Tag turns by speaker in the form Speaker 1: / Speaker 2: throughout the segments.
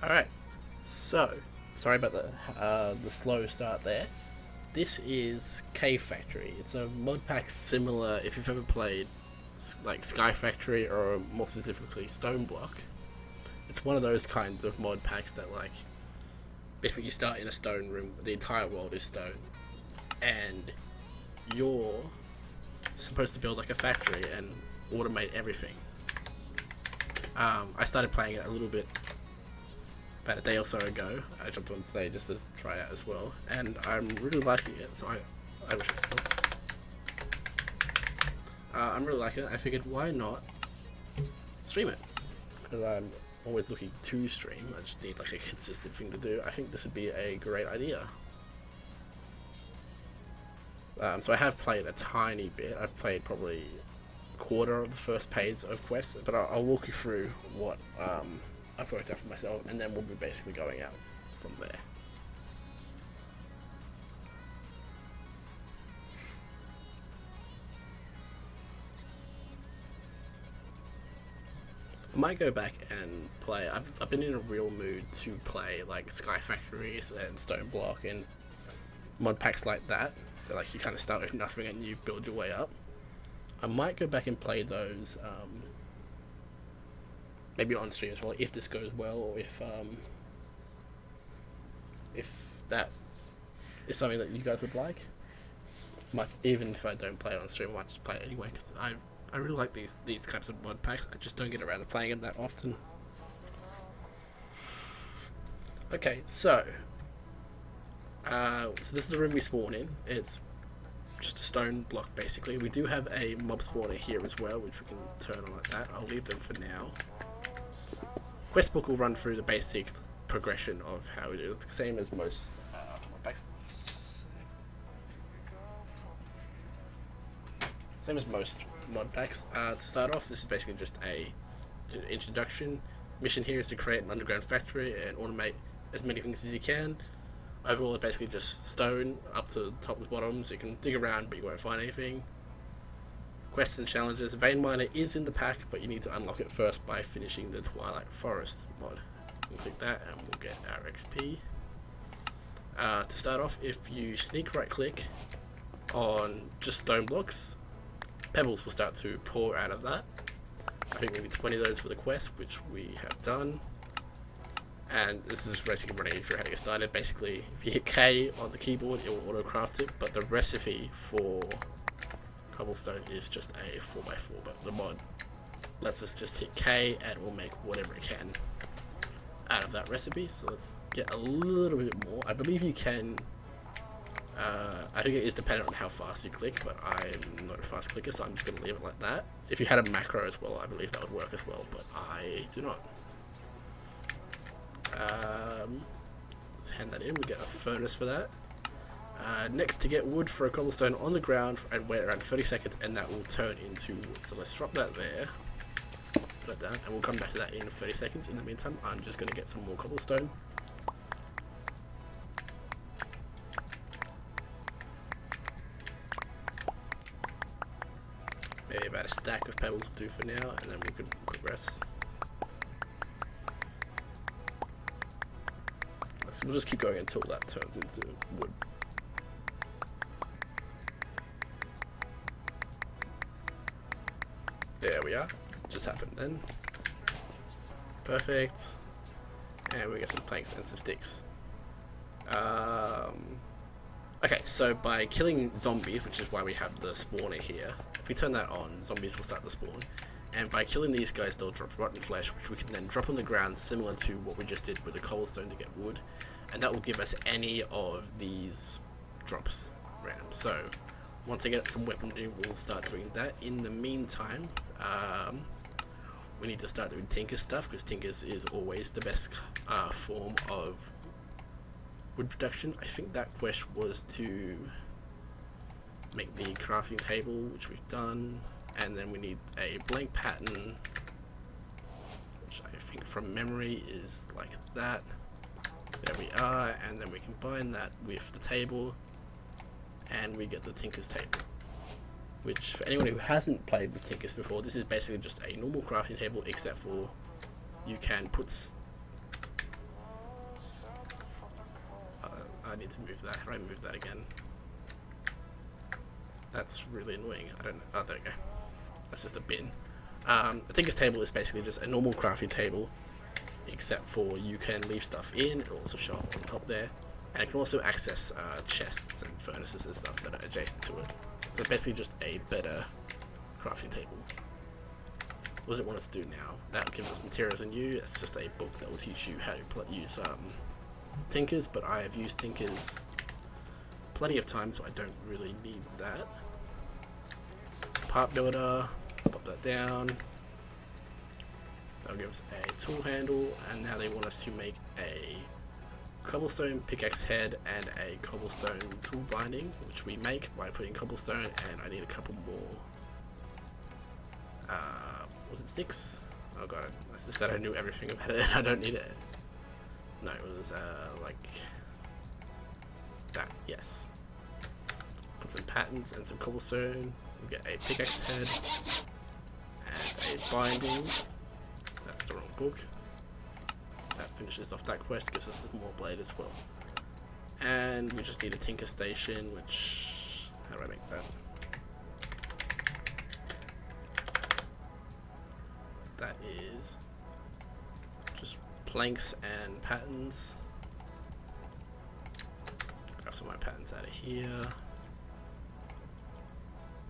Speaker 1: Alright, so, sorry about the slow start there. This is Cave Factory. It's a mod pack similar, if you've ever played like Sky Factory or more specifically Stone Block. It's one of those kinds of mod packs that like, basically you start in a stone room, the entire world is stone, and you're supposed to build like a factory and automate everything. I started playing it a little bit about a day or so ago. I jumped on today just to try it out as well, and I'm really liking it, so I wish I could still. I'm really liking it. I figured why not stream it, because I'm always looking to stream. I just need like a consistent thing to do. I think this would be a great idea. So I have played a tiny bit. I've played probably a quarter of the first page of quests, but I'll walk you through what I've worked out for myself, and then we'll be basically going out from there. I might go back and play. I've been in a real mood to play like Sky Factories and Stone Block and mod packs like that. Like you kind of start with nothing and you build your way up. I might go back and play those. Maybe on stream as well, if this goes well, or if that is something that you guys would like. Even if I don't play it on stream, I might just play it anyway, because I really like these types of mod packs. I just don't get around to playing them that often. Okay, so this is the room we spawn in. It's just a stone block basically. We do have a mob spawner here as well, which we can turn on like that. I'll leave them for now. Quest book will run through the basic progression of how we do it, same as most mod packs. Same as most mod packs. To start off, this is basically just an introduction. Mission here is to create an underground factory and automate as many things as you can. Overall, it's basically just stone up to top to bottom, so you can dig around but you won't find anything. Quests and challenges. Vein Miner is in the pack, but you need to unlock it first by finishing the Twilight Forest mod. We'll click that and we'll get our XP. To start off, if you sneak right click on just stone blocks, pebbles will start to pour out of that. I think we need 20 of those for the quest, which we have done. And this is basically running if you're how to get started. Basically, if you hit K on the keyboard, it will auto craft it, but the recipe for cobblestone is just a 4x4, but the mod lets us just hit K and we'll make whatever it can out of that recipe. So let's get a little bit more. I believe you can, I think it is dependent on how fast you click, but I'm not a fast clicker, so I'm just going to leave it like that. If you had a macro as well, I believe that would work as well, but I do not. Let's hand that in. We get a furnace for that. Next, to get wood for a cobblestone on the ground and wait around 30 seconds, and that will turn into wood. So let's drop that there. Put that down, and we'll come back to that in 30 seconds. In the meantime, I'm just going to get some more cobblestone. Maybe about a stack of pebbles will do for now, and then we could progress. So we'll just keep going until that turns into wood. There we are. Just happened then. Perfect. And we get some planks and some sticks. Okay, so by killing zombies, which is why we have the spawner here, if we turn that on, zombies will start to spawn. And by killing these guys, they'll drop rotten flesh, which we can then drop on the ground, similar to what we just did with the cobblestone to get wood. And that will give us any of these drops random. So once I get some weaponry, we'll start doing that. In the meantime, we need to start doing Tinker's stuff, because Tinker's is always the best form of wood production. I think that quest was to make the crafting table, which we've done, and then we need a blank pattern, which I think from memory is like that. There we are, and then we combine that with the table and we get the Tinker's table, which for anyone who hasn't played with Tinker's before, this is basically just a normal crafting table, except for you can put I need to move that. How do I move that again? That's really annoying. I don't know. Oh, there we go. That's just a bin. A Tinker's Table is basically just a normal crafting table, except for you can leave stuff in. It'll also show up on top there. And it can also access chests and furnaces and stuff that are adjacent to it. So it's basically just a better crafting table. What does it want us to do now? That gives us materials and you. It's just a book that will teach you how to use Tinkers, but I have used Tinkers plenty of times, so I don't really need that. Part builder, pop that down. That'll give us a tool handle, and now they want us to make a cobblestone pickaxe head and a cobblestone tool binding, which we make by putting cobblestone, and I need a couple more. Was it sticks? Oh god, I just said I knew everything about it. I don't need it. No, it was like that. Yes. Put some patterns and some cobblestone. We get a pickaxe head and a binding. That's the wrong book. That finishes off that quest, gives us some more blade as well. And we just need a tinker station, which... how do I make that? That is just planks and patterns. Grab some of my patterns out of here.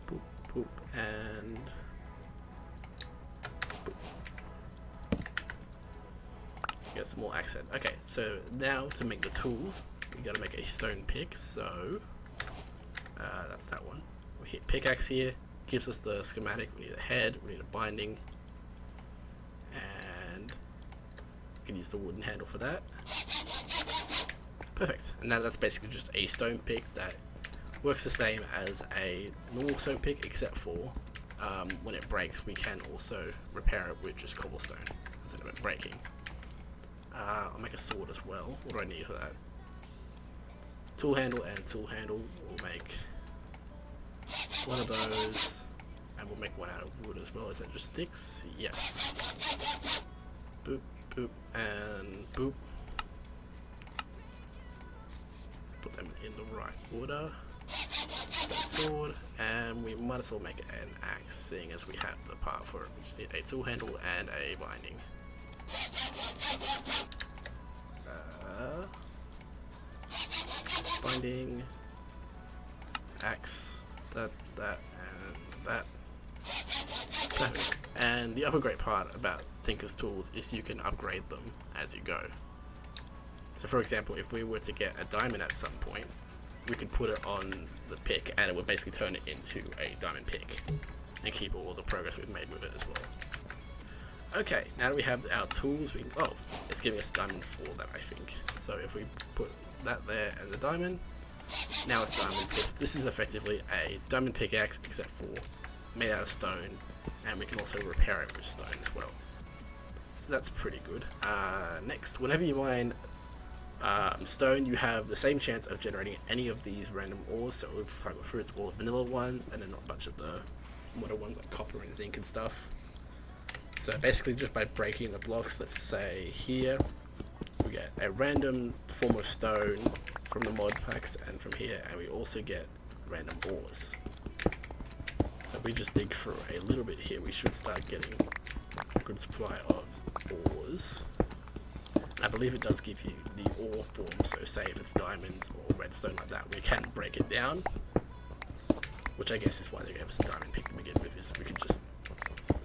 Speaker 1: Boop, boop, and... get some more accent. Okay, so now to make the tools, we gotta make a stone pick. So that's that one. We hit pickaxe here, gives us the schematic. We need a head, we need a binding, and we can use the wooden handle for that. Perfect. And now that's basically just a stone pick that works the same as a normal stone pick, except for when it breaks, we can also repair it with just cobblestone instead of it breaking. I'll make a sword as well. What do I need for that? Tool handle and tool handle. We'll make one of those, and we'll make one out of wood as well. Is that just sticks? Yes. Boop, boop, and boop. Put them in the right order. That sword, and we might as well make an axe, seeing as we have the part for it. We just need a tool handle and a binding. Binding, axe, that, and that. Perfect. And the other great part about Tinker's tools is you can upgrade them as you go. So for example, if we were to get a diamond at some point, we could put it on the pick and it would basically turn it into a diamond pick and keep all the progress we've made with it as well. Okay, now that we have our tools, we can, oh, it's giving us a diamond for that, I think. So if we put that there as a diamond, now it's diamond pick. This is effectively a diamond pickaxe, except for made out of stone, and we can also repair it with stone as well. So that's pretty good. Next, whenever you mine stone, you have the same chance of generating any of these random ores. So if I go through, it's all the vanilla ones, and then a bunch of the modern ones like copper and zinc and stuff. So basically just by breaking the blocks, let's say here, we get a random form of stone from the mod packs and from here, and we also get random ores. So if we just dig through a little bit here, we should start getting a good supply of ores. I believe it does give you the ore form, so say if it's diamonds or redstone like that, we can break it down, which I guess is why they gave us a diamond pick to begin with, is we can just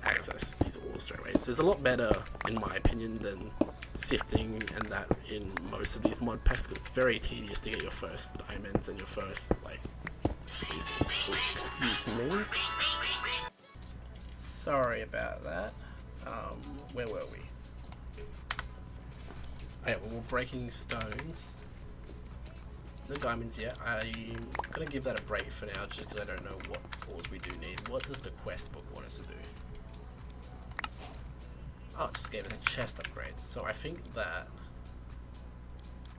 Speaker 1: access these ores straight away. So it's a lot better, in my opinion, than sifting and that in most of these mod packs, because it's very tedious to get your first diamonds and your first, like, pieces. Excuse me. Sorry about that. Where were we? Oh, yeah, well, we're breaking stones. No diamonds yet. I'm gonna give that a break for now, just because I don't know what ores we do need. What does the quest book want us to do? Oh, it just gave it a chest upgrade. So I think that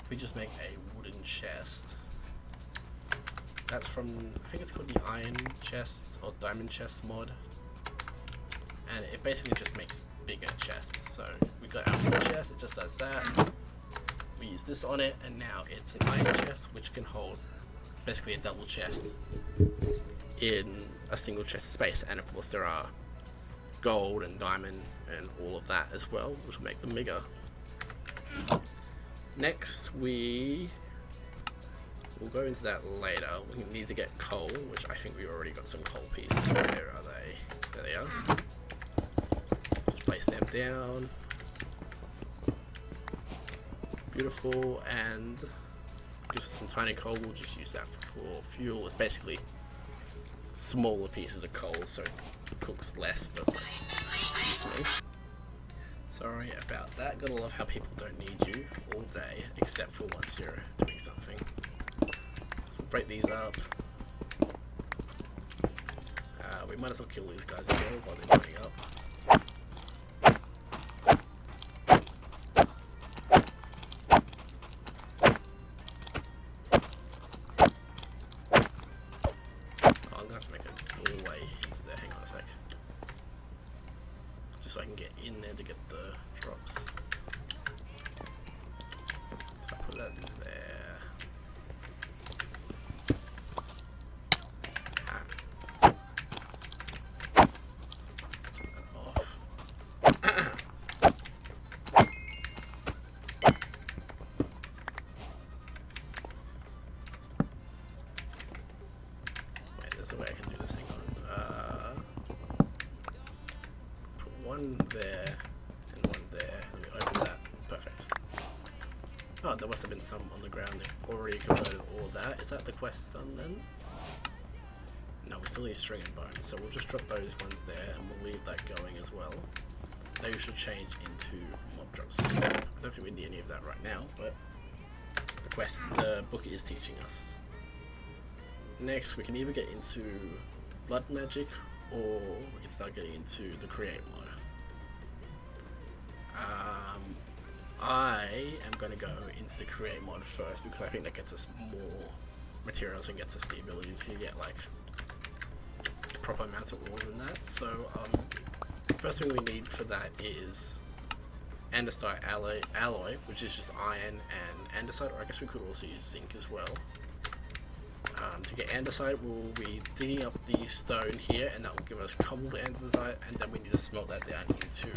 Speaker 1: if we just make a wooden chest, that's from, I think it's called the Iron Chest or Diamond Chest mod, and it basically just makes bigger chests. So we got our wooden chest, it just does that. we use this on it, and now it's an iron chest which can hold basically a double chest in a single chest space. And of course there are gold and diamond and all of that as well, which will make them bigger. Next we'll go into that later. We need to get coal, which I think we already got some coal pieces. Where are they? There they are. Just place them down. Beautiful. And just some tiny coal, we'll just use that for fuel. It's basically smaller pieces of coal, so it cooks less, but excuse me. Sorry about that. Gotta love how people don't need you all day, except for once you're doing something. So break these up. We might as well kill these guys again while they're moving up. So I can get in there to get the drops. So I put that in there. Turn that off. Wait, there's a way I can do this. Hang on. Put one there and one there. Let me open that. Perfect. Oh, there must have been some on the ground. They've already converted all of that. Is that the quest done then? No, we still need string and bones, so we'll just drop those ones there and we'll leave that going as well. They should change into mob drops. I don't think we need any of that right now, but the book is teaching us. Next, we can either get into blood magic or we can start getting into the create mod. I am going to go into the create mod first because I think that gets us more materials and gets us the ability to get like proper amounts of ores in that. So first thing we need for that is andesite alloy, which is just iron and andesite, or I guess we could also use zinc as well. To get andesite, we'll be digging up the stone here, and that will give us cobbled andesite, and then we need to smelt that down into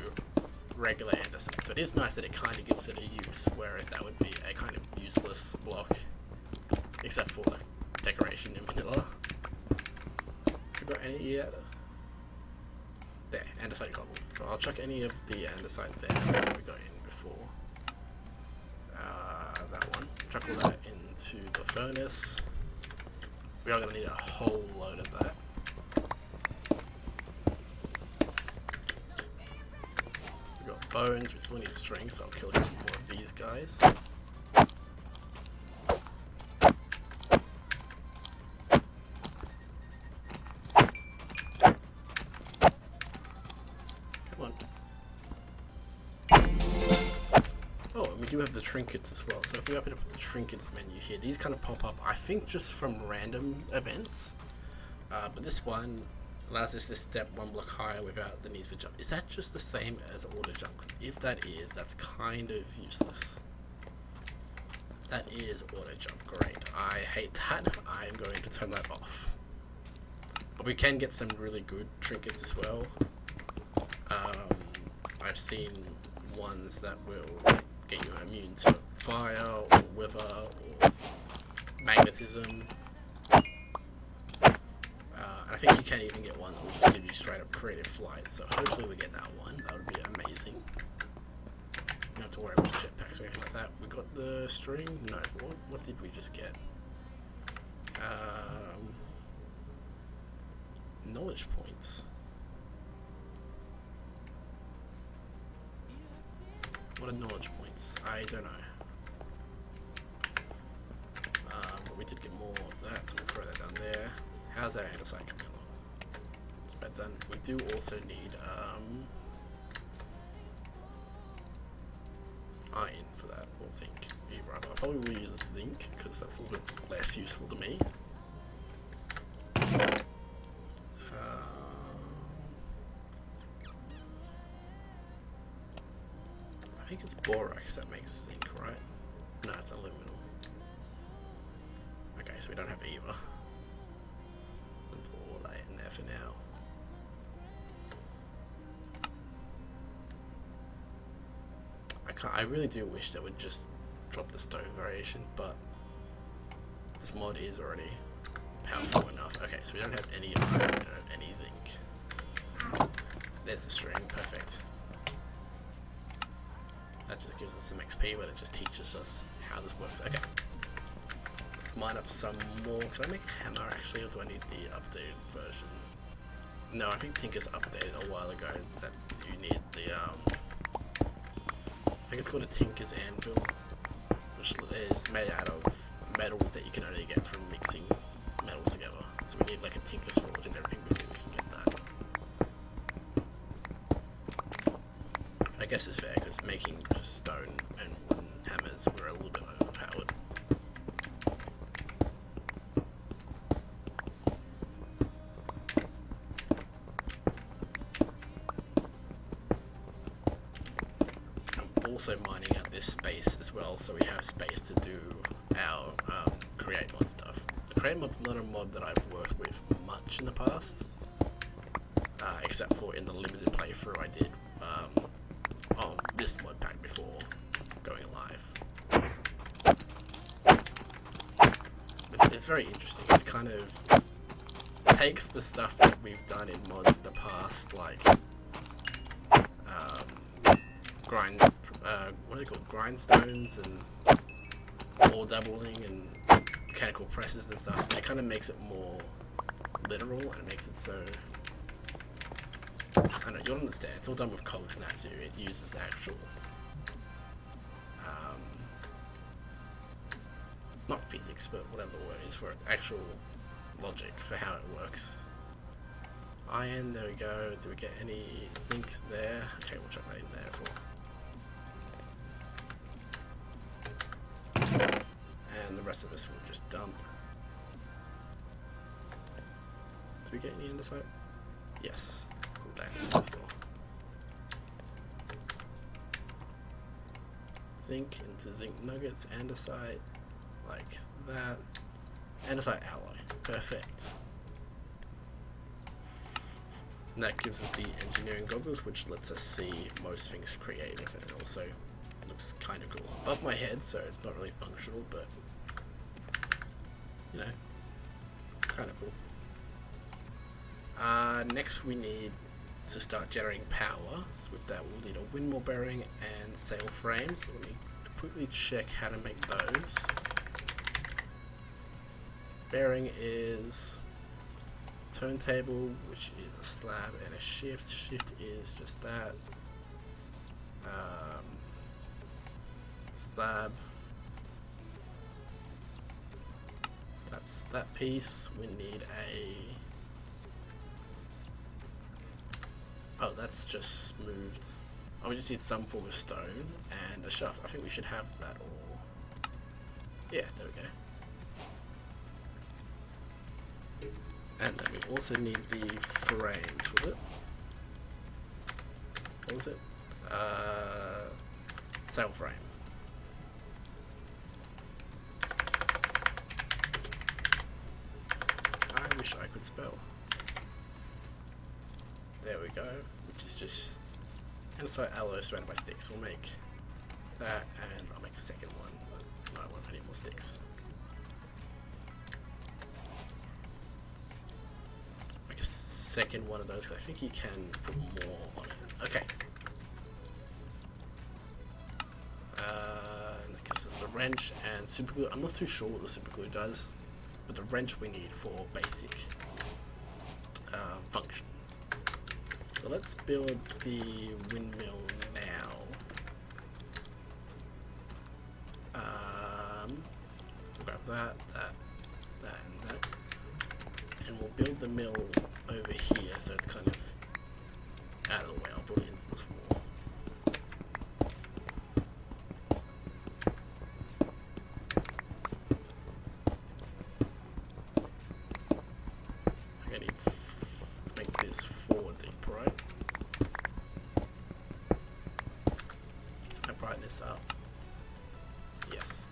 Speaker 1: regular andesite. So it is nice that it kind of gives it a use, whereas that would be a kind of useless block, except for like decoration in vanilla. Have we got any yet? There, andesite cobble. So I'll chuck any of the andesite there that we got in before. That one. Chuck all that into the furnace. We are going to need a whole load of that. We've got bones, we still need string, so I'll kill a couple more of these guys. Come on. Oh, and we do have the trinkets as well, so if we open up the trinkets menu here, these kind of pop up, I think just from random events, but this one allows us to step one block higher without the need for jump. Is that just the same as auto jump? If that is, that's kind of useless. That is auto jump, great. I hate that. I am going to turn that off. But we can get some really good trinkets as well. I've seen ones that will get you immune to fire or wither or magnetism. I think you can even get one that will just give you straight up creative flight, so hopefully we get that one. That would be amazing. You don't have to worry about jetpacks or anything like that. We got the string? No, what did we just get? Knowledge points. What are knowledge points? I don't know. But we did get more of that, so we'll throw that down there. How's our andesite coming along? It's about done. We do also need iron for that, or zinc. Either. I probably will use zinc because that's a little bit less useful to me. I think it's borax that makes zinc, right? No, it's aluminum. Okay, so we don't have either. Put all that in there for now. I really do wish they would just drop the stone variation, but this mod is already powerful enough. Okay, so we don't have any iron, we don't have any zinc. There's the string, perfect. That just gives us some XP, but it just teaches us how this works. Okay, let's mine up some more. Can I make a hammer actually, or do I need the updated version? No, I think Tinker's updated a while ago that you need the I think it's called a Tinker's Anvil, which is made out of metals that you can only get from mixing metals together. So we need like a Tinker's Forge and everything before we can get that. I guess it's fair because making just stone and wooden hammers were a little bit overpowered. Also mining out this space as well, so we have space to do our create mod stuff. The create mod's not a mod that I've worked with much in the past, except for in the limited playthrough I did of this mod pack before going live. It's very interesting. It kind of takes the stuff that we've done in mods in the past, like what are they called? Grindstones and ore doubling and mechanical presses and stuff. And it kind of makes it more literal and it makes it so. I don't know, you'll understand. It's all done with cogs and that too. It uses actual, not physics, but whatever the word is for it, actual logic for how it works. Iron, there we go. Do we get any zinc there? Okay, we'll chuck that in there as well. And the rest of this will just dump. Do we get any andesite? Yes. Cool, andesite as well. Zinc into zinc nuggets, andesite, like that. Andesite alloy, perfect. And that gives us the engineering goggles, which lets us see most things creative, and it also looks kind of cool. Above my head, so it's not really functional, but you know, kind of cool. Next we need to start generating power. So with that we'll need a windmill bearing and sail frames. So let me quickly check how to make those. Bearing is turntable, which is a slab and a shift. Shift is just that. Slab. That's that piece. We need a. Oh, that's just smoothed. Oh, we just need some form of stone and a shaft. I think we should have that all. Yeah, there we go. And then we also need the frames with it. What was it? Sail frame. I wish I could spell. There we go, which is just andesite alloy surrounded by sticks. We'll make that, and I'll make a second one. No, I won't have any more sticks. Make a second one of those because I think you can put more on it. Okay. And that gives us the wrench and super glue. I'm not too sure what the super glue does, but the wrench we need for basic function. So let's build the windmill now. We'll grab that, and that. And we'll build the mill over here so it's kind of out of the way. I'll build it into this wall. I need to make this 4 deep, right? Can I brighten this up? Yes.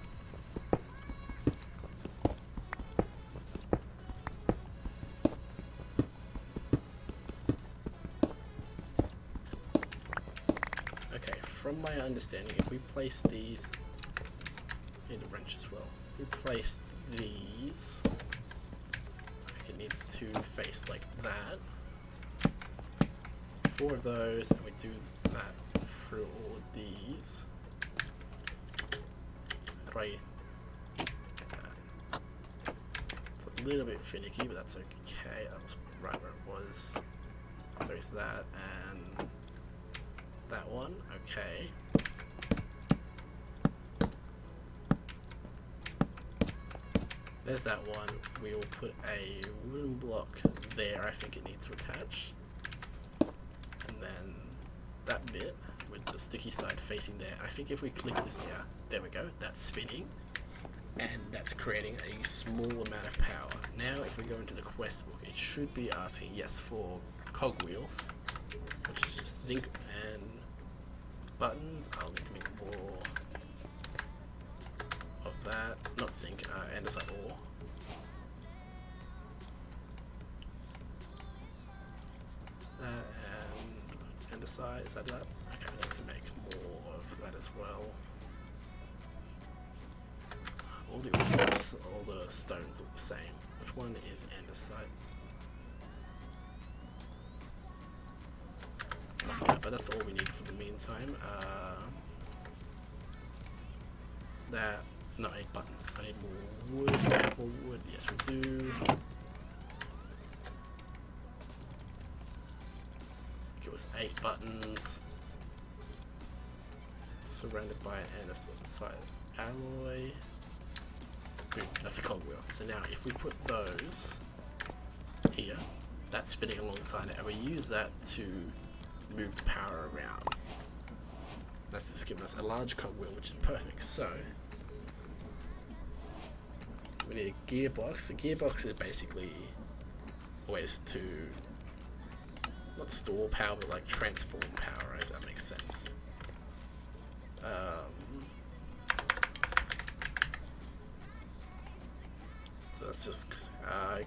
Speaker 1: from my understanding, if we place these, need a wrench as well. If we place these, it needs to face like that. 4 of those, and we do that through all of these. Right. It's a little bit finicky, but that's okay. That was right where it was. So it's that and that one. Okay. There's that one. We will put a wooden block there. I think it needs to attach. And then that bit with the sticky side facing there. I think if we click this now, there we go. That's spinning. And that's creating a small amount of power. Now if we go into the quest book, it should be asking, yes, for Cog Wheels, which is just zinc and buttons. I'll need to make more of that. Not zinc, andesite ore. That and andesite, is that that? Okay, I need to make more of that as well. All the stones look the same. Which one is andesite? But that's all we need for the meantime. No, I need buttons. I need more wood. More wood. Yes, we do. Give us 8 buttons. Surrounded by an andesite alloy. Good, that's a cog wheel. So now if we put those here, that's spinning alongside it, and we use that to move the power around. That's just giving us a large cog wheel, which is perfect. So we need a gearbox. The gearbox is basically ways to not store power, but like transform power, if that makes sense. So that's just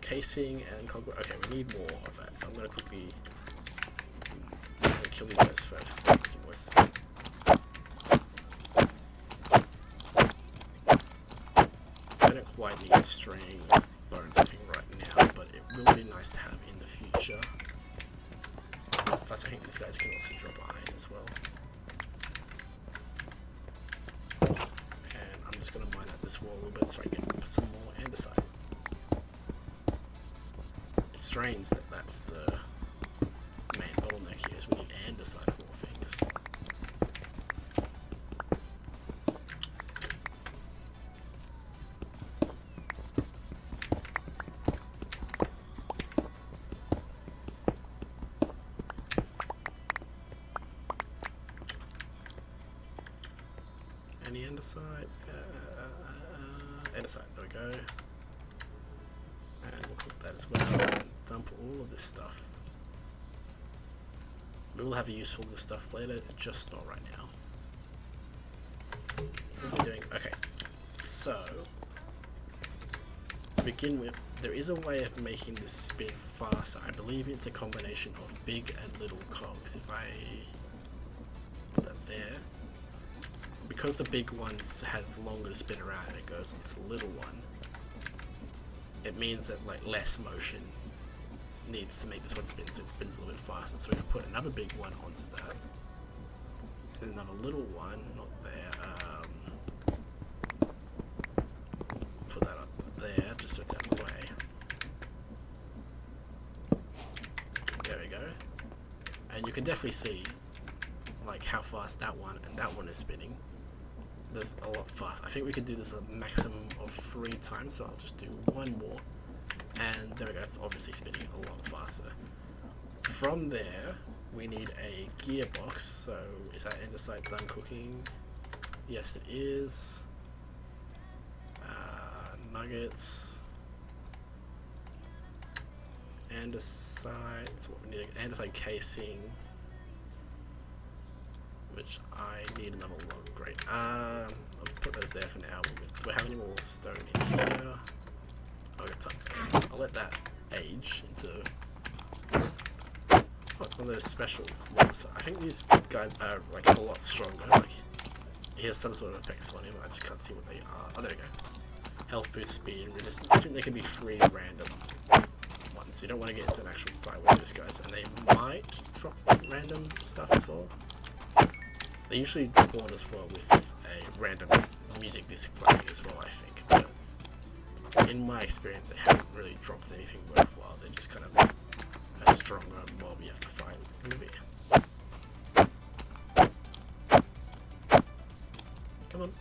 Speaker 1: casing and cog wheel. Okay, we need more of that, so I'm going to quickly kill these guys first because they're making worse. I don't quite need string bone tapping right now, but it will be nice to have in the future. Plus I think these guys can also drop iron as well. And I'm just going to mine out this wall a little bit so I can get some more andesite. It's strange that that's the main bottleneck here, is we need andesite of all things. Any andesite? Andesite, there we go. And we'll cook that as well and dump all of this stuff. We will have a use for this stuff later, just not right now. What are we doing? Okay, so to begin with, there is a way of making this spin faster. I believe it's a combination of big and little cogs. If I put that there, because the big one has longer to spin around and it goes onto the little one, it means that like less motion needs to make this one spin, so it spins a little bit faster. So we can put another big one onto that, and another little one, not there. Put that up there, just so it's out of the way. There we go. And you can definitely see like how fast that one and that one is spinning. There's a lot faster. I think we can do this a maximum of 3 times, so I'll just do one more. And there we go, it's obviously spinning a lot faster. From there, we need a gearbox. So is that andesite done cooking? Yes, it is. Nuggets. Andesite, that's what we need, andesite casing. Which I need another log, great. I'll put those there for now. Do I have any more stone in here? Oh, I got tons. Okay. I'll let that age into Oh, it's one of those special mobs. I think these guys are like a lot stronger. Like, he has some sort of effects on him. I just can't see what they are. Oh, there we go. Health boost, speed, and resistance. I think they can be free random ones. You don't want to get into an actual fight with these guys, and they might drop random stuff as well. They usually spawn as well with a random music disc playing as well, I think. But in my experience, they haven't really dropped anything worthwhile. They're just kind of a stronger mob you have to fight in the video. Come on.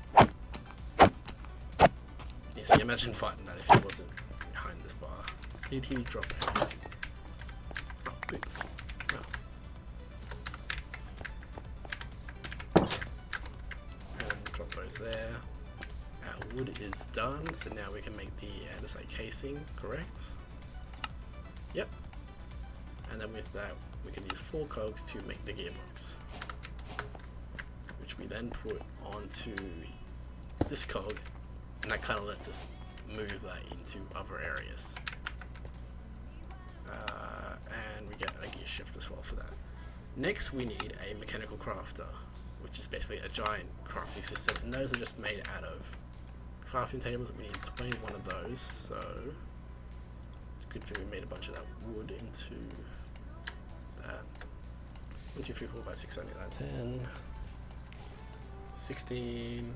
Speaker 1: Yeah, so imagine fighting that if he wasn't behind this bar. Did he drop it? Oh, boots. Oh. And drop those there. Our wood is done, so now we can make the andesite casing, correct? Yep. And then with that, we can use 4 cogs to make the gearbox, which we then put onto this cog, and that kind of lets us move that into other areas. And we get a gear shift as well for that. Next, we need a mechanical crafter, which is basically a giant crafting system, and those are just made out of crafting tables. We need 21 of those, so good thing we made a bunch of that wood into that. 1, 2, 3, 4, 5, 6, 7, 8, 9, 10, 16.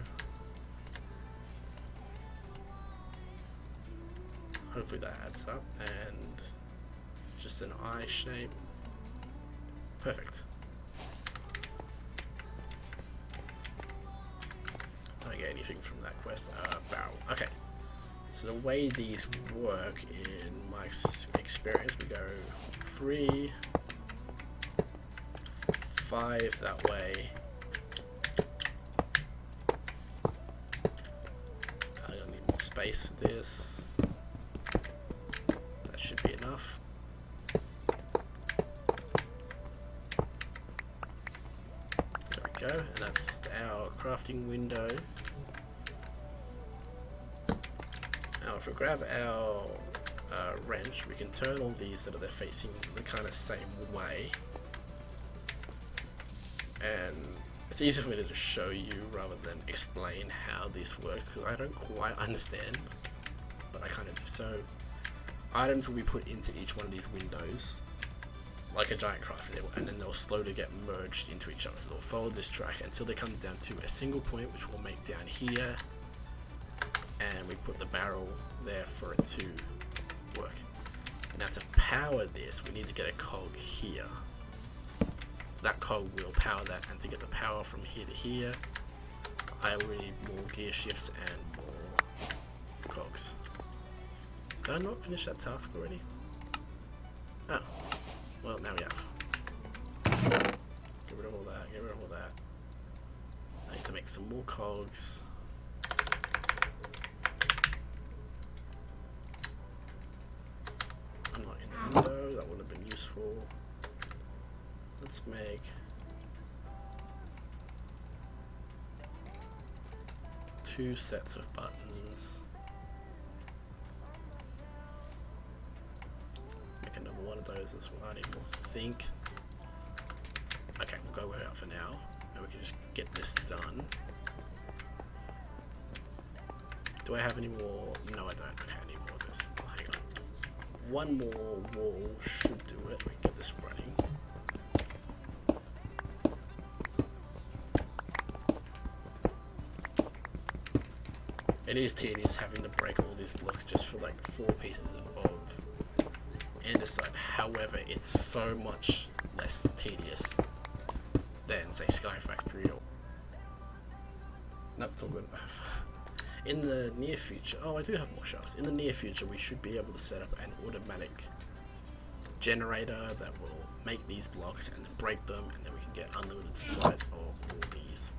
Speaker 1: Hopefully that adds up, and just an eye shape. Perfect. Don't get anything from that quest. Barrel. Okay. So the way these work in my experience, we go 3, 5 that way. I'm gonna need more space for this. That should be enough. There we go, and that's our crafting window. Now if we grab our wrench, we can turn all these so that they're facing the kind of same way. And it's easier for me to just show you rather than explain how this works, because I don't quite understand, but I kind of do. So items will be put into each one of these windows like a giant crafting table, and then they'll slowly get merged into each other. So they'll follow this track until they come down to a single point, which we'll make down here, and we put the barrel there for it to work. Now to power this, we need to get a cog here. So that cog will power that, and to get the power from here to here, I will need more gear shifts and more cogs. Did I not finish that task already? Oh, well now we have. Get rid of all that, get rid of all that. I need to make some more cogs. I'm not in the window, that would have been useful. Let's make two sets of buttons. Make another one of those as well. I need more zinc. Okay, we'll go way out for now, and we can just get this done. Do I have any more? No, I don't. Okay, I need more of this. Oh, hang on. One more wall should do it. We can get this running. It is tedious having to break all these blocks just for like 4 pieces of andesite. However, it's so much less tedious than, say, Sky Factory or... Nope, it's all good. In the near future... Oh, I do have more shafts. In the near future, we should be able to set up an automatic generator that will make these blocks and then break them, and then we can get unlimited supplies of all these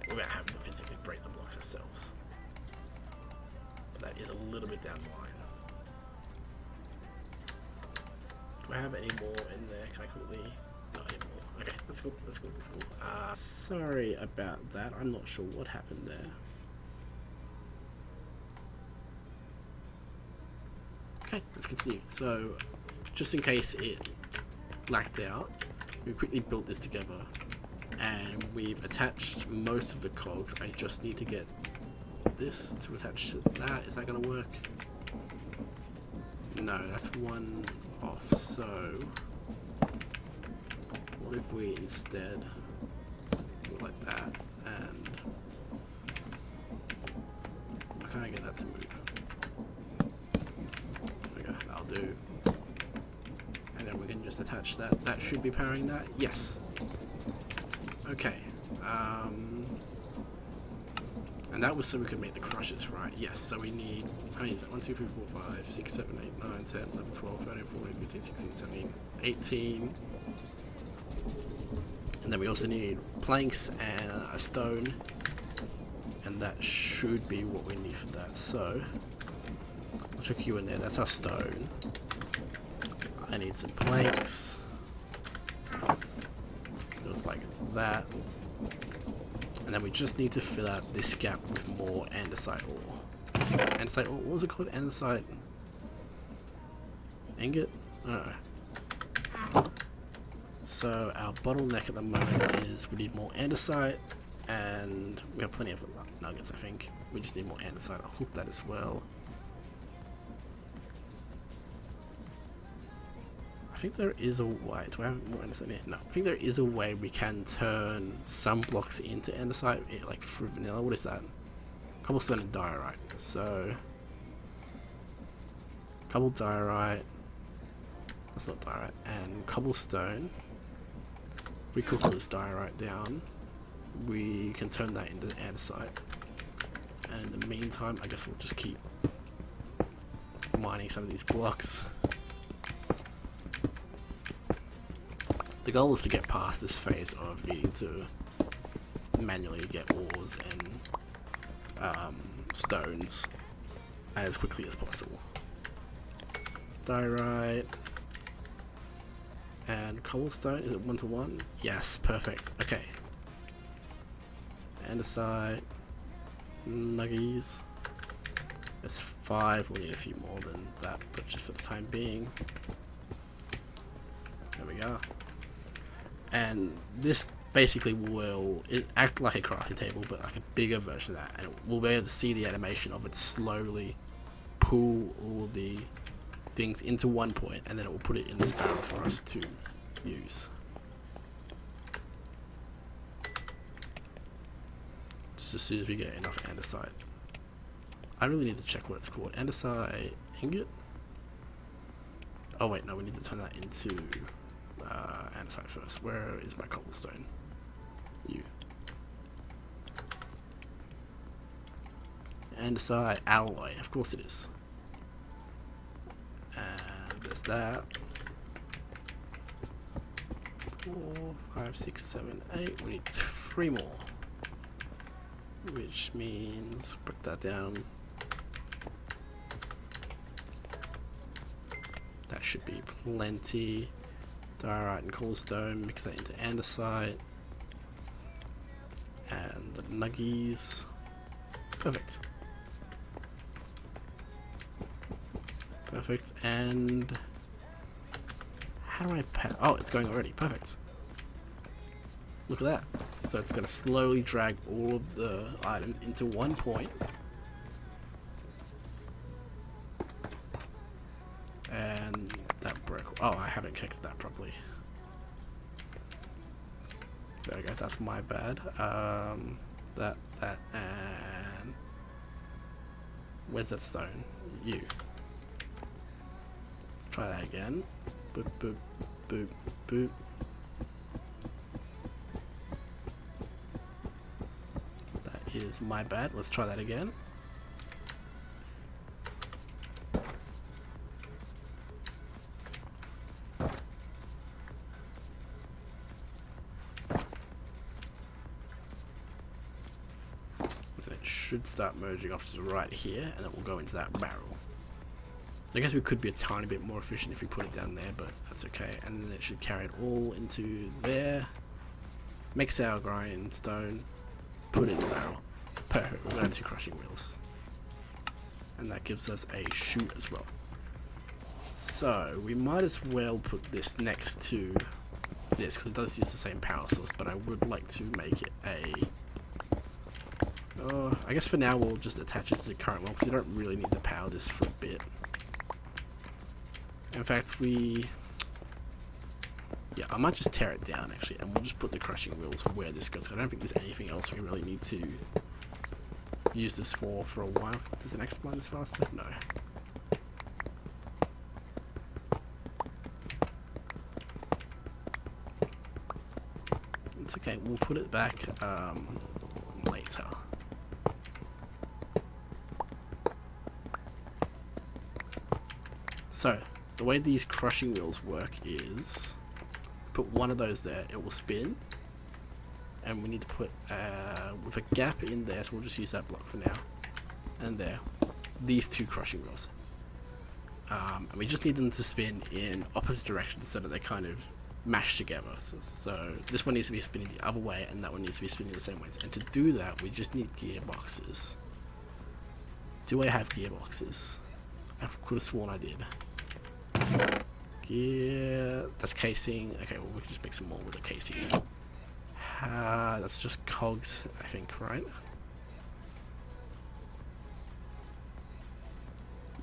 Speaker 1: without having to physically break the blocks ourselves. That is a little bit down the line. Do I have any more in there? Can I quickly... Not anymore. Okay, that's cool, that's cool, that's cool. Sorry about that. I'm not sure what happened there. Okay, let's continue. So, just in case it blacked out. We quickly built this together, and we've attached most of the cogs. I just need to get this to attach to that. Is that going to work? No, that's one off. So what if we instead do it like that? And why can't I get that to move? There we go, that'll do. And then we can just attach that. That should be powering that. Yes. Okay. And that was so we could make the crushes, right? Yes, so we need, how many is it? 1, 2, 3, 4, 5, 6, 7, 8, 9, 10, 11, 12, 13, 14, 15, 16, 17, 18. And then we also need planks and a stone. And that should be what we need for that. So, I'll chuck you in there. That's our stone. I need some planks. Just like that. And then we just need to fill out this gap with more andesite ore. Andesite ore? What was it called? Andesite ingot? I don't know. So our bottleneck at the moment is we need more andesite, and we have plenty of nuggets, I think. We just need more andesite. I'll hook that as well. I think there is a way. Do I have more andesite here? No. I think there is a way we can turn some blocks into andesite, like through vanilla. What is that? Cobblestone and diorite. So, cobble diorite. That's not diorite. And cobblestone. We cook all this diorite down. We can turn that into andesite. And in the meantime, I guess we'll just keep mining some of these blocks. The goal is to get past this phase of needing to manually get ores and stones as quickly as possible. Diorite and cobblestone, is it 1-to-1? Yes, perfect. Okay. Andesite, nuggies. That's 5. We'll need a few more than that, but just for the time being. There we go. And this basically will act like a crafting table, but like a bigger version of that. And we'll be able to see the animation of it slowly pull all the things into one point, and then it will put it in this barrel for us to use. Just as soon as we get enough andesite. I really need to check what it's called. Andesite ingot? Oh wait, no, we need to turn that into andesite first. Where is my cobblestone? You. Andesite alloy, of course it is. And there's that. 4, 5, 6, 7, 8. We need 3 more. Which means, break that down. That should be plenty. Diorite and cobblestone, mix that into andesite. And the nuggies. Perfect. Perfect. And how do I oh, it's going already. Perfect. Look at that. So it's going to slowly drag all of the items into one point. And that broke. Oh, I haven't kicked that properly. There we go. That's my bad. That, and where's that stone? You. Let's try that again. Boop, boop, boop, boop. That is my bad. Let's try that again. Should start merging off to the right here, and it will go into that barrel. I guess we could be a tiny bit more efficient if we put it down there, but that's okay. And then it should carry it all into there. Mix our grindstone, put it in the barrel. Perfect. We're going to have 2 crushing wheels, and that gives us a chute as well. So So we might as well put this next to this because it does use the same power source, but I would like to make it a I guess for now we'll just attach it to the current one because you don't really need to power this for a bit. In fact, I might just tear it down actually, and we'll just put the crushing wheels where this goes. I don't think there's anything else we really need to use this for a while. Does it expand this faster? No. It's okay, we'll put it back later. So, the way these crushing wheels work is, put one of those there, it will spin, and we need to put, with a gap in there, so we'll just use that block for now, and there, these two crushing wheels. And we just need them to spin in opposite directions so that they kind of mash together. So this one needs to be spinning the other way, and that one needs to be spinning the same way. And to do that, we just need gearboxes. Do I have gearboxes? I could have sworn I did. Gear, that's casing. Okay, well we can just make some more with the casing now. That's just cogs, I think, right?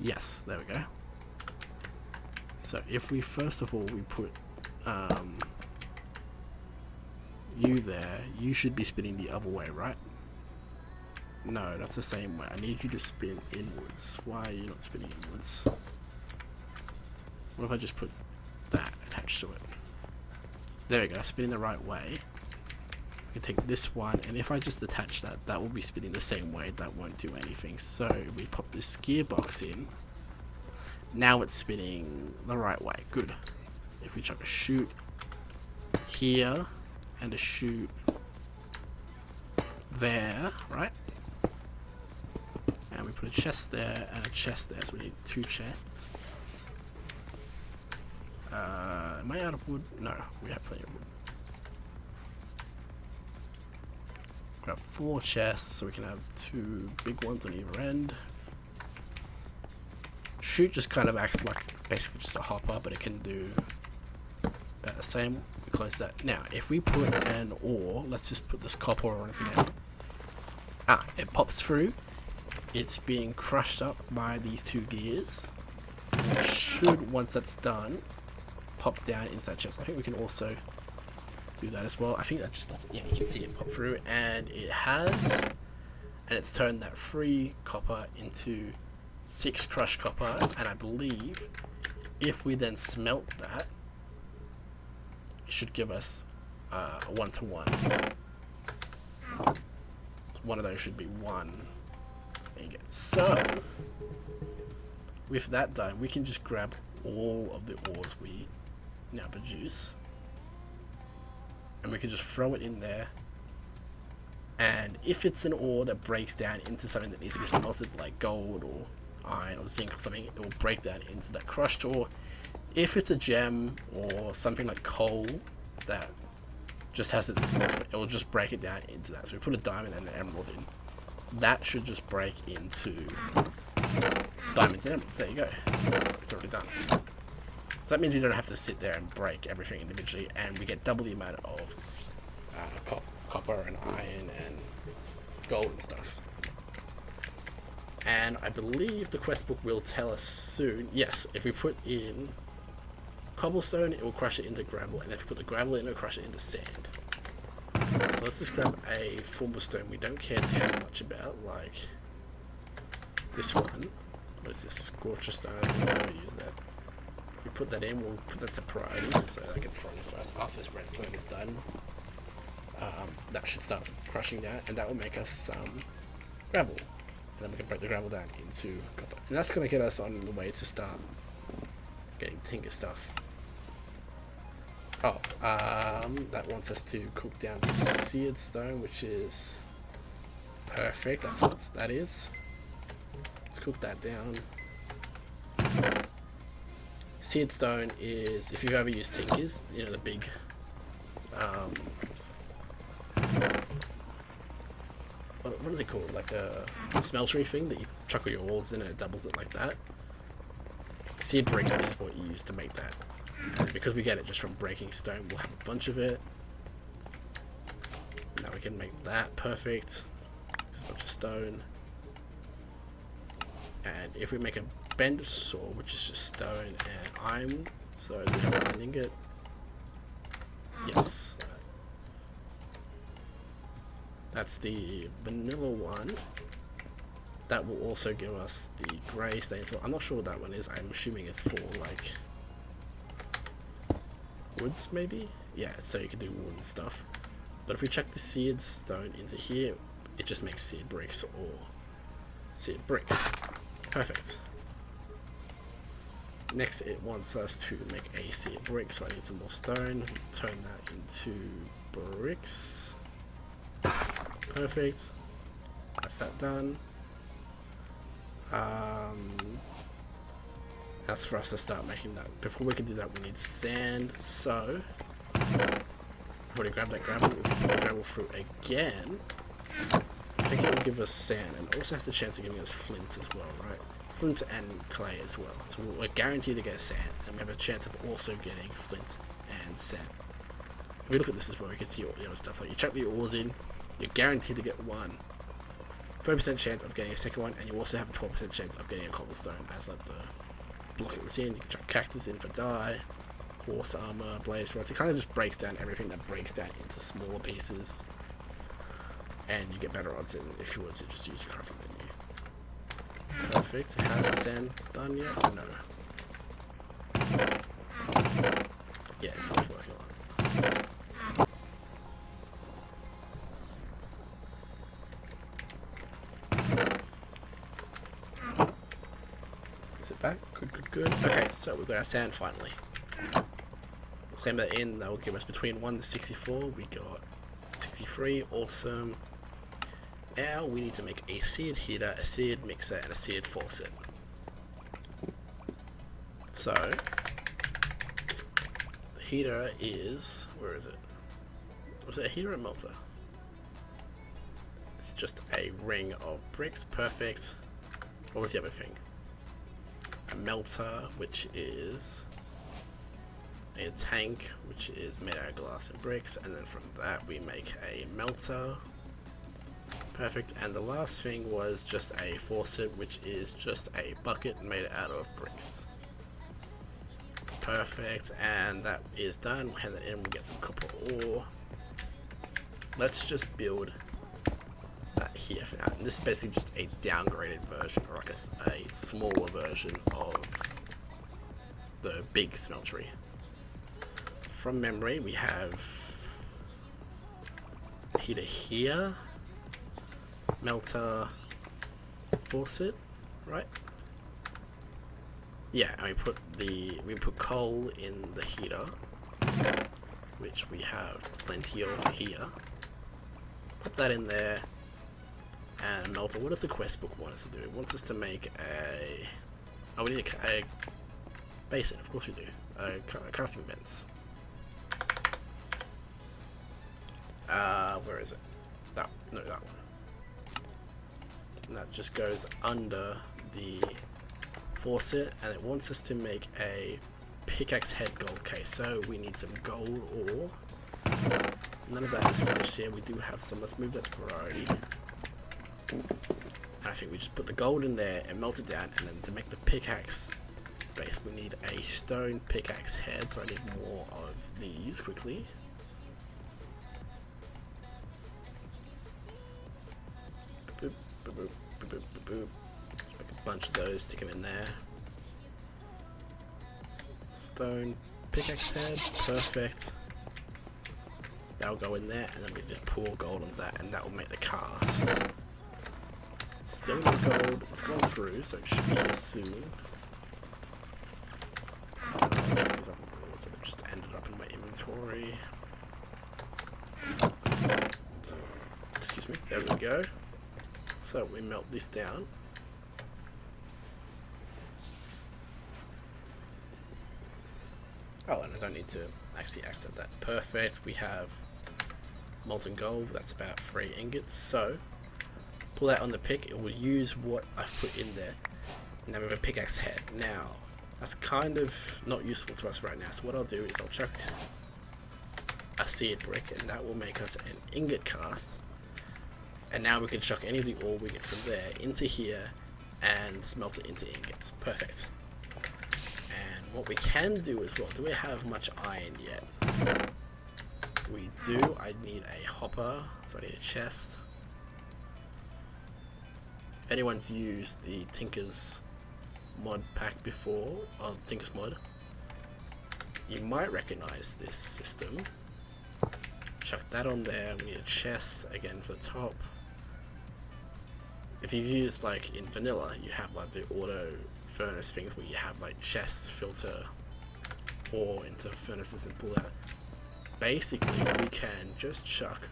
Speaker 1: Yes, there we go. So if we first of all we put you there, you should be spinning the other way, right? No, that's the same way. I need you to spin inwards. Why are you not spinning inwards? What if I just put that attached to it? There we go, spinning the right way. I can take this one, and if I just attach that, that will be spinning the same way. That won't do anything. So we pop this gearbox in. Now it's spinning the right way. Good. If we chuck a chute here and a chute there, right? And we put a chest there and a chest there, so we need two chests. Am I out of wood? No, we have plenty of wood. Grab 4 chests so we can have 2 big ones on either end. Chute just kind of acts like basically just a hopper, but it can do about the same. We close that. Now, if we put an ore, let's just put this copper or anything there. It pops through. It's being crushed up by these 2 gears. It should, once that's done, pop down into that chest. I think we can also do that as well. I think that just does it. Yeah, you can see it pop through, and it has, and it's turned that 3 copper into 6 crushed copper, and I believe if we then smelt that, it should give us a 1-to-1. One of those should be 1. There you go. So with that done, we can just grab all of the ores we now produce, and we can just throw it in there. And if it's an ore that breaks down into something that needs to be smelted, like gold or iron or zinc or something, it will break down into that crushed ore. If it's a gem or something like coal that just has its, it will just break it down into that. So we put a diamond and an emerald in. That should just break into diamonds and emeralds. There you go. It's already done. So that means we don't have to sit there and break everything individually, and we get double the amount of copper and iron and gold and stuff. And I believe the quest book will tell us soon. Yes, if we put in cobblestone, it will crush it into gravel, and if we put the gravel in, it will crush it into sand. So let's just grab a form of stone we don't care too much about, like this one. What is this? Scorcher stone. We'll never use that. We put that in, we'll put that to priority, so that gets thrown in first. After this redstone is done, that should start crushing down, and that will make us some gravel. And then we can break the gravel down into copper. And that's going to get us on the way to start getting tinker stuff. Oh, that wants us to cook down some seared stone, which is perfect. That's what that is. Let's cook that down. Seared stone is, if you've ever used tinkers, you know, the big what are they called? Like a smeltery thing that you chuck all your ores in and it doubles it like that. seared bricks is what you use to make that. And because we get it just from breaking stone, we'll have a bunch of it. Now we can make that perfect. Just a bunch of stone. And if we make a bent sword, which is just stone and iron, so we have an ingot. Yes. That's the vanilla one. That will also give us the grey stain. So I'm not sure what that one is. I'm assuming it's for like woods maybe? Yeah, so you can do wooden stuff. But if we chuck the seared stone into here, it just makes seared bricks or seared bricks. Perfect. Next it wants us to make a seared brick, so I need some more stone. Turn that into bricks. Perfect. That's that done. That's for us to start making that. Before we can do that, we need sand. So I've already grabbed that gravel. We can put the gravel through again. I think it will give us sand, and it also has the chance of giving us flint as well, right? Flint and clay as well. So we're guaranteed to get sand, and we have a chance of also getting flint and sand. If we look at this as well, we can see all the other stuff. Like you chuck the ores in, you're guaranteed to get one. 30% chance of getting a second one, and you also have a 12% chance of getting a cobblestone as like the block it was in. You can chuck cactus in for dye, horse armor, blaze rods. It kind of just breaks down everything that breaks down into smaller pieces, and you get better odds than if you were to just use your crafting menu. Perfect. How's the sand done yet? No. Yeah, it's working on. Back. Good. Okay, so we've got our sand finally. We'll claim that in. That will give us between 1 to 64. We got 63. Awesome. Now we need to make a seared heater, a seared mixer, and a seared faucet. So the heater is, where is it? Was it a heater or a melter? It's just a ring of bricks. Perfect. What was the other thing? A melter, which is a tank, which is made out of glass and bricks, and then from that we make a melter. Perfect. And the last thing was just a faucet, which is just a bucket made out of bricks. Perfect. And that is done. We'll hand that in. We get some copper ore. Let's just build that here for now. And this is basically just a downgraded version, or like a smaller version of the big smeltery. From memory, we have a heater here, melter, faucet, right? Yeah, and we put coal in the heater, which we have plenty of here. Put that in there. And melter. What does the quest book want us to do? It wants us to make a... Oh, we need a basin. Of course we do. Casting vents. Where is it? No, that one. And that just goes under the faucet, and it wants us to make a pickaxe head gold case. So we need some gold ore. None of that is finished here. We do have some. Let's move that to priority. I think we just put the gold in there and melt it down, and then to make the pickaxe base we need a stone pickaxe head, so I need more of these quickly. Boop, boop, boop, boop, boop, boop, boop. Just make a bunch of those, stick them in there. Stone pickaxe head, perfect. That'll go in there, and then we just pour gold onto that, and that will make the cast. Still no gold, it's gone through, so it should be here soon. So it just ended up in my inventory. Excuse me, there we go. So we melt this down. Oh, and I don't need to actually access that. Perfect, we have molten gold, that's about 3 ingots, so pull that on the pick, it will use what I put in there. Now we have a pickaxe head. Now, That's kind of not useful to us right now. So what I'll do is I'll chuck a seared brick, and that will make us an ingot cast. And now we can chuck any of the ore we get from there into here and smelt it into ingots. Perfect. And what we can do as well, do we have much iron yet? We do. I need a hopper, so I need a chest. If anyone's used the Tinker's mod pack before, or Tinker's mod, you might recognize this system. Chuck that on there. We need a chest again for the top. If you've used like in vanilla, you have like the auto furnace things where you have like chests filter ore into furnaces and pull out. Basically, we can just chuck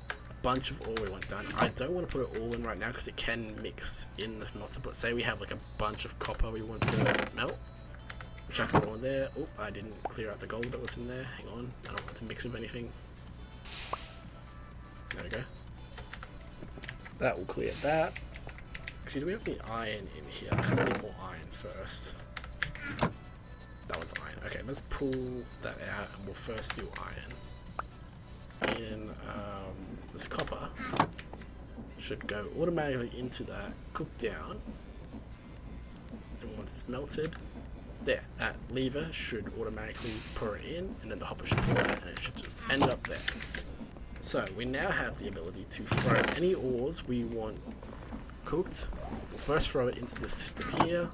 Speaker 1: a bunch of ore we want done. I don't want to put it all in right now because it can mix in the melter. But say we have like a bunch of copper we want to melt. We chuck it all in there. Oh, I didn't clear out the gold that was in there. Hang on, I don't want to mix with anything. There we go. That will clear that. Actually, do we have any iron in here? I think we need more iron first. That one's iron. Okay, let's pull that out and we'll first do iron. In this copper should go automatically into that, cook down. And once it's melted, there, that lever should automatically pour it in, and then the hopper should pull it out and it should just end up there. So we now have the ability to throw any ores we want cooked. We'll first throw it into the system here.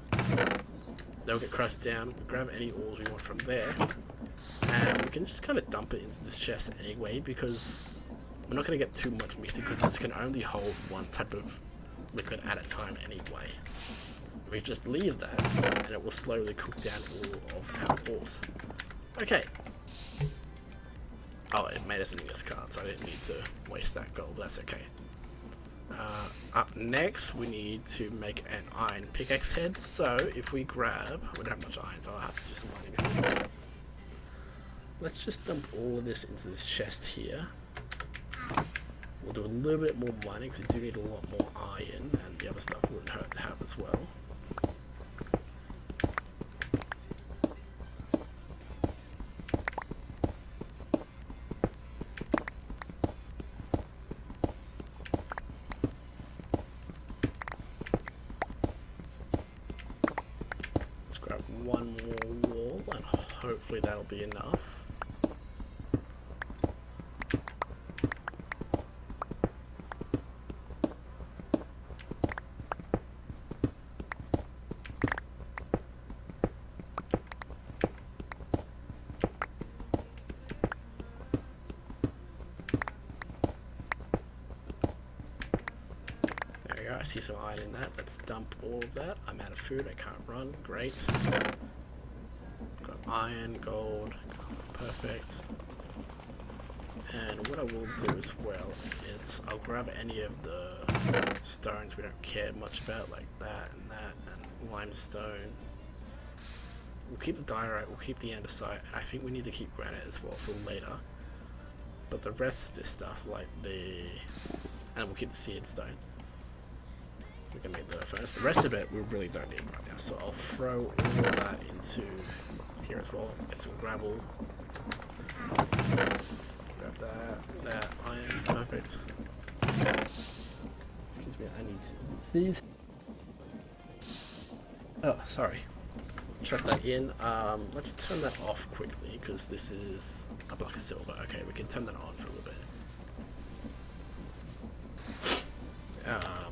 Speaker 1: They'll get crushed down. We'll grab any ores we want from there. And we can just kind of dump it into this chest anyway, because we're not going to get too much mixing because this can only hold one type of liquid at a time anyway. We just leave that and it will slowly cook down all of our ores. Okay. Oh, it made us an ingot card, so I didn't need to waste that gold, but that's okay. Up next, we need to make an iron pickaxe head. So, if we grab... we don't have much iron, so I'll have to do some mining. Let's just dump all of this into this chest here. We'll do a little bit more mining, because we do need a lot more iron, and the other stuff wouldn't hurt to have as well. One more wall and hopefully that'll be enough. I see some iron in that. Let's dump all of that. I'm out of food. I can't run. Great. Got iron, gold. Perfect. And what I will do as well is I'll grab any of the stones we don't care much about, like that and limestone. We'll keep the diorite, we'll keep the andesite, and I think we need to keep granite as well for later. But the rest of this stuff, like and we'll keep the seared stone. We can make the furnace. The rest of it we really don't need right now, so I'll throw all of that into here as well. Get some gravel. Grab that iron. Perfect. Excuse me, I need to use these. Oh, sorry. Chuck that in. Let's turn that off quickly because this is a block of silver. Okay, we can turn that on for a little bit.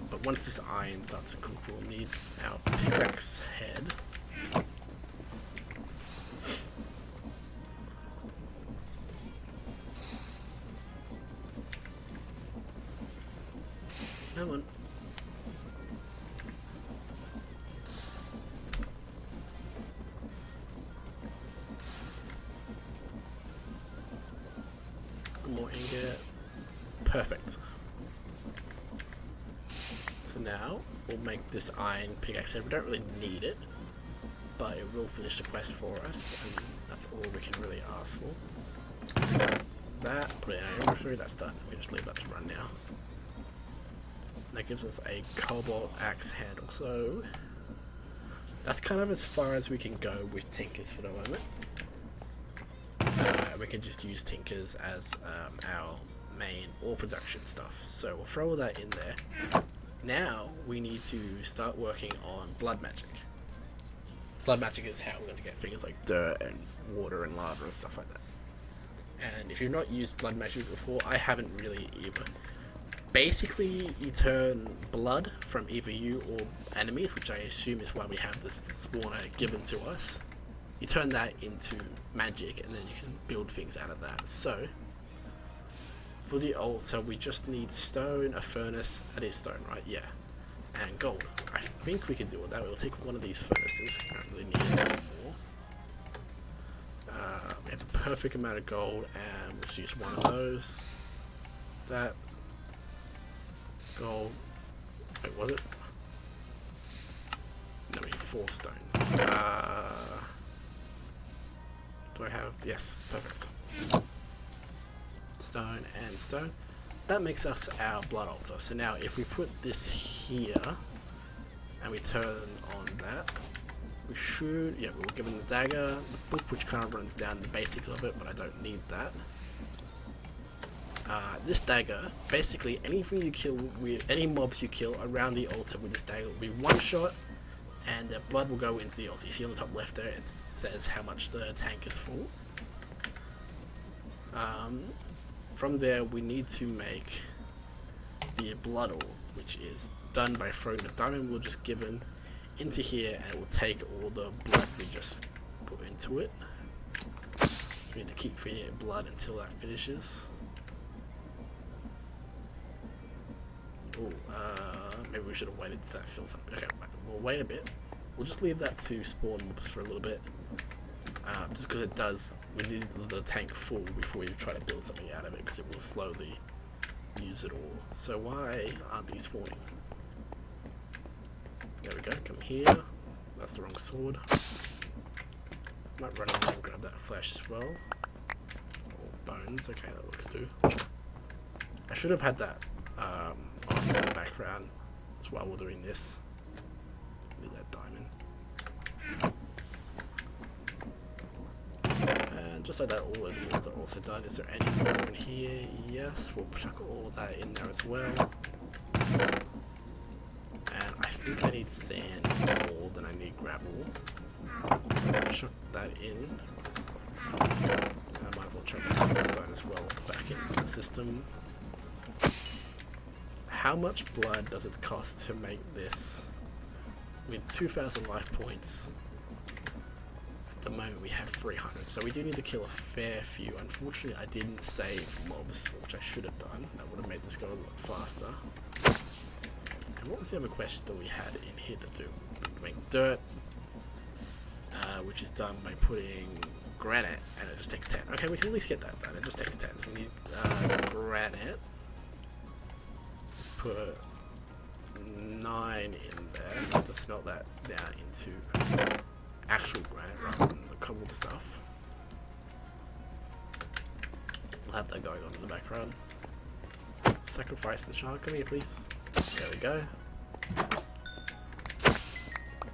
Speaker 1: But once this iron starts to cook, we'll need our pickaxe head. Come on. One more ingot. Perfect. So now we'll make this iron pickaxe head. We don't really need it, but it will finish the quest for us, and that's all we can really ask for. That, put it in our inventory, that's done. We just leave that to run now. That gives us a cobalt axe handle. So that's kind of as far as we can go with Tinkers for the moment. We can just use Tinkers as our main ore production stuff. So we'll throw all that in there. Now we need to start working on blood magic. Blood magic is how we're going to get things like dirt and water and lava and stuff like that. And if you've not used blood magic before, I haven't really either. Basically, you turn blood from either you or enemies, which I assume is why we have this spawner given to us. You turn that into magic, and then you can build things out of that. So, for the altar, we just need stone, a furnace. That is stone, right? Yeah. And gold. I think we can do all that. We'll take one of these furnaces. I don't really need it anymore. We have the perfect amount of gold, and we'll just use one of those. That. Gold. Wait, was it? No, we need 4 stone. Do I have? Yes, perfect. Stone and stone. That makes us our blood altar. So now if we put this here and we turn on that, we should, yeah, we're given the dagger, the book which kind of runs down the basics of it, but I don't need that. This dagger, basically anything you kill with, any mobs you kill around the altar with this dagger will be one shot, and their blood will go into the altar. You see on the top left there, it says how much the tank is full. From there, we need to make the blood ore, which is done by throwing the diamond we're just given into here, and it will take all the blood we just put into it. We need to keep feeding it blood until that finishes. Ooh, maybe we should have waited till that fills up. Okay, we'll wait a bit. We'll just leave that to spawn mobs for a little bit. Just because it does, we need the tank full before we try to build something out of it, because it will slowly use it all. So why aren't these spawning? There we go, come here. That's the wrong sword. Might run over and grab that flesh as well. Or bones, okay, that works too. I should have had that on the background as while we're doing this. Need that diamond. And just like that, all those walls are also done. Is there any more in here? Yes, we'll chuck all that in there as well. And I think I need sand more than I need gravel. So I'll chuck that in. I might as well chuck that as well back into the system. How much blood does it cost to make this? With 2,000 life points, at the moment we have 300, so we do need to kill a fair few. Unfortunately, I didn't save mobs, which I should have done. That would have made this go a lot faster. And what was the other quest that we had in here to do? Make dirt, which is done by putting granite, and it just takes 10. Okay, we can at least get that done. It just takes 10, so we need granite. Let's put 9 in there. I have to smelt that down into actual granite rather than the cobbled stuff. We'll have that going on in the background. Sacrifice the shark. Come here, please. There we go.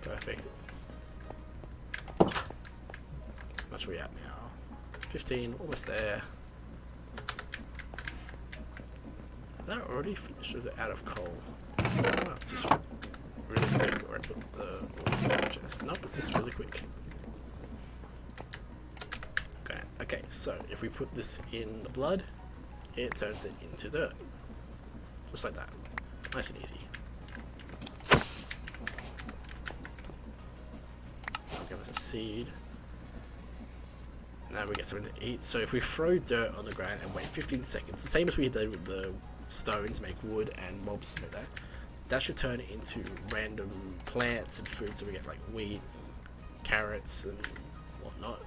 Speaker 1: Perfect. How much are we at now? 15, almost there. Is that already finished or is it out of coal? Oh, it's just really quick, or I put the chest. Nope, it's just really quick. Okay, so if we put this in the blood, it turns it into dirt. Just like that. Nice and easy. I'll give us a seed. Now we get something to eat. So if we throw dirt on the ground and wait 15 seconds, the same as we did with the stone to make wood and mobs like that, that should turn into random plants and food. So we get like wheat, carrots and whatnot.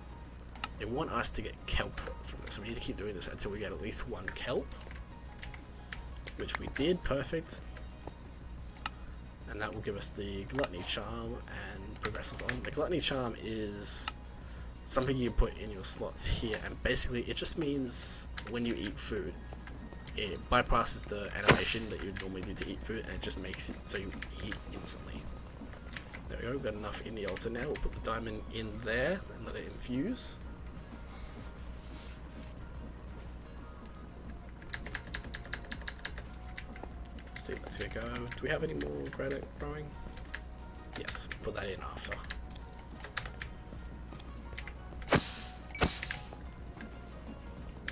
Speaker 1: They want us to get kelp from this, so we need to keep doing this until we get at least 1 kelp, which we did. Perfect. And that will give us the Gluttony Charm and progress us on. The Gluttony Charm is something you put in your slots here, and basically it just means when you eat food, it bypasses the animation that you would normally do to eat food, and it just makes it so you eat instantly. There we go, we've got enough in the altar now. We'll put the diamond in there and let it infuse. See, let's go. Do we have any more granite growing? Yes, put that in after.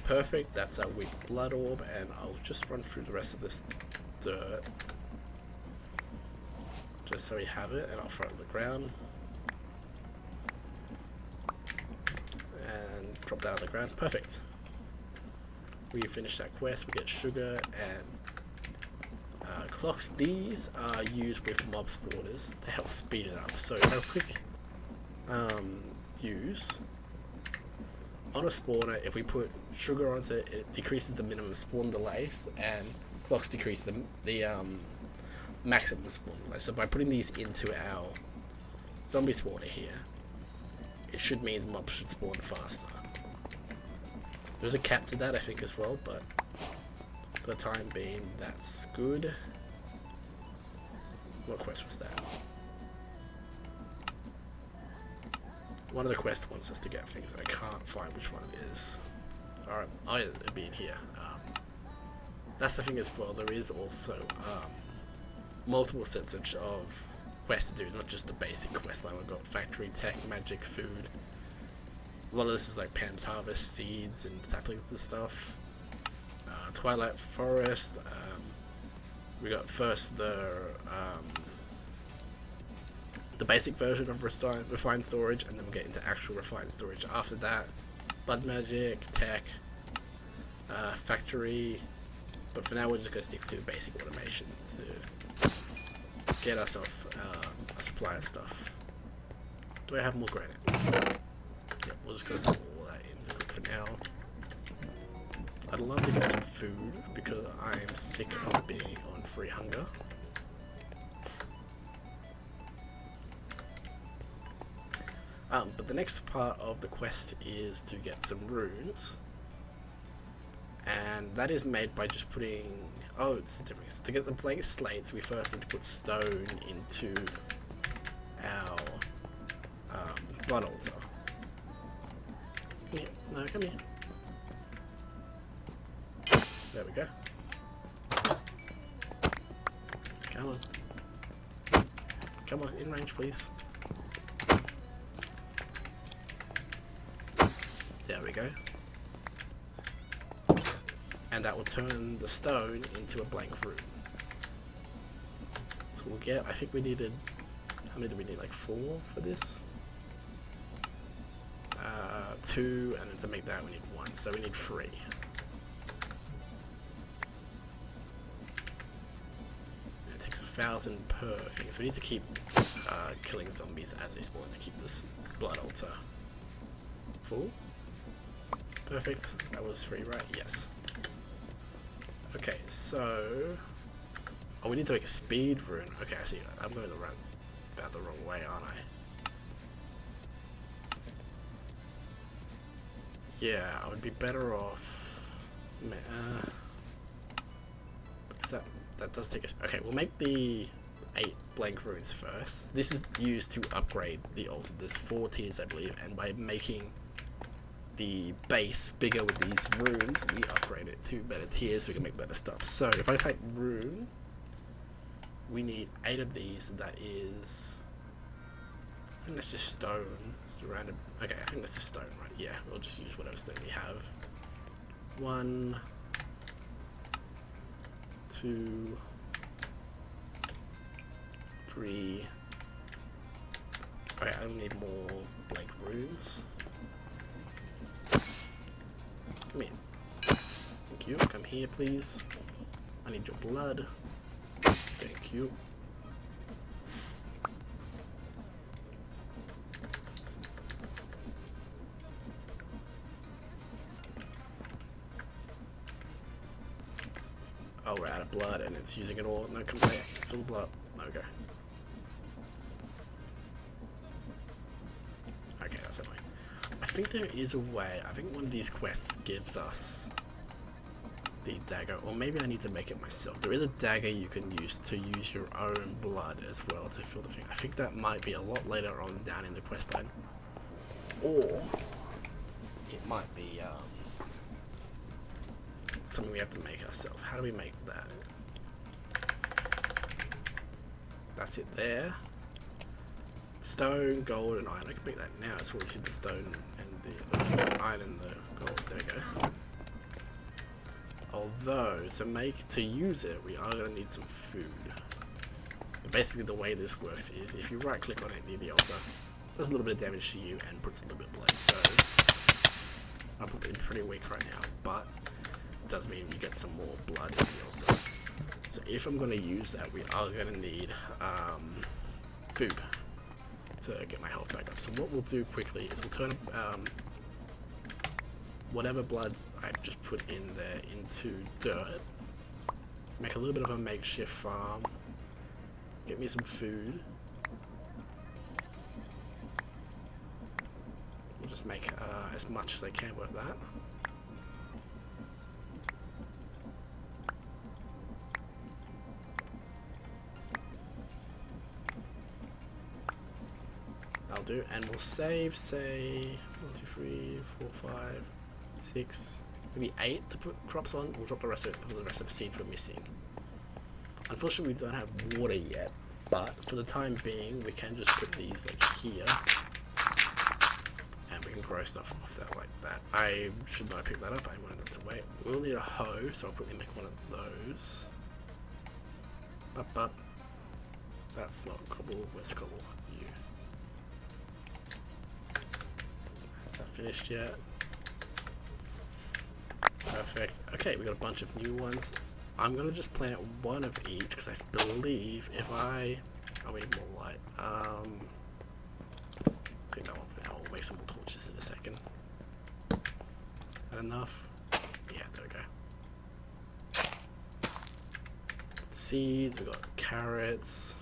Speaker 1: Perfect, that's our weak blood orb, and I'll just run through the rest of this dirt. Just so we have it, and I'll throw it on the ground. And drop that on the ground. Perfect. We finish that quest, we get sugar and clocks. These are used with mob spawners to help speed it up. So if I quick use on a spawner, if we put sugar onto it, it decreases the minimum spawn delays, and clocks decrease the maximum spawn delay. So by putting these into our zombie spawner here, it should mean the mobs should spawn faster. There's a cap to that, I think, as well, but for the time being, that's good. What quest was that? One of the quests wants us to get things, and I can't find which one it is. Alright, oh yeah, it'll be in here. That's the thing as well, there is also multiple sets of quests to do, not just the basic quest line. We've got factory, tech, magic, food. A lot of this is like Pam's Harvest, seeds and saplings and stuff. Twilight Forest. We got first the basic version of refined storage, and then we'll get into actual refined storage after that. Blood magic, tech, factory, but for now we're just going to stick to basic automation to get ourselves a supply of stuff. Do I have more granite? Yep, we'll just go put all that in to cook for now. I'd love to get some food because I'm sick of being on free hunger. But the next part of the quest is to get some runes, and that is made by just putting, oh, it's the difference. To get the blank slates, we first need to put stone into our blood altar. Come here. No, come here. There we go. Come on. Come on, in range, please. There we go. And that will turn the stone into a blank rune. So we'll get, I think we needed, how many do we need, like 4 for this? 2, and then to make that we need 1, so we need 3. It takes 1,000 per thing, so we need to keep killing zombies as they spawn to keep this blood altar full. Perfect, that was 3, right? Yes. Okay, so... oh, we need to make a speed rune. Okay, I see. I'm going to run about the wrong way, aren't I? Yeah, I would be better off... that does take us... okay, we'll make the 8 blank runes first. This is used to upgrade the altar. There's 4 tiers, I believe, and by making the base bigger with these runes, we upgrade it to better tiers so we can make better stuff. So if I type rune, we need 8 of these. That is, I think that's just stone surrounded. Okay, I think that's just stone, right? Yeah, we'll just use whatever stone we have. 1, 2, 3. Okay, I need more blank runes. Come here. Thank you. Come here, please. I need your blood. Thank you. Oh, we're out of blood and it's using it all. No complaint. Fill the blood. Okay. Okay, that's annoying. I think there is a way. I think one of these quests gives us the dagger, or maybe I need to make it myself. There is a dagger you can use to use your own blood as well to fill the thing. I think that might be a lot later on down in the quest line, or it might be something we have to make ourselves. How do we make that? That's it there. Stone, gold, and iron. I can make that now. It's what we see, the stone and the iron and the gold. There we go. Although, to use it, we are going to need some food. But basically, the way this works is if you right click on it near the altar, it does a little bit of damage to you and puts a little bit of blood. So, I'm probably pretty weak right now, but it does mean you get some more blood in the altar. So, if I'm going to use that, we are going to need food to get my health back up. So, what we'll do quickly is we'll turn whatever bloods I've just put in there into dirt, make a little bit of a makeshift farm, get me some food. We'll just make as much as I can with that. I'll do, and we'll save, say, 1, 2, 3, 4, 5, 6, maybe 8 to put crops on. We'll drop the rest of it for the rest of the seeds we're missing. Unfortunately, we don't have water yet, but for the time being, we can just put these like here, and we can grow stuff off that like that. I should not have picked that up. I wanted that to wait. We'll need a hoe, so I'll quickly make one of those. Up. That's not cobble. Where's the cobble? You. Is that finished yet? Perfect. Okay, we got a bunch of new ones. I'm gonna just plant one of each because I believe if I need more light. Take that one for now. We'll make some more torches in a second. Is that enough? Yeah, there we go. Seeds. We got carrots,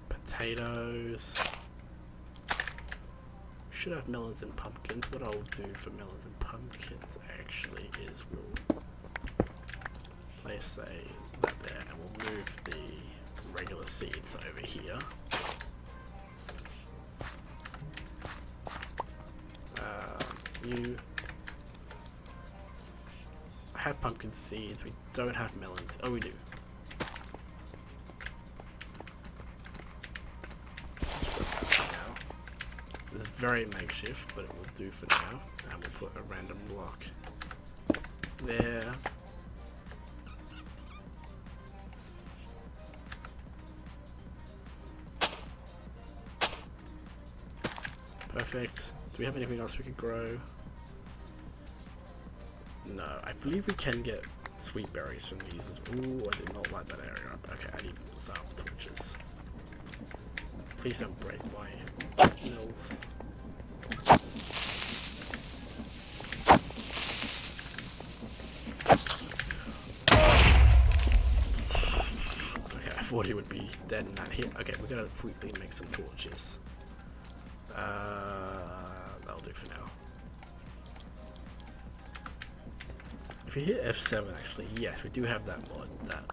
Speaker 1: potatoes. Should have melons and pumpkins. What I'll do for melons and pumpkins actually is we'll place that there, and we'll move the regular seeds over here. I have pumpkin seeds. We don't have melons. Oh, we do. This is very makeshift, but it will do for now. And we'll put a random block there. Perfect. Do we have anything else we could grow? No, I believe we can get sweet berries from these. Ooh, I did not light that area up. Okay, I need some torches. Please don't break my mills. Okay, I thought he would be dead in that hit. Okay, we're gonna quickly make some torches. That'll do for now. If you hit F7, actually, yes, we do have that mod that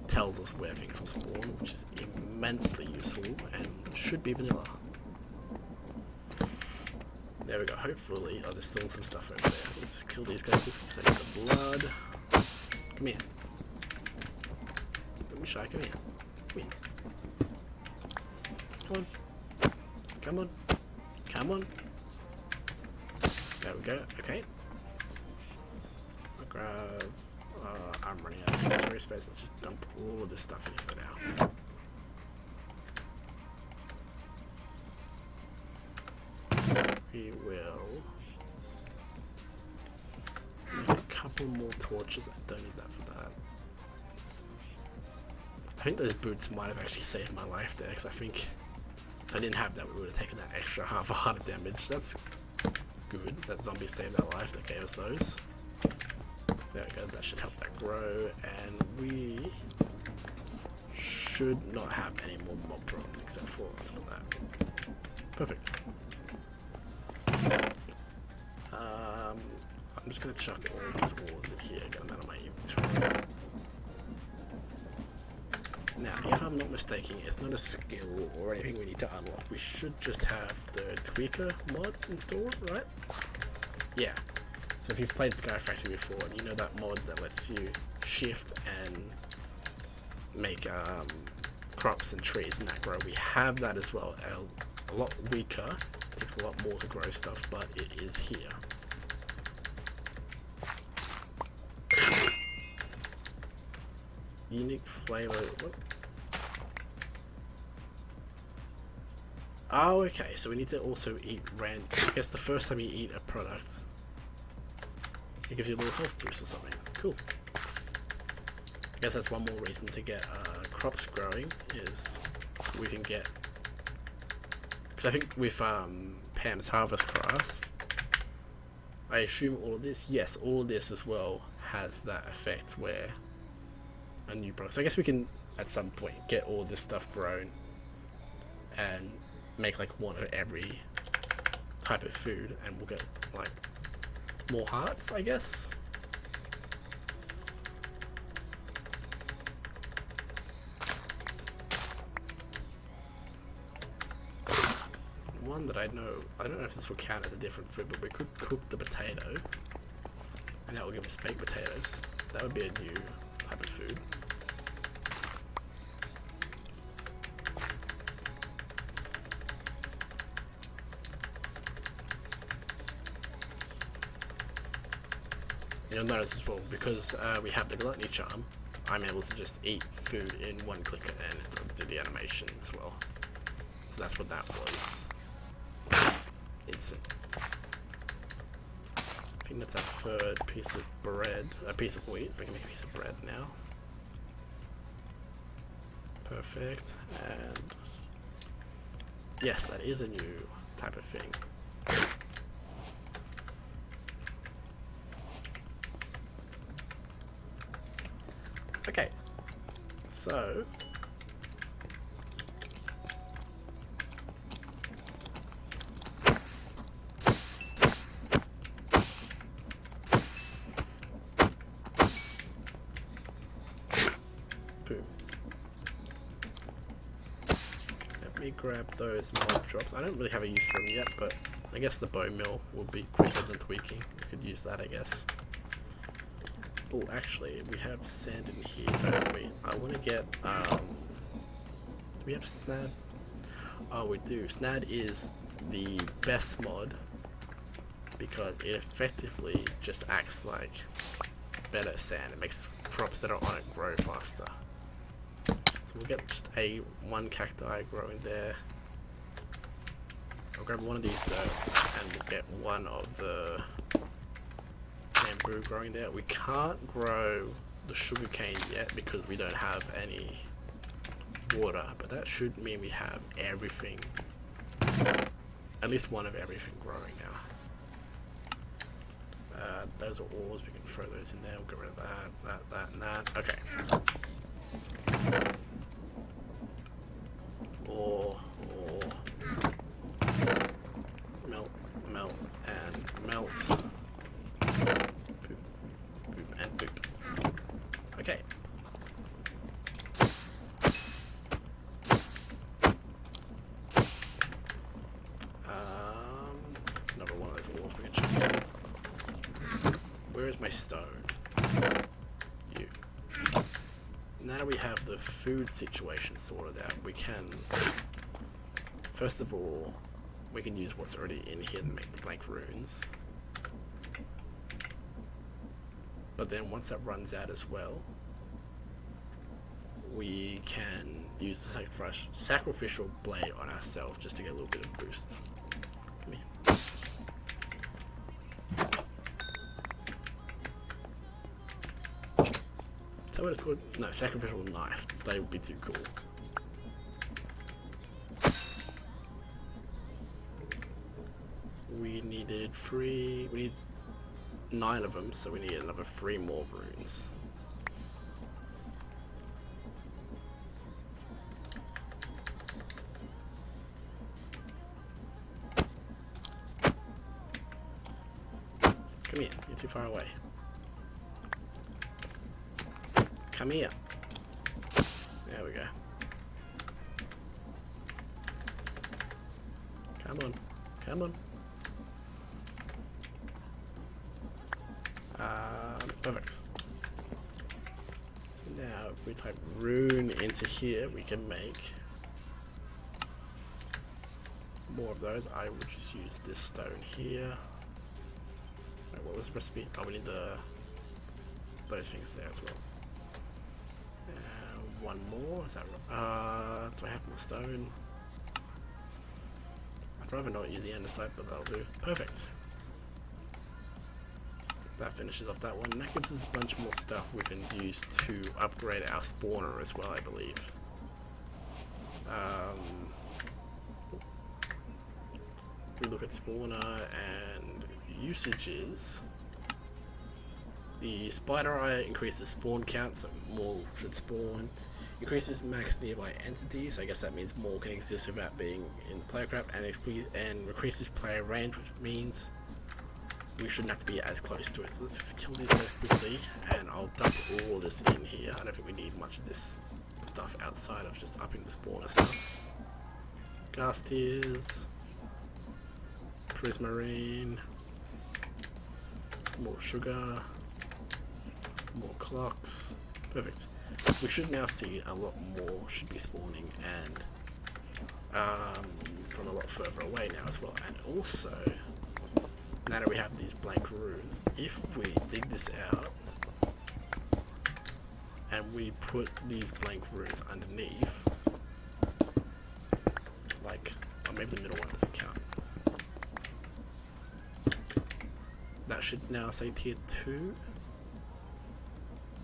Speaker 1: tells us where things will spawn, which is immensely useful and should be vanilla. There we go, hopefully. Oh, there's still some stuff over there. Let's kill these guys because I need the blood. Come here. Don't be shy, come here. Come here. Come on. Come on. Come on. There we go, okay. I'll grab... I'm running out of inventory space. Let's just dump all of this stuff in here now. We will make a couple more torches. I don't need that for that. I think those boots might have actually saved my life there, because I think if I didn't have that, we would have taken that extra half a heart of damage. That's good. That zombie saved our life that gave us those. There we go, that should help that grow, and we should not have any more mob problems except for that. Perfect. I'm just gonna chuck all these ores in here, get them out of my inventory. Now, if I'm not mistaken, it's not a skill or anything we need to unlock. We should just have the Tweaker mod installed, right? Yeah. So if you've played Sky Factory before, and you know that mod that lets you shift and make crops and trees and that grow, we have that as well. A lot weaker, takes a lot more to grow stuff, but it is here. Unique flavor. What? Oh, okay. So we need to also eat rand. I guess the first time you eat a product, it gives you a little health boost or something. Cool. I guess that's one more reason to get crops growing, is we can get, because I think with Pam's harvest grass, I assume all of this, yes, all of this as well has that effect where a new product. So I guess we can at some point get all this stuff grown and make like one of every type of food, and we'll get like more hearts, I guess. One that I know, I don't know if this will count as a different food, but we could cook the potato and that will give us baked potatoes. That would be a new type of food. You'll notice as well, because we have the Gluttony Charm, I'm able to just eat food in one click and it'll do the animation as well. So that's what that was. Instant. I think that's our third piece of bread, a piece of wheat. We can make a piece of bread now. Perfect. And yes, that is a new type of thing. Okay, so boom. Let me grab those mob drops. I don't really have a use for them yet, but I guess the bone mill will be quicker than tweaking. We could use that, I guess. Oh, actually, we have sand in here, don't we? I want to get, do we have Snad? Oh, we do. Snad is the best mod because it effectively just acts like better sand. It makes crops that are on it grow faster. So we'll get just one cacti growing there. I'll grab one of these dirts and we'll get one of the bamboo growing there. We can't grow the sugarcane yet because we don't have any water, but that should mean we have everything, at least one of everything growing now. Those are ores, we can throw those in there. We'll get rid of that, and that. Okay. Ore, melt, and melt. Boop, and boop. Okay. That's another one of those ores we can check out. Where is my stone? You. Now we have the food situation sorted out. We can, first of all, we can use what's already in here to make the blank runes. But then once that runs out as well, we can use the sacrificial blade on ourselves just to get a little bit of boost. Come here. Is that what it's called? No, sacrificial knife. They would be too cool. We needed 9 of them, so we need another 3 more runes. Come here. You're too far away. Come here. There we go. Come on. Come on. Perfect. So now if we type rune into here, we can make more of those. I will just use this stone here. Wait, what was the recipe? Oh, we need those things there as well. One more, is that right? Do I have more stone? I'd rather not use the andesite, but that'll do. Perfect. That finishes off that one. And that gives us a bunch more stuff we can use to upgrade our spawner as well, I believe. We look at spawner and usages. The spider eye increases spawn count, so more should spawn. Increases max nearby entities, so I guess that means more can exist without being in the player crap, and increases player range, which means we shouldn't have to be as close to it. So let's just kill these guys quickly, and I'll dump all this in here. I don't think we need much of this stuff outside of just upping the spawner stuff. Gas tiers, prismarine, more sugar, more clocks. Perfect. We should now see a lot more should be spawning, and from a lot further away now as well. And also, now that we have these blank runes, if we dig this out and we put these blank runes underneath, like, or maybe the middle one doesn't count. That should now say tier 2.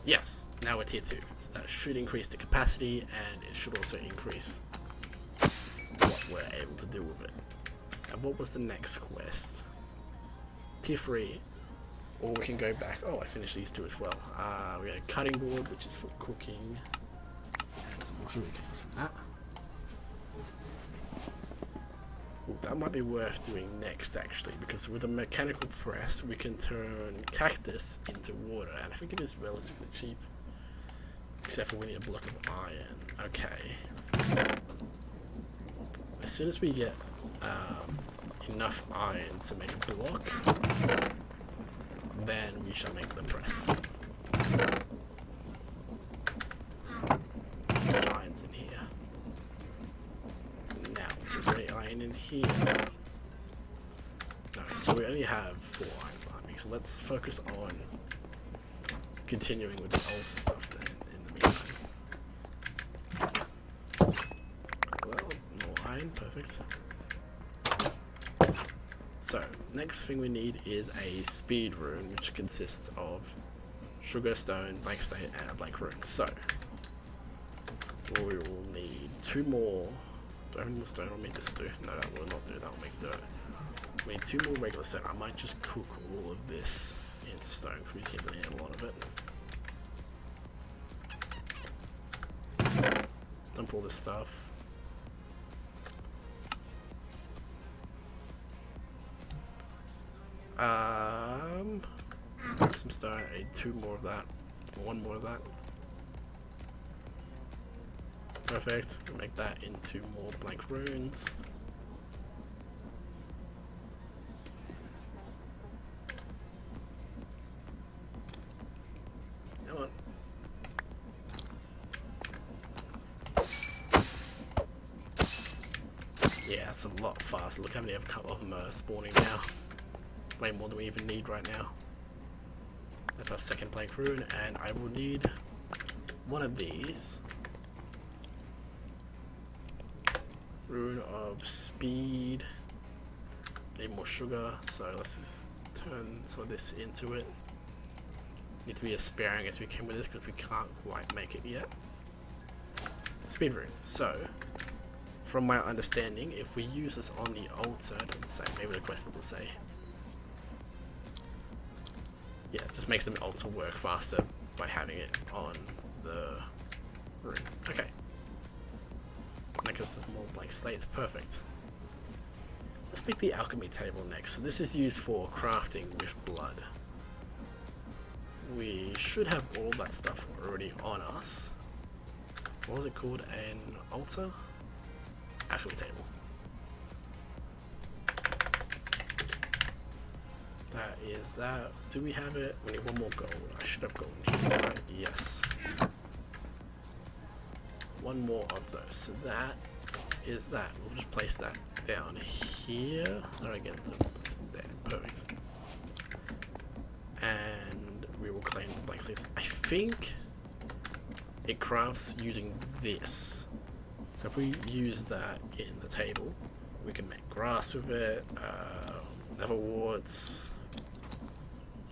Speaker 1: Yes, now we're tier 2. So that should increase the capacity, and it should also increase what we're able to do with it. And what was the next quest? Tier 3. Or we can go back. Oh, I finished these two as well. We got a cutting board, which is for cooking. And some sugar cane from that. Ooh, that might be worth doing next, actually, because with a mechanical press we can turn cactus into water, and I think it is relatively cheap, except for we need a block of iron. Okay, as soon as we get enough iron to make a block, then we shall make the press. Iron's in here. Is there any iron in here? No, so we only have 4 iron farming, so let's focus on continuing with the altar stuff then in the meantime. Well, more iron, perfect. So, next thing we need is a speed rune, which consists of sugar, stone, blank slate, and a blank rune. So, we will need 2 more. Do I have any more stone on me? This will do. No, that will not do. That will make dirt. We need 2 more regular stone. I might just cook all of this into stone because we seem to need a lot of it. Dump all this stuff. Some stone. I need 2 more of that. 1 more of that. Perfect. We'll make that into more blank runes. Come on. Yeah, that's a lot faster. Look how many of a couple of them are spawning now. Way more than we even need right now. That's our second blank rune, and I will need 1 of these. Rune of speed. Need more sugar, so let's just turn some of this into it. Need to be as sparing as we can with this because we can't quite make it yet. Speed rune. So, from my understanding, if we use this on the altar, it doesn't say, maybe the quest will say. Yeah, it just makes the altar work faster by having it on the rune. Okay. Because there's more blank slates, perfect. Let's make the alchemy table next. So this is used for crafting with blood. we should have all that stuff already on us. What was it called? An altar? Alchemy Table. That is that. Do we have it? We need one more gold. I should have gold in here, right? Yes. One more of those. So that is that. We'll just place that down here. There again, place it there. Perfect. And we will claim the blank slates. I think it crafts using this. So if we use that in the table, we can make grass with it, leather warts,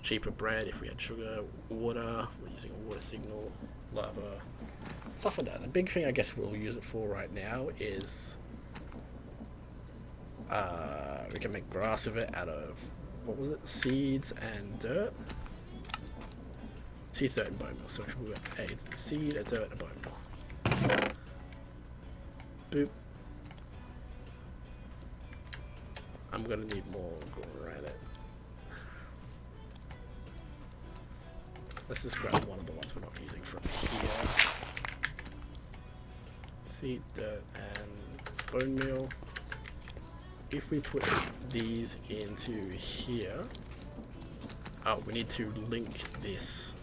Speaker 1: cheaper bread if we had sugar, water, we're using a water signal, lava, stuff like that. The big thing I guess we'll use it for right now is we can make grass with it out of, what was it, seeds and dirt? Seeds, dirt and bone meal. So if we got a seed, a dirt, and a bone meal. Boop. I'm gonna need more granite. Let's just grab one of the ones we're not using from here. Seed, dirt, and bone meal. If we put these into here, oh, we need to link this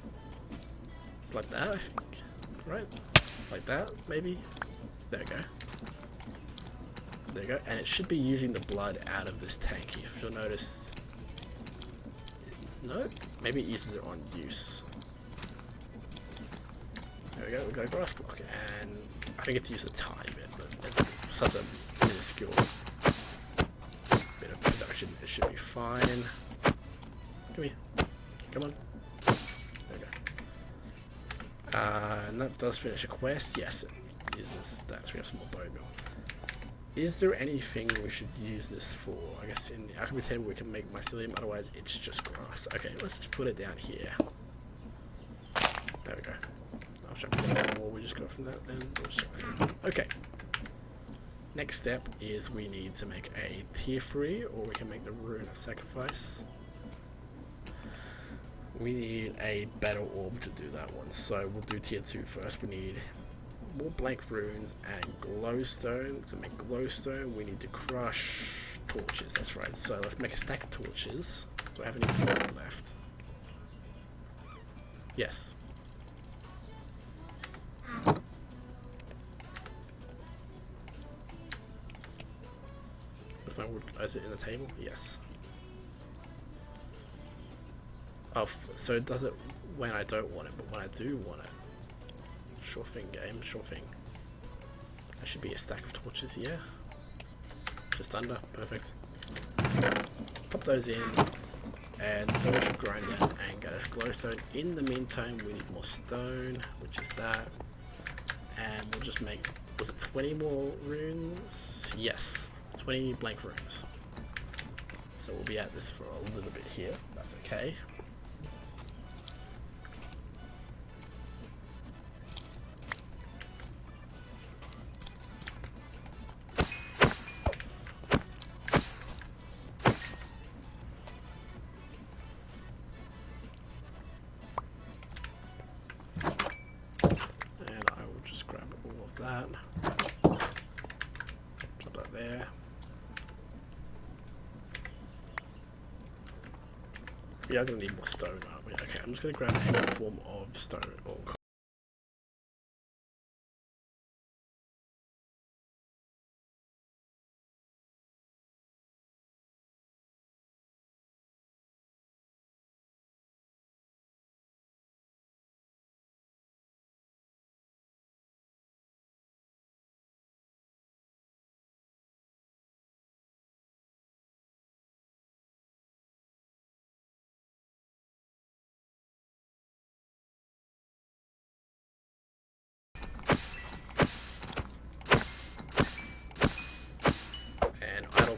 Speaker 1: like that, I think, right? Like that, maybe? There we go. There you go, and it should be using the blood out of this tank. If you'll notice, no, maybe it uses it on use. There we go, we got a grass block, and I think it's used a tiny bit, but it's such a minuscule bit of production. It should be fine. Come here, come on. There we go. And that does finish a quest. Yes, it uses that. So we have some more bone meal. Is there anything we should use this for? I guess in the alchemy table we can make mycelium, otherwise it's just grass. Okay, let's just put it down here. There we go. I'll check more. We just go from that then. Okay. Next step is we need to make a tier 3, or we can make the Rune of Sacrifice. We need a battle orb to do that one, so we'll do tier 2 first. We need more blank runes and glowstone. To make glowstone we need to crush torches, that's right. So let's make a stack of torches. Do I have any more left? Yes. Is it in the table? Yes. Oh, so it does it when I don't want it, but when I do want it. Sure thing, game, sure thing. There should be a stack of torches here. Just under, perfect. Pop those in, and those should grind out and get us glowstone. In the meantime, we need more stone, which is that. And we'll just make, was it 20 more runes? Yes, 20 blank runes. So we'll be at this for a little bit here, that's okay. We are going to need more stone, aren't we? Okay, I'm just going to grab any form of stone or copper.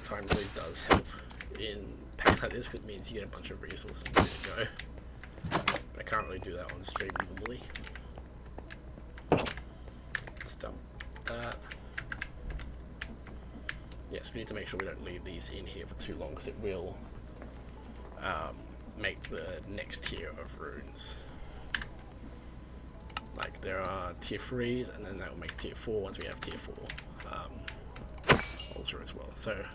Speaker 1: Time really does help in packs like this, because it means you get a bunch of resources ready to go. But I can't really do that on stream normally. Let's dump that. Yes, we need to make sure we don't leave these in here for too long, because it will make the next tier of runes. there are tier 3s, and then that will make tier 4 once we have tier 4 altar as well. So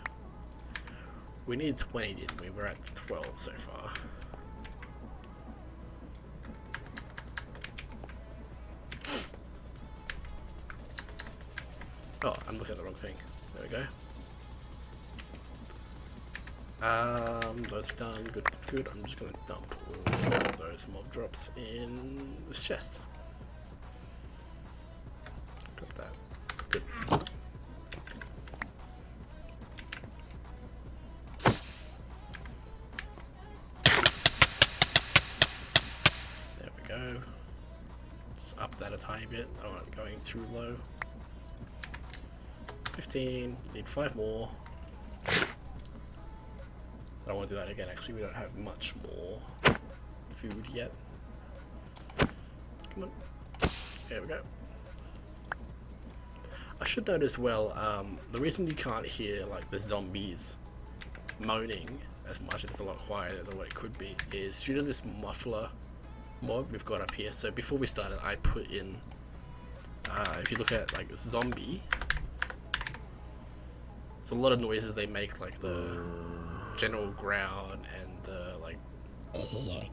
Speaker 1: we need 20, didn't we? We're at 12 so far. Oh, I'm looking at the wrong thing. There we go. Those are done. Good, good, good. I'm just gonna dump all of those mob drops in this chest. Got that. Good. There we go. Just up that a tiny bit. I don't want it going too low. 15. Need 5 more. I don't want to do that again. Actually, we don't have much more food yet. Come on. There we go. I should note as well, the reason you can't hear like the zombies moaning as much, it's a lot quieter than what it could be, is due to this muffler mod we've got up here. So before we started, I put in, if you look at like zombie, it's a lot of noises they make, like the general growl and the like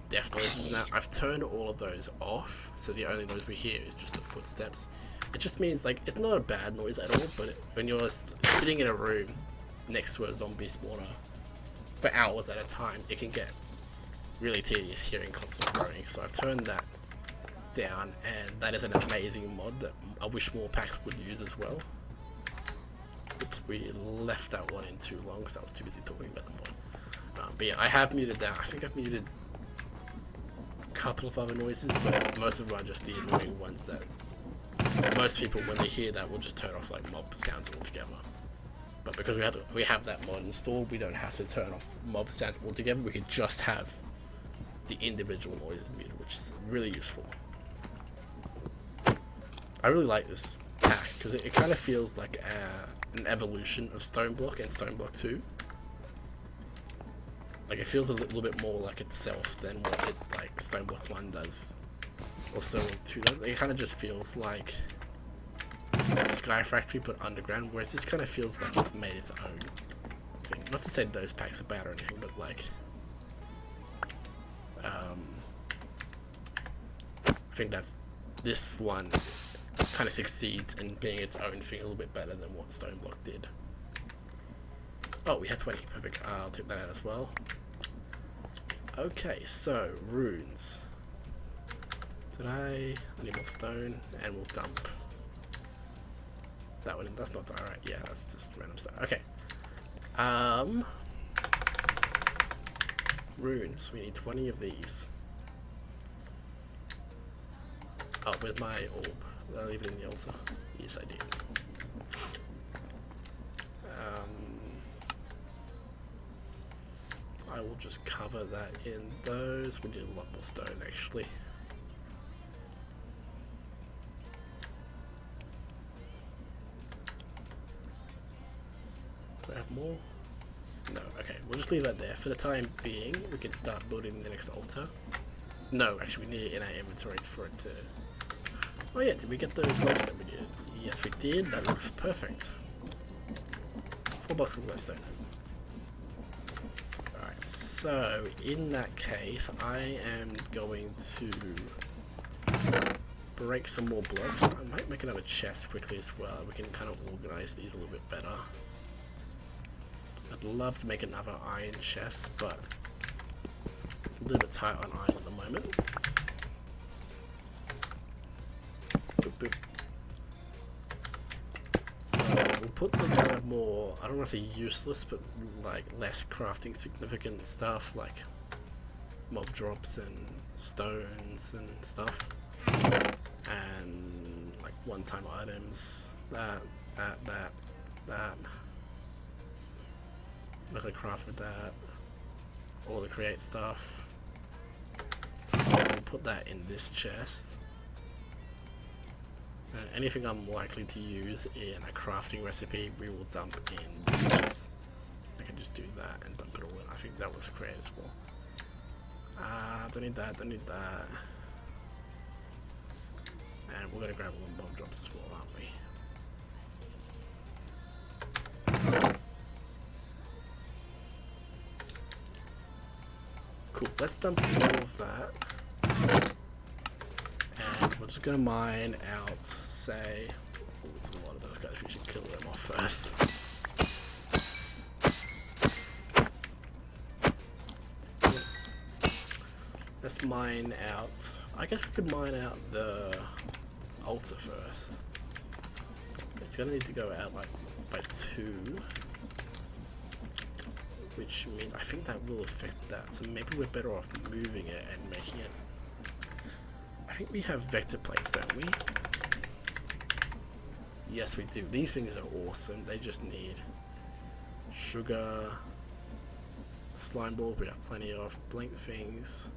Speaker 1: death noises and that. I've turned all of those off, so the only noise we hear is just the footsteps. It just means like it's not a bad noise at all, but when you're sitting in a room next to a zombie spawner for hours at a time, it can get really tedious hearing constant groaning. So I've turned that down, and that is an amazing mod that I wish more packs would use as well. Oops, we left that one in too long because I was too busy talking about the mod. But yeah, I have muted that. I think I've muted a couple of other noises, but most of them are just the annoying ones that most people, when they hear that, will just turn off like mob sounds altogether. But because we have that mod installed, we don't have to turn off mob sounds altogether. We could just have the individual noises muted, which is really useful. I really like this pack because it kind of feels like an evolution of Stoneblock and Stoneblock 2. Like it feels a little bit more like itself than what it like Stoneblock 1 does or Stoneblock 2 does. It kind of just feels like Sky Factory but underground, whereas this kind of feels like it's made its own thing. Not to say those packs are bad or anything, but like I think that's this one kind of succeeds in being its own thing a little bit better than what Stoneblock did. Oh, we had 20. Perfect. I'll take that out as well. Okay, so runes. I need more stone, and we'll dump that one in. That's not alright. Yeah, that's just random stuff. Okay. Runes. We need 20 of these. Oh, with my orb. Did I leave it in the altar? Yes, I did. I will just cover that in those. We need a lot more stone actually. Do I have more? No, okay, we'll just leave that there. For the time being, we can start building the next altar. No, actually we need it in our inventory for it to... Oh yeah, did we get the glowstone we needed? Yes we did, that looks perfect. 4 boxes of glowstone. Alright, so in that case, I am going to break some more blocks. I might make another chest quickly as well. We can kind of organize these a little bit better. I'd love to make another iron chest, but a little bit tight on iron at the moment. Boop, boop. So we'll put the kind of more, I don't want to say useless, but like less crafting significant stuff like mob drops and stones and stuff, and like one-time items, that. Not gonna craft with that, all the create stuff. We'll put that in this chest. Anything I'm likely to use in a crafting recipe, we will dump in this chest. I can just do that and dump it all in. I think that was create as well. Don't need that, don't need that. And we're gonna grab all the mob drops as well, aren't we? Cool, let's dump all of that. And we're just gonna mine out, say... Oh, there's a lot of those guys, we should kill them off first. Let's mine out... I guess we could mine out the altar first. It's gonna need to go out like by 2. Which means I think that will affect that, so maybe we're better off moving it and making it... I think we have vector plates, don't we? Yes, we do. These things are awesome. They just need sugar, slime balls, we have plenty of, blank things,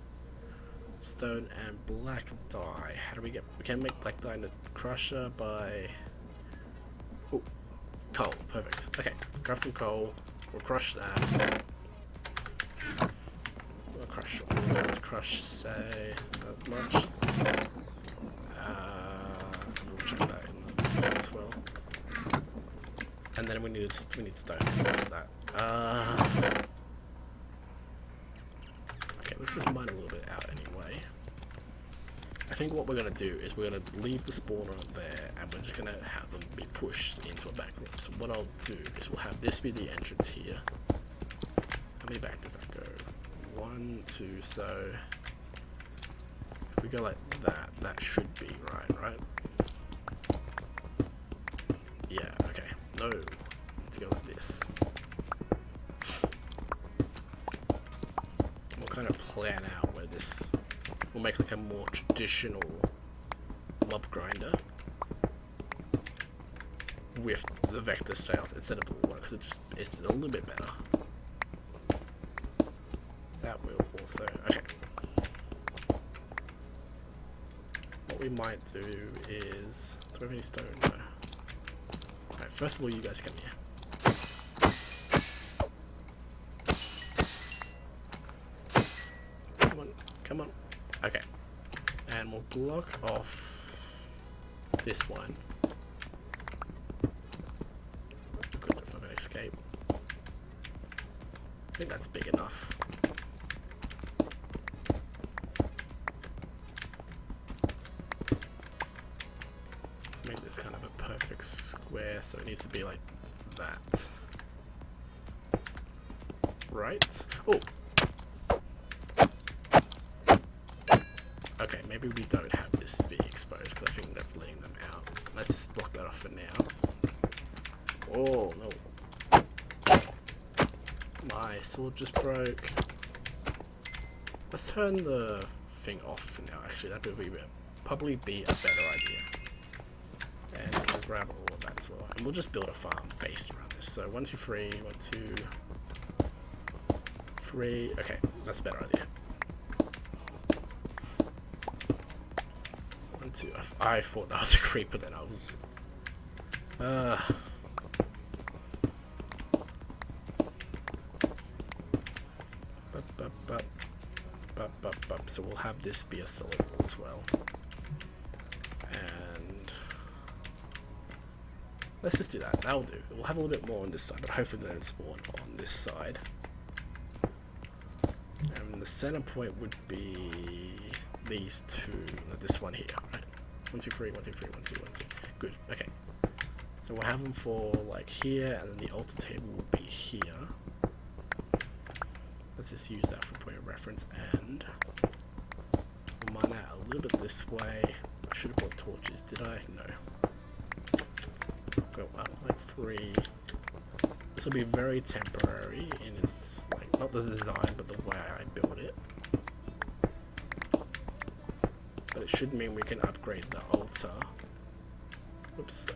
Speaker 1: stone and black dye. How do we get... We can make black dye in the crusher by... Oh, coal. Perfect. Okay, grab some coal. We'll crush that. We'll crush... Let's crush, say, that much. We'll check that in the thing as well. And then we need stone after that. Okay, let's just mine a little bit out anyway. I think what we're going to do is we're going to leave the spawner there and we're just going to have them be pushed into a back room. So what I'll do is we'll have this be the entrance here. How many back does that go? 1, 2, so if we go like that, that should be right? Yeah, okay. No, to go like this. We'll kind of plan out where this... We'll make like a more traditional mob grinder with the vector styles instead of the one, because it's a little bit better. That will also... Okay. What we might do is... Do we have any stone? No. Alright, first of all, you guys come here. Come on. Okay. And we'll block off this one. Good, that's not going to escape. I think that's big enough. Make this kind of a perfect square, so it needs to be like that. Right? Oh! Okay, maybe we don't have this be exposed, because I think that's letting them out. Let's just block that off for now. Oh, no. My sword just broke. Let's turn the thing off for now, actually. That would probably be a better idea. And we'll grab all of that as well. And we'll just build a farm based around this. So 1, 2, 3, 1, 2, 3. Okay, that's a better idea. 1, 2. I thought that was a creeper, then I was... So we'll have this be a solid wall as well. And let's just do that. That'll do. We'll have a little bit more on this side, but hopefully they don't spawn on this side. And the center point would be these two, this one here, right? 1, 2, 3, 1, 2, 3, 1, 2, 1, 2. Good. Okay. So we'll have them for like here, and then the altar table will be here. Let's just use that for point of reference, and we'll mine out a little bit this way. I should have brought torches, did I? No. Go up like 3. This will be very temporary in its, like, not the design, but the way I build it. But it should mean we can upgrade the altar. Oops.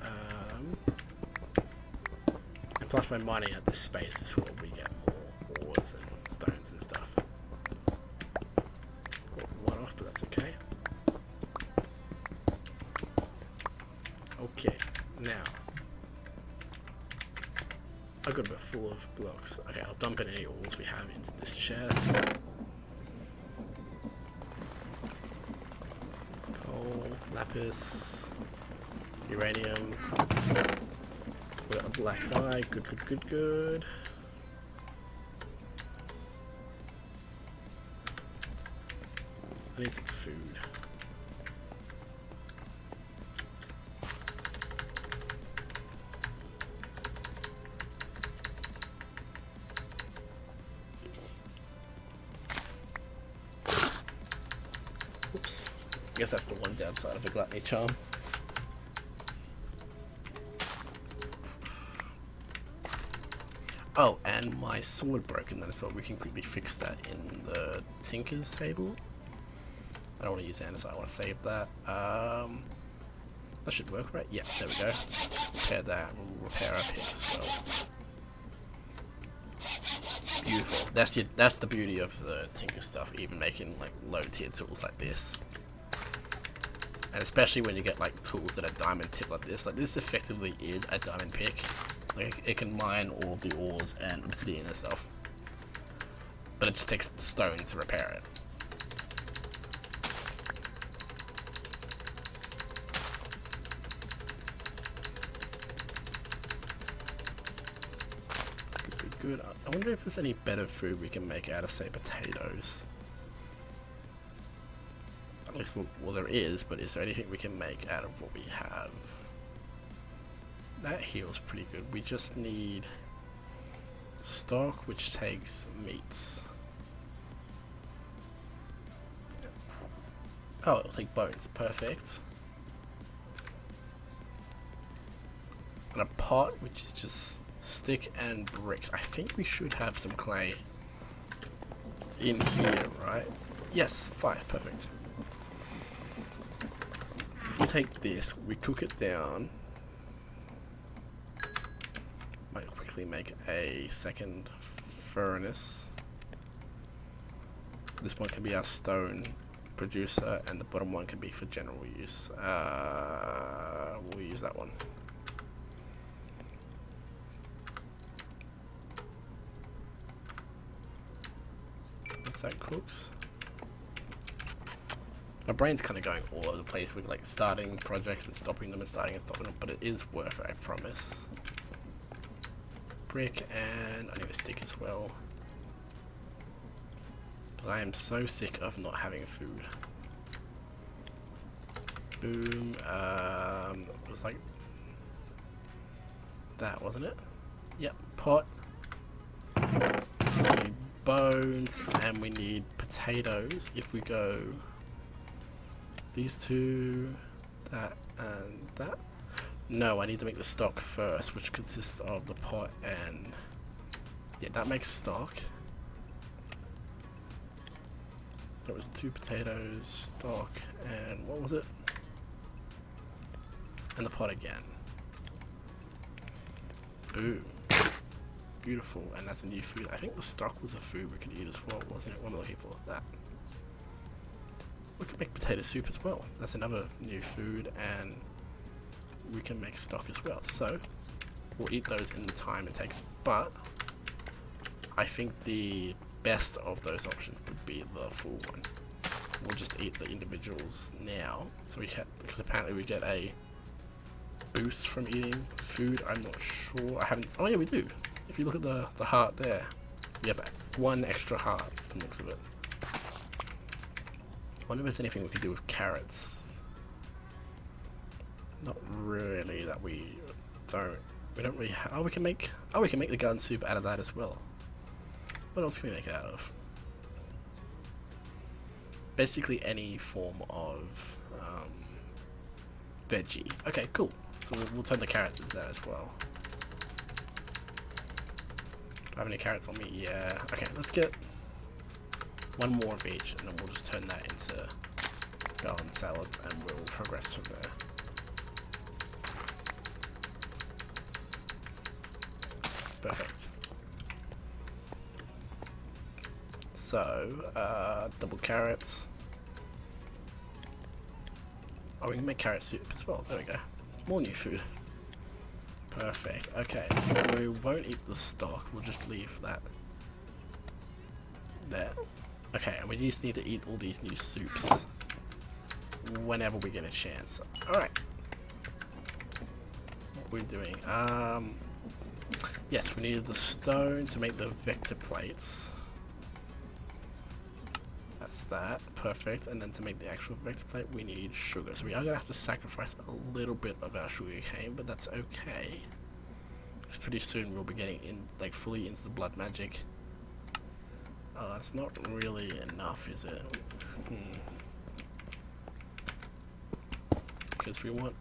Speaker 1: And plus by mining out this space is where we get more ores and stones and stuff. Got one off, but that's okay. Okay, now I've got a bit full of blocks. Okay, I'll dump in any ores we have into this chest. Coal, lapis, uranium. We got a black dye. Good, good, good, good. I need some food. Oops. I guess that's the one downside of a Gluttony Charm. Oh, and my sword broken, then, so we can quickly fix that in the Tinker's table. I don't want to use andesite, I want to save that. That should work, right? Yeah, there we go. Repair that, we'll repair our pick as well. Beautiful. That's the beauty of the Tinker stuff, even making like low tier tools like this. And especially when you get like tools that are diamond tip like this. Like this effectively is a diamond pick. Like it can mine all of the ores and obsidian and stuff. But it just takes stone to repair it. Good. I wonder if there's any better food we can make out of, say, potatoes. At least, well, there is, but is there anything we can make out of what we have? That heals pretty good. We just need stock, which takes meats. Oh, it'll take bones. Perfect. And a pot, which is just stick and bricks. I think we should have some clay in here, right? Yes, 5, perfect. If we take this, we cook it down. Might quickly make a second furnace. This one can be our stone producer, and the bottom one can be for general use. We'll use that one. That cooks. My brain's kind of going all over the place with like starting projects and stopping them and starting and stopping them, but it is worth it, I promise. Brick, and I need a stick as well. I am so sick of not having food. Boom. It was like that, wasn't it? Yep. Pot. Bones, and we need potatoes. If we go these two, that and that. No, I need to make the stock first, which consists of the pot and yeah, that makes stock. That was 2 potatoes, stock, and what was it? And the pot again. Boom. Beautiful, and that's a new food. I think the stock was a food we could eat as well, wasn't it? What am I looking for? That. We could make potato soup as well. That's another new food, and we can make stock as well. So, we'll eat those in the time it takes, but I think the best of those options would be the full one. We'll just eat the individuals now, so we can, because apparently we get a boost from eating food. I'm not sure. I haven't. Oh yeah, we do. If you look at the heart there, we have 1 extra heart from the looks of it. I wonder if there's anything we could do with carrots. Not really, that we don't really oh, we can make the gun soup out of that as well. What else can we make it out of? Basically any form of veggie. Okay, cool. So we'll turn the carrots into that as well. Do I have any carrots on me? Yeah. Okay, let's get 1 more of each, and then we'll just turn that into garland salads, and we'll progress from there. Perfect. So, double carrots. Oh, we can make carrot soup as well. There we go. More new food. Perfect. Okay. We won't eat the stock. We'll just leave that there. Okay, and we just need to eat all these new soups. whenever we get a chance. Alright. What we're doing. Yes, we needed the stone to make the vector plates. That's that. Perfect. And then to make the actual vector plate, we need sugar. So we are going to have to sacrifice a little bit of our sugar cane, but that's okay. Because pretty soon we'll be getting in, like, fully into the blood magic. It's not really enough, is it? Because we want...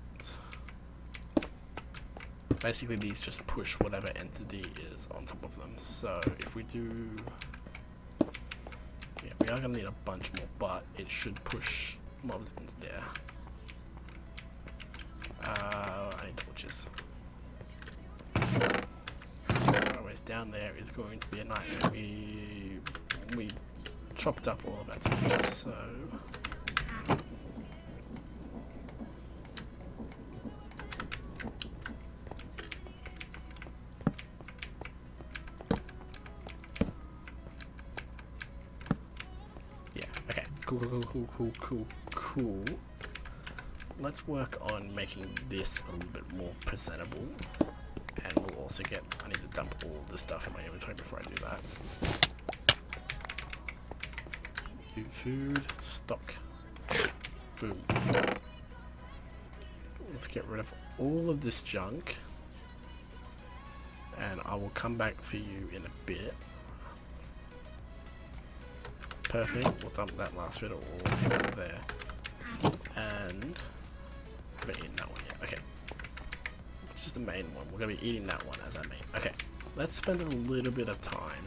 Speaker 1: Basically, these just push whatever entity is on top of them. So if we do... Yeah, we are going to need a bunch more, but it should push mobs into there. I need torches. Otherwise, down there is going to be a nightmare. We chopped up all of our torches, so... Cool. Let's work on making this a little bit more presentable, and we'll also get... I need to dump all this stuff in my inventory before I do that. Food, stock, boom. Let's get rid of all of this junk, and I will come back for you in a bit. Perfect, we'll dump that last bit of ore in there. And I haven't eaten that one yet. Okay. Which is the main one? We're gonna be eating that one as our main. Okay. Let's spend a little bit of time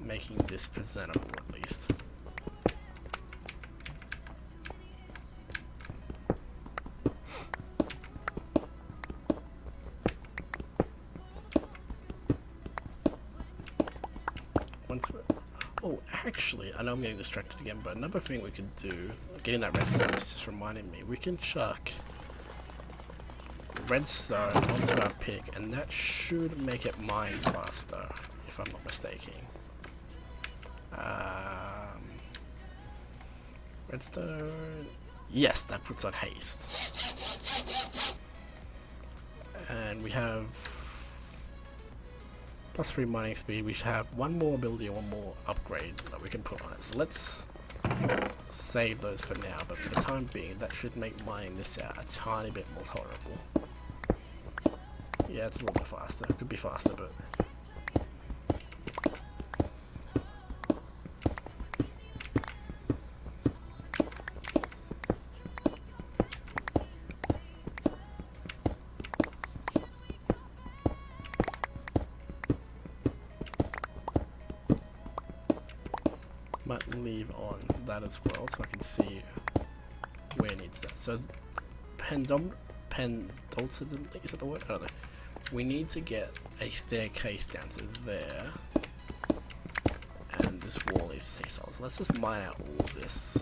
Speaker 1: making this presentable at least. Actually, I know I'm getting distracted again, but another thing we could do, getting that redstone is just reminding me, we can chuck redstone onto our pick, and that should make it mine faster, if I'm not mistaken. Redstone, yes, that puts on haste. And we have +3 mining speed. We should have one more ability and one more upgrade that we can put on it. So let's save those for now, but for the time being, that should make mining this out a tiny bit more tolerable. Yeah, it's a little bit faster. It could be faster, but... might leave on that as well, so I can see where it needs that. So pendulcidentally, is that the word? I don't know. We need to get a staircase down to there, and this wall needs to take solid. So let's just mine out all of this,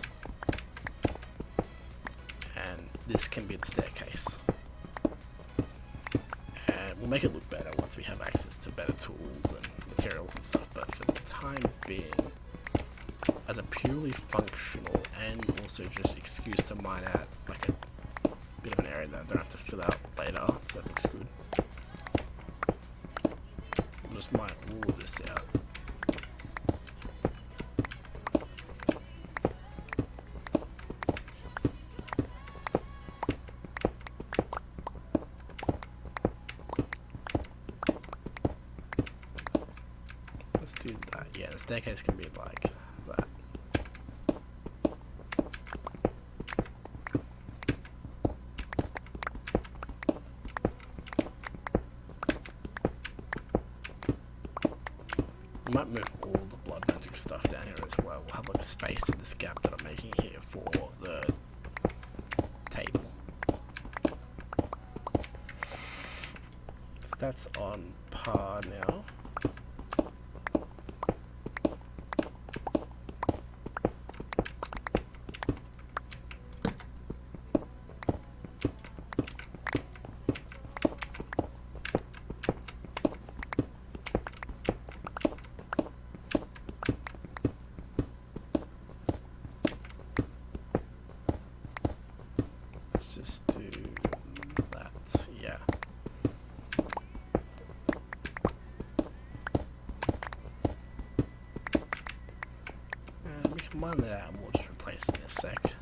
Speaker 1: and this can be the staircase. And we'll make it look better once we have access to better tools and materials and stuff, but for the time being, as a purely functional and also just excuse to mine out like a bit of an area that I don't have to fill out later, so that looks good. We'll just mine all of this out. Let's do that. Yeah, the staircase can be like that. I might move all the blood magic stuff down here as well. We'll have like a space in this gap that I'm making here for the table. So that's on par now. mine that out and we'll just replace it in a sec.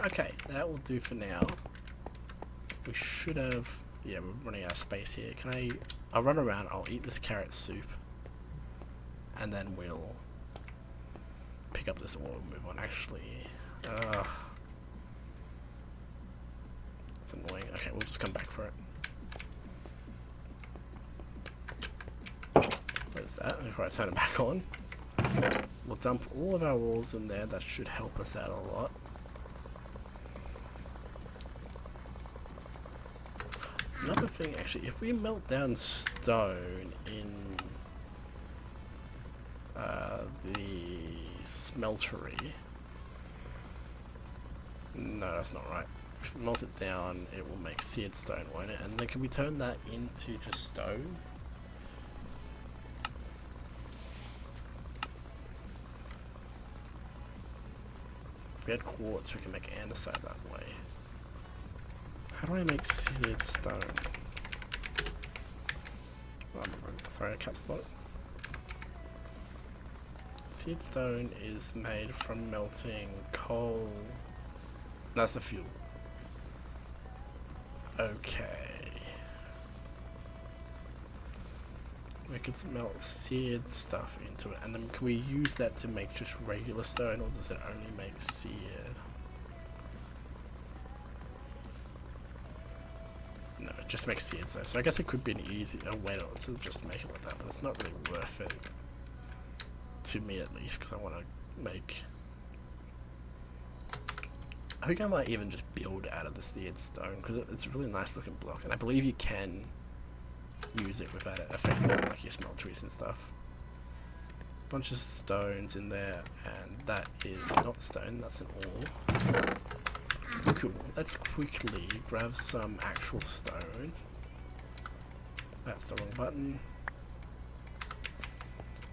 Speaker 1: Okay, that will do for now. We should have... Yeah, we're running out of space here. I'll run around, I'll eat this carrot soup. And then we'll pick up this, or we'll move on actually. It's annoying. Okay, we'll just come back for it. Where's that? Before I turn it back on. We'll dump all of our walls in there. That should help us out a lot. Another thing, actually, if we melt down stone in the smeltery... No, that's not right. If we melt it down, it will make seared stone, won't it? And then can we turn that into just stone? If we had quartz, we can make andesite that way. How do I make seared stone? Sorry, I caps lock. Seared stone is made from melting coal. That's the fuel. Okay. We could melt seared stuff into it, and then can we use that to make just regular stone, or does it only make seared? No, it just makes seared stone. So I guess it could be an easier way to just make it like that, but it's not really worth it. To me at least, because I want to make... I think I might even just build out of the seared stone, because it's a really nice looking block, and I believe you can use it without it affecting like your smelteries and stuff. Bunch of stones in there, and that is not stone, that's an ore. Cool, let's quickly grab some actual stone. That's the wrong button.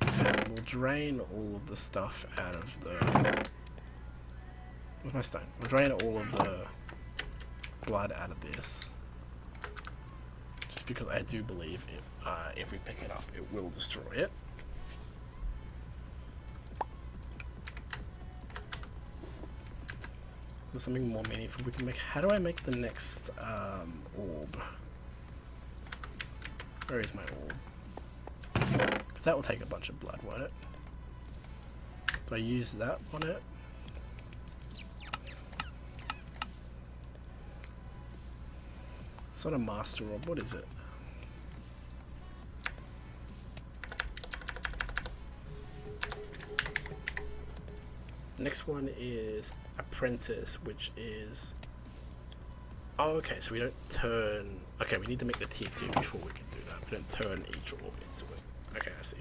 Speaker 1: And we'll drain all of the stuff out of the... Where's my stone? We'll drain all of the blood out of this. Just because I do believe if we pick it up, it will destroy it. There's something more meaningful we can make. How do I make the next orb? Where is my orb? Because that will take a bunch of blood, won't it? Do I use that on it? It's not a master orb, what is it? Next one is Apprentice, which is... Oh, okay, so we don't turn... Okay, we need to make the tier 2 before we can do that. We don't turn each orb into it. Okay, I see.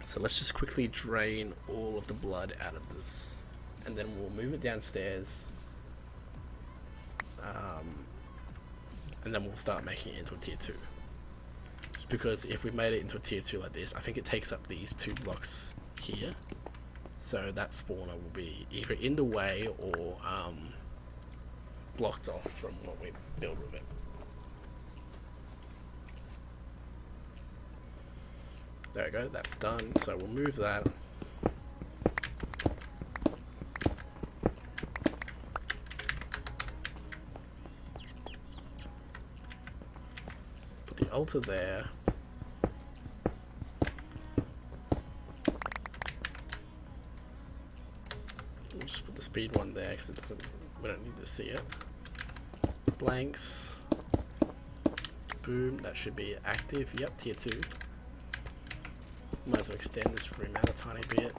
Speaker 1: So let's just quickly drain all of the blood out of this. And then we'll move it downstairs. And then we'll start making it into a tier 2. Just because if we made it into a tier 2 like this, I think it takes up these 2 blocks here. So that spawner will be either in the way or blocked off from what we build with it. There we go, that's done. So we'll move that. Put the altar there. We'll just put the speed one there because it doesn't. We don't need to see it. Blanks. Boom. That should be active. Yep, tier 2. Might as well extend this room out a tiny bit.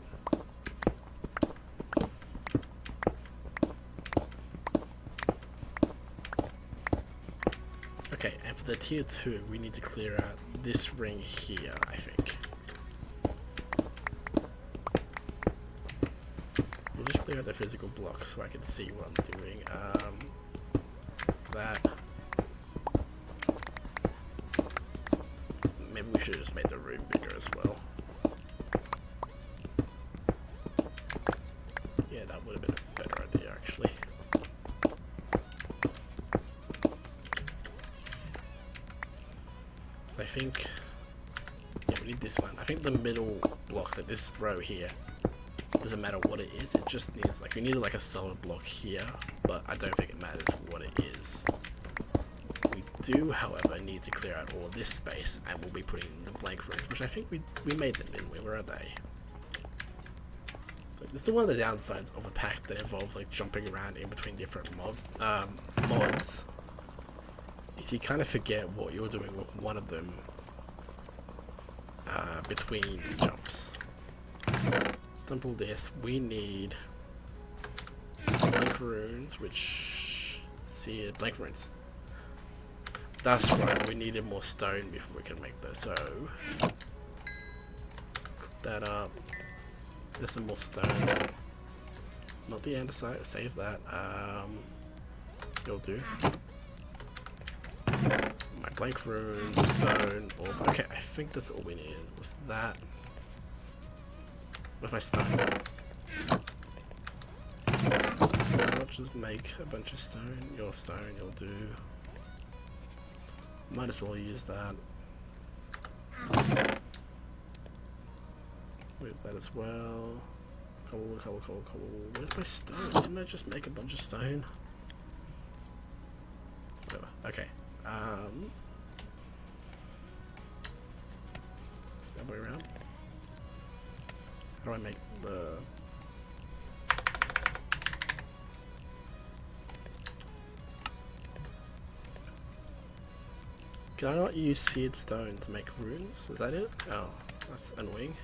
Speaker 1: Okay, and for the tier 2, we need to clear out this ring here, I think. We'll just clear out the physical blocks so I can see what I'm doing. That. Maybe we should have just made the room bigger as well. Yeah, that would have been a better idea, actually. think, yeah, we need this one. I think the middle block, like this row here, doesn't matter what it is, it just needs, like, we need like a solid block here, but I don't think it matters what it is. We do, however, need to clear out all of this space, and we'll be putting in the blank rooms, which I think we made them in. Where are they? So this is one of the downsides of a pack that involves like jumping around in between different mods, is you kind of forget what you're doing with one of them between jumps. Example this, we need blank runes, which, see, blank runes. That's right, we needed more stone before we can make those, so cook that up. There's some more stone. Not the andesite, save that. You'll do. My blank runes, stone, orb. Okay, I think that's all we needed. Was that? With my stone. I'll just make a bunch of stone. Your stone, you'll do. Might as well use that. With that as well. Cobble. Where's my stone? Didn't I just make a bunch of stone? Whatever. Okay. That way around. How do I make the... Can I not use seared stone to make runes? Is that it? Oh, that's annoying.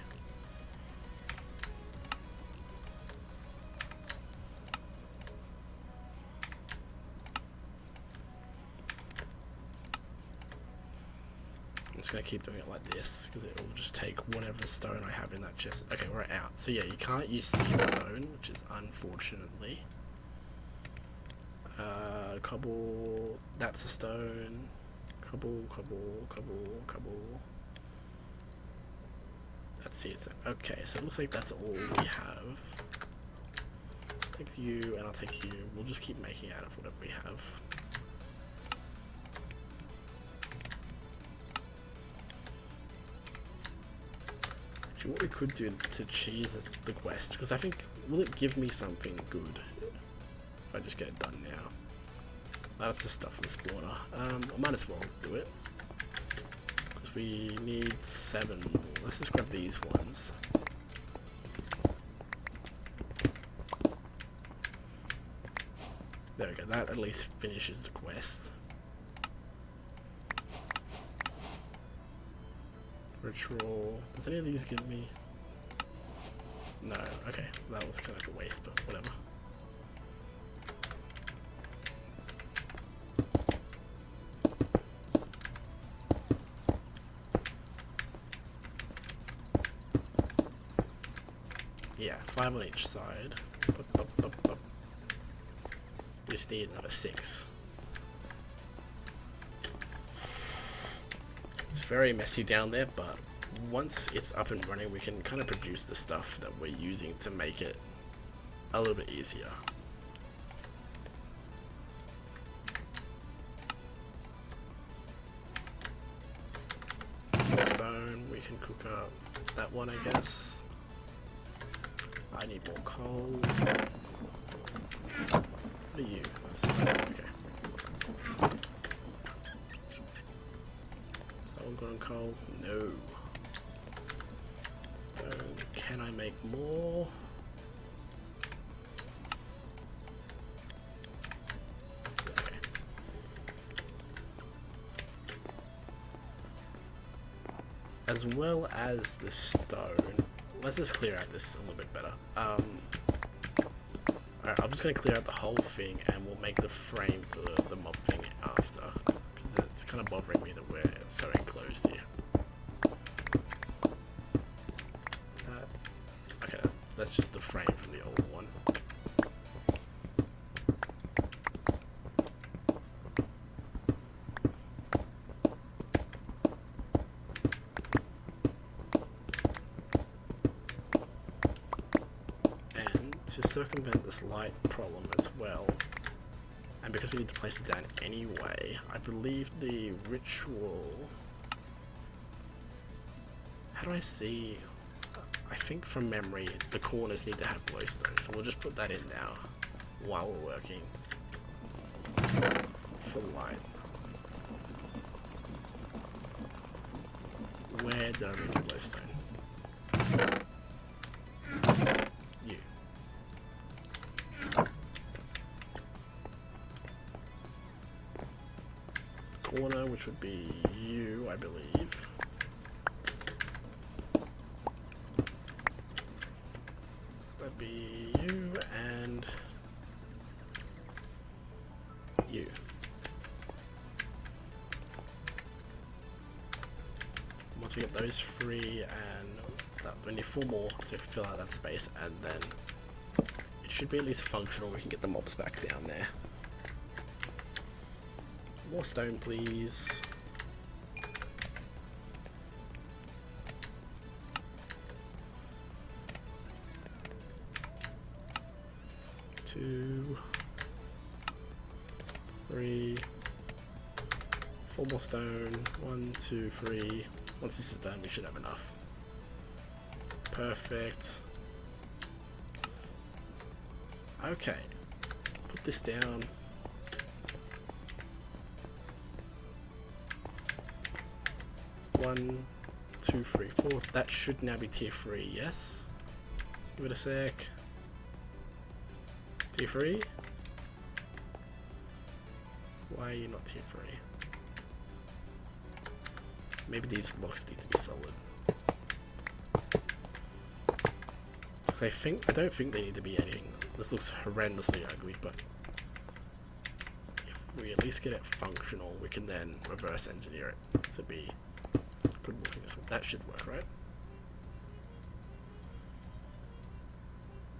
Speaker 1: I'm just gonna keep doing it like this because it will just take whatever stone I have in that chest. Okay, we're out. So yeah, you can't use seed stone, which is unfortunately. Cobble. That's a stone. Cobble. That's it. Okay, so it looks like that's all we have. I'll take you and I'll take you. We'll just keep making out of whatever we have. Actually, what we could do to cheese the quest, because I think, will it give me something good if I just get it done now? That's the stuff in this water. I might as well do it. Because we need 7. Let's just grab these ones. There we go, that at least finishes the quest. Ritual. Does any of these give me? No, okay. That was kind of a waste, but whatever. Yeah, 5 on each side. We just need another 6. It's very messy down there, but once it's up and running, we can kind of produce the stuff that we're using to make it a little bit easier. Stone, we can cook up that one, I guess. I need more coal. What are you? That's a stone, okay. Is that one good on coal? No. Stone, can I make more? Okay. As well as the stone, let's just clear out this a little bit better. Alright, I'm just going to clear out the whole thing and we'll make the frame for the mob thing after. Because it's kind of bothering me that we're so enclosed here. Is that... Okay, that's just the frame from the old one. To circumvent this light problem as well, and because we need to place it down anyway, I believe the ritual do I see? I think from memory, the corners need to have glowstone, so we'll just put that in now while we're working for light. Where did I make the glowstone? You. Corner, which would be you, I believe. That'd be you and you. Once we get those three, and we need 4 more to fill out that space, and then it should be at least functional. We can get the mobs back down there. More stone, please. Two, 3, 4 more stone. 1, 2, 3. Once this is done, we should have enough. Perfect. Okay. Put this down. One, 2, 3, 4. That should now be tier 3, yes? Give it a sec. Tier 3? Why are you not tier 3? Maybe these blocks need to be solid. I don't think they need to be anything. This looks horrendously ugly, but if we at least get it functional, we can then reverse engineer it to be good looking as well. That should work, right?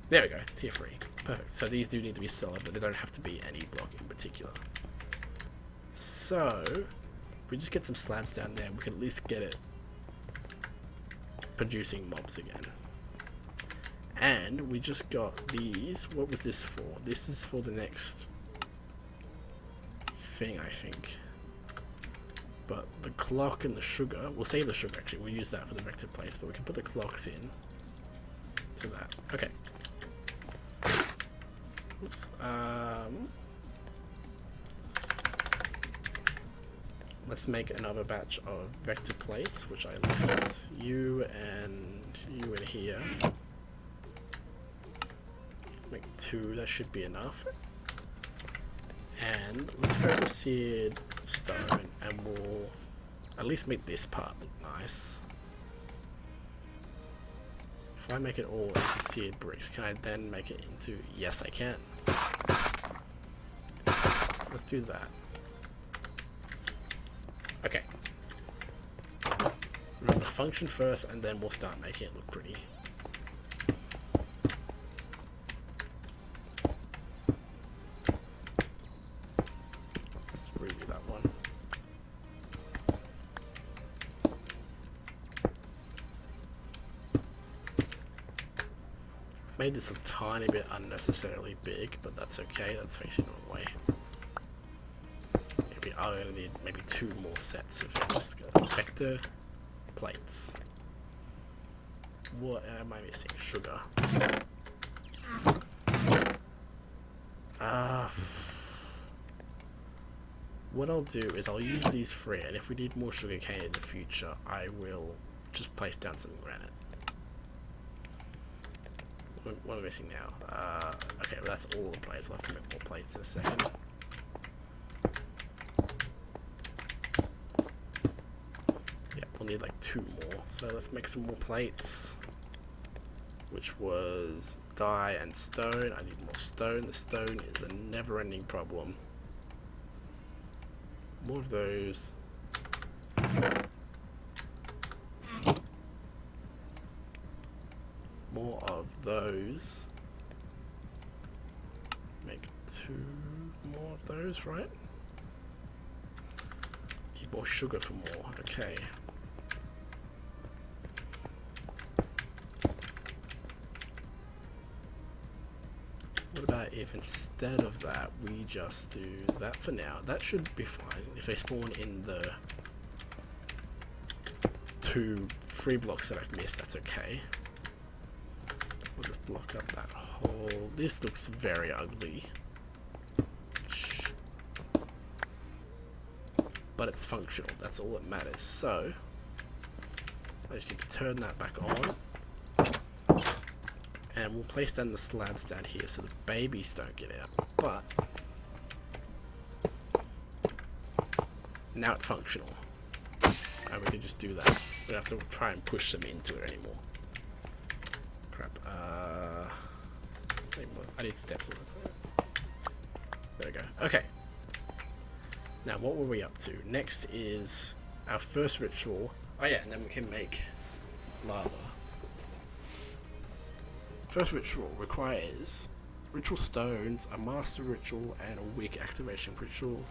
Speaker 1: There we go, tier 3. Perfect. So these do need to be solid, but they don't have to be any block in particular. So if we just get some slabs down there, we can at least get it producing mobs again. And we just got these. What was this for? This is for the next thing, I think. But the clock and the sugar, we'll save the sugar actually, we'll use that for the vector place, but we can put the clocks in to that. Okay. Oops. Let's make another batch of vector plates, which I left you and you in here. Make 2, that should be enough. And let's go to seared stone, and we'll at least make this part look nice. If I make it all into seared bricks, can I then make it into... Yes, I can. Let's do that. Okay. Remember, function first, and then we'll start making it look pretty. Let's redo that one. I've made this a tiny bit unnecessarily big, but that's okay. That's facing the wrong way. I'm going to need maybe 2 more sets of vector plates. What am I missing? Sugar. What I'll do is I'll use these 3, and if we need more sugar cane in the future, I will just place down some granite. What am I missing now? Okay, well that's all the plates. I'll have to make more plates in a second. We'll need like 2 more, so let's make some more plates, which was dye and stone. I need more stone. The stone is a never-ending problem. More of those. More of those. Make 2 more of those, right? Need more sugar for more. Okay. What about if instead of that we just do that for now? That should be fine if they spawn in the 2 three blocks that I've missed. That's okay. We'll just block up that hole. This looks very ugly. Shh. But it's functional. That's all that matters. So I just need to turn that back on. And we'll place down the slabs down here so the babies don't get out. But now it's functional. And we can just do that. We don't have to try and push them into it anymore. Crap. I need steps. There we go. Okay. Now what were we up to? Next is our first ritual. Oh yeah, and then we can make lava. First ritual requires ritual stones, a master ritual, and a wick activation ritual.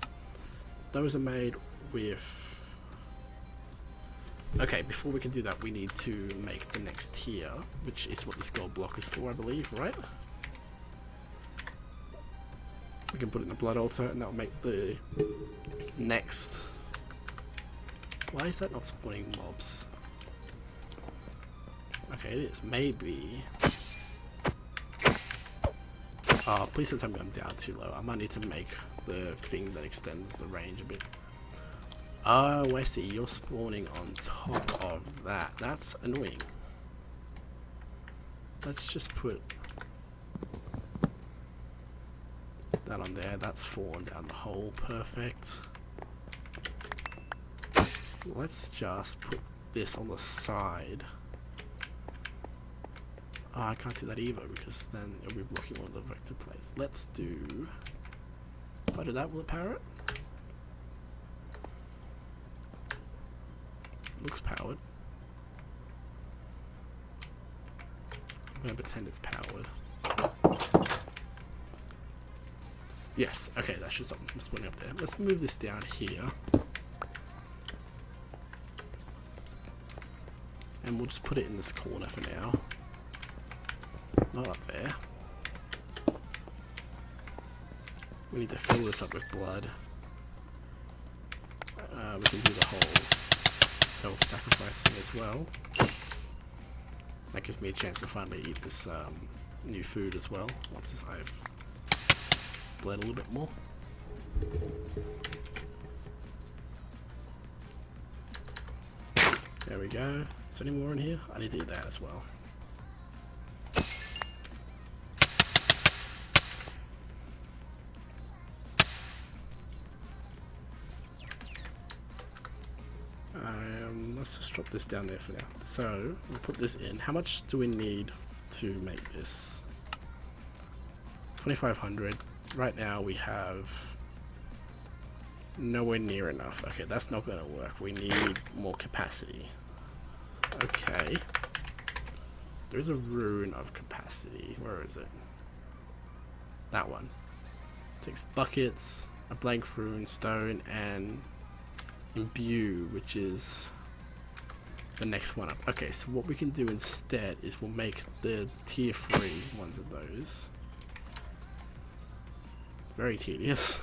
Speaker 1: Those are made with... Okay, before we can do that, we need to make the next tier, which is what this gold block is for, I believe, right? We can put it in the blood altar, and that'll make the next... Why is that not spawning mobs? Okay, it is. Maybe... Oh, please don't tell me I'm down too low. I might need to make the thing that extends the range a bit. Oh, I see. You're spawning on top of that. That's annoying. Let's just put that on there. That's fallen down the hole. Perfect. Let's just put this on the side. Oh, I can't do that either because then it'll be blocking one of the vector plates. Let's do... If I do that, will it power it? Looks powered. I'm gonna pretend it's powered. Yes, okay, that should stop from spawning up there. Let's move this down here. And we'll just put it in this corner for now. Not up there. We need to fill this up with blood. We can do the whole self-sacrifice thing as well. That gives me a chance to finally eat this new food as well, once I've bled a little bit more. There we go. Is there any more in here? I need to eat that as well. Let's just drop this down there for now. So we'll put this in. How much do we need to make this? 2,500. Right now we have nowhere near enough. Okay, that's not going to work. We need more capacity. Okay. There's a rune of capacity. Where is it? That one. Takes buckets, a blank rune, stone, and imbue, which is the next one up. Okay, so what we can do instead is we'll make the tier 3 ones of those. Very tedious.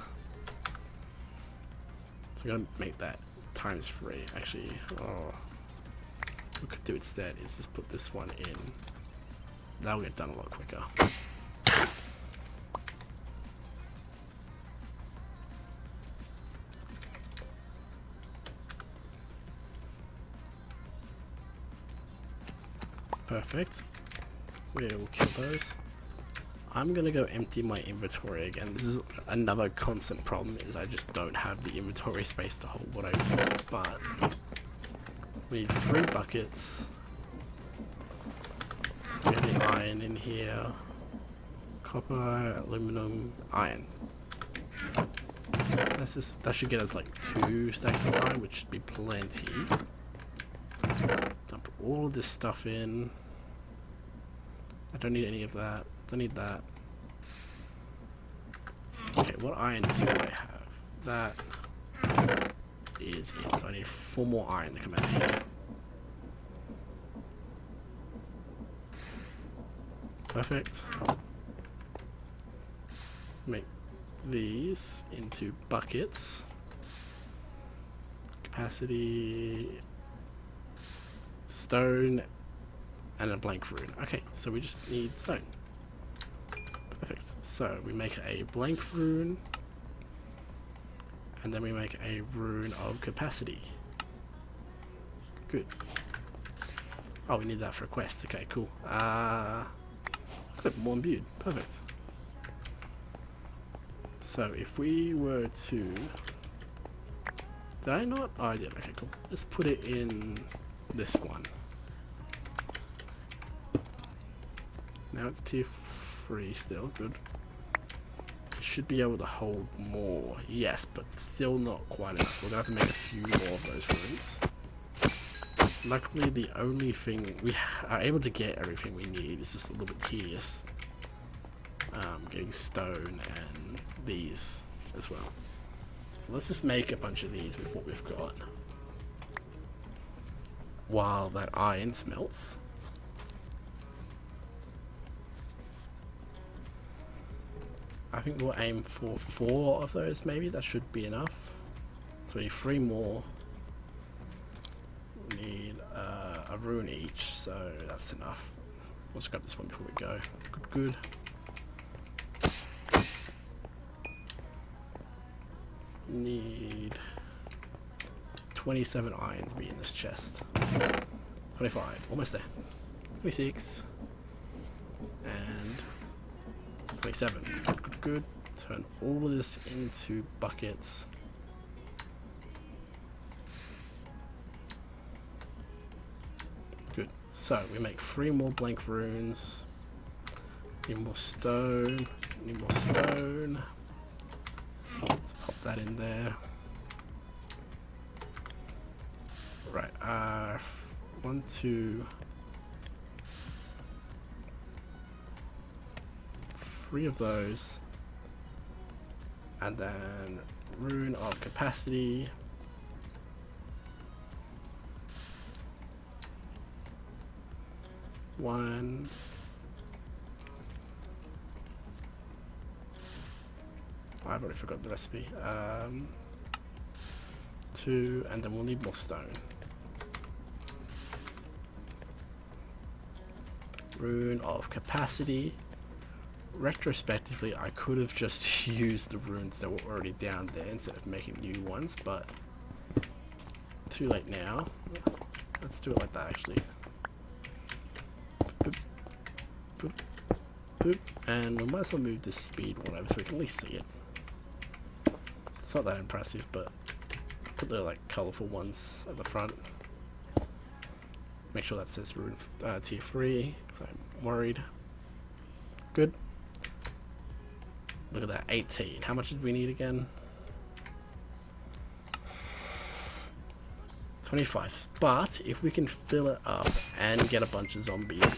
Speaker 1: So we're gonna make that times 3. Actually, what we could do instead is just put this one in. That'll get done a lot quicker. Perfect. We will kill those. I'm gonna go empty my inventory again. This is another constant problem, is I just don't have the inventory space to hold what I want. But we need 3 buckets. Is there any iron in here? Copper, aluminum, iron. That should get us like 2 stacks of iron, which should be plenty. Dump all of this stuff in. I don't need any of that. Don't need that. Okay, what iron do I have? That is it. So I need 4 more iron to come out here. Perfect. Make these into buckets. Capacity stone, and a blank rune. Okay, so we just need stone. Perfect. So we make a blank rune, and then we make a rune of capacity. Good. Oh, we need that for a quest. Okay, cool. Clip more imbued. Perfect. So if we were to... Did I not? Oh, I did. Okay, cool. Let's put it in this one. Now it's tier 3 still. Good. It should be able to hold more. Yes, but still not quite enough. We're going to have to make a few more of those runes. Luckily, the only thing we are able to get everything we need is just a little bit tedious. Getting stone and these as well. So let's just make a bunch of these with what we've got. While that iron smelts. I think we'll aim for 4 of those maybe. That should be enough. So we need 3 more. We need a rune each, so that's enough. We'll just grab this one before we go. Good. Need 27 iron to be in this chest. 25, almost there. 26 and 27. Good. Turn all of this into buckets. Good. So we make 3 more blank runes. Need more stone. Need more stone. Let's pop that in there. Right, 1, 2, 3 of those. And then rune of capacity. One. I've already forgot the recipe. 2, and then we'll need more stone. Rune of capacity. Retrospectively, I could have just used the runes that were already down there instead of making new ones, but too late now. Let's do it like that actually. Boop, boop, boop. And we might as well move the speed one over so we can at least see it. It's not that impressive, but put the like colourful ones at the front. Make sure that says rune tier 3, so I'm worried. Good. Look at that, 18. How much did we need again? 25. But if we can fill it up and get a bunch of zombies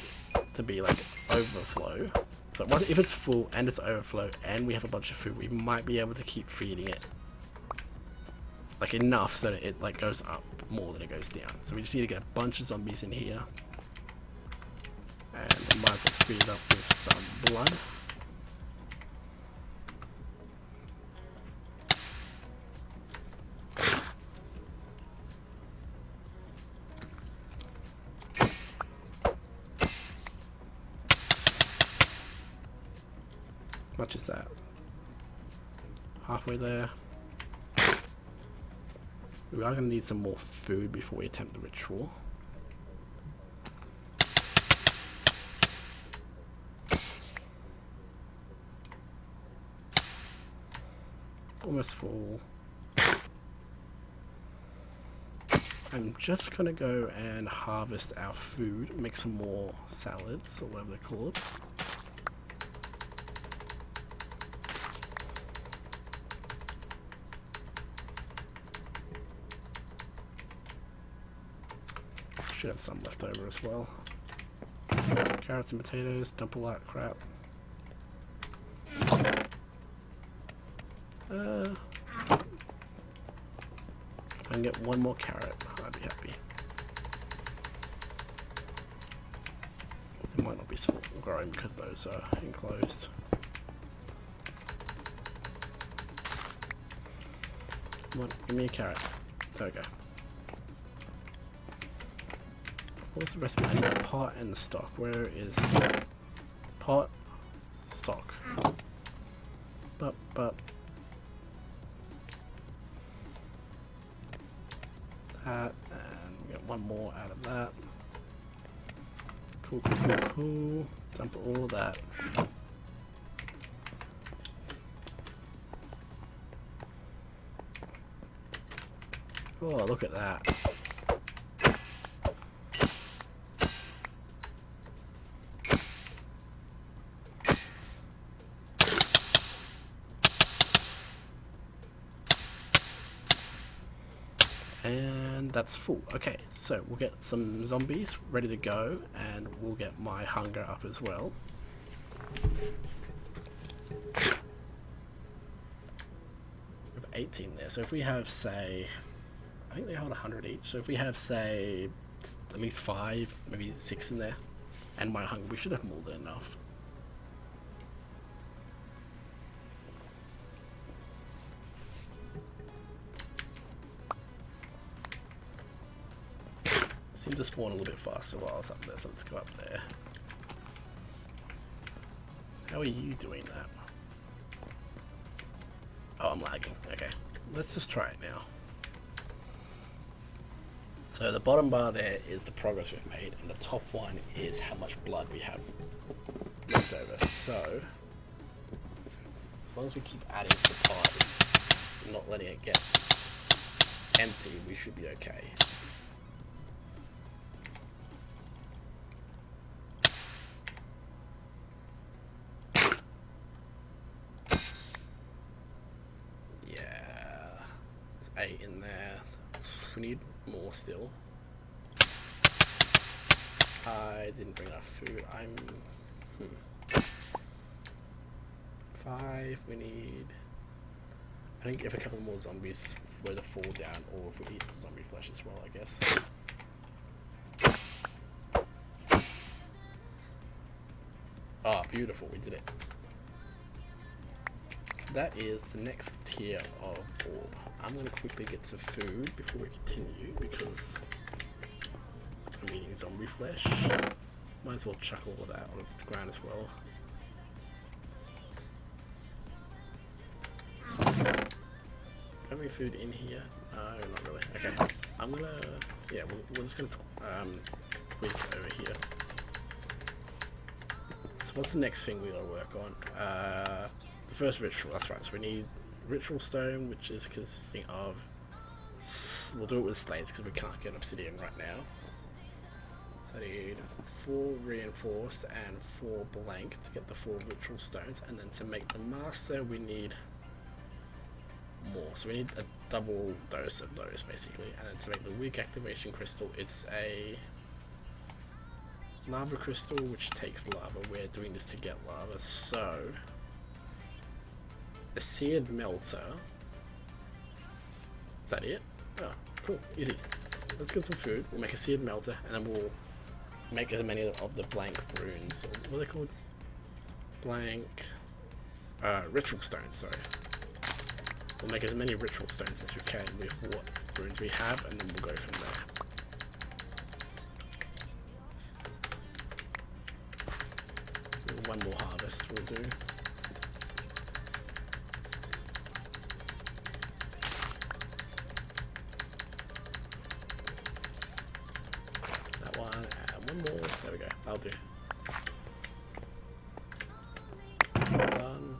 Speaker 1: to be like overflow, so if it's full and it's overflow and we have a bunch of food, we might be able to keep feeding it like enough so that it like goes up more than it goes down. So we just need to get a bunch of zombies in here, and we might as well speed it up with some blood. Much is that? Halfway there. We are going to need some more food before we attempt the ritual. Almost full. I'm just going to go and harvest our food, make some more salads or whatever they're called. Should have some left over as well. Carrots and potatoes, dump all that crap. If I can get one more carrot, I'd be happy. It might not be growing because those are enclosed. Come on, give me a carrot. There we go. What's the recipe? I need a pot and the stock. Where is the pot? Stock. But. That, and we get one more out of that. Cool. Dump all that. Oh, look at that. And that's full. Okay, so we'll get some zombies ready to go, and we'll get my hunger up as well. We have 18 there, so if we have, say, I think they hold 100 each, so if we have, say, at least 5, maybe 6 in there, and my hunger, we should have more than enough. Seemed to spawn a little bit faster while I was up there, so let's go up there. How are you doing that? Oh, I'm lagging. Okay, let's just try it now. So the bottom bar there is the progress we've made, and the top one is how much blood we have left over. So, as long as we keep adding to the party, not letting it get empty, we should be okay. Yeah, there's 8 in there. We need more still. I didn't bring enough food. 5, we need... I think if a couple more zombies were to fall down, or if we eat some zombie flesh as well, I guess. Ah, beautiful, we did it. That is the next tier of orb. I'm going to quickly get some food before we continue, because I'm eating zombie flesh. Might as well chuck all of that on the ground as well. Have any food in here? No, not really. Okay, I'm gonna... yeah, we're just gonna tweak over here. So what's the next thing we gotta work on? The first ritual, that's right. So we need ritual stone, which is consisting of... we'll do it with slates because we can't get obsidian right now. So I need 4 reinforced and 4 blank to get the 4 ritual stones, and then to make the master we need more. So we need a double dose of those basically, and then to make the weak activation crystal, it's a lava crystal which takes lava. We're doing this to get lava, so a seared melter. Is that it? Oh, cool, easy. Let's get some food. We'll make a seared melter, and then we'll make as many of the blank runes, or what are they called? Blank ritual stones, sorry. We'll make as many ritual stones as we can with what runes we have, and then we'll go from there. So one more harvest will do. That one, and one more. There we go. That'll do. That's done.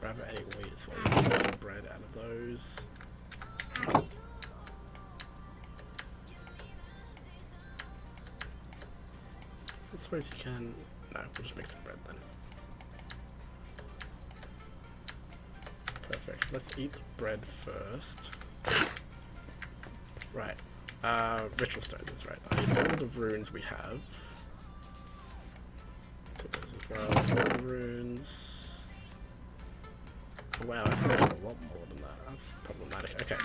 Speaker 1: Grab any wheat as well. We can get some bread out of those. I suppose you can... no, we'll just make some bread then. Perfect. Let's eat the bread first. Right. Ritual stones, that's right. I need all the runes we have. Put those as well. All the runes. Wow, I forgot a lot more than that. That's problematic. Okay.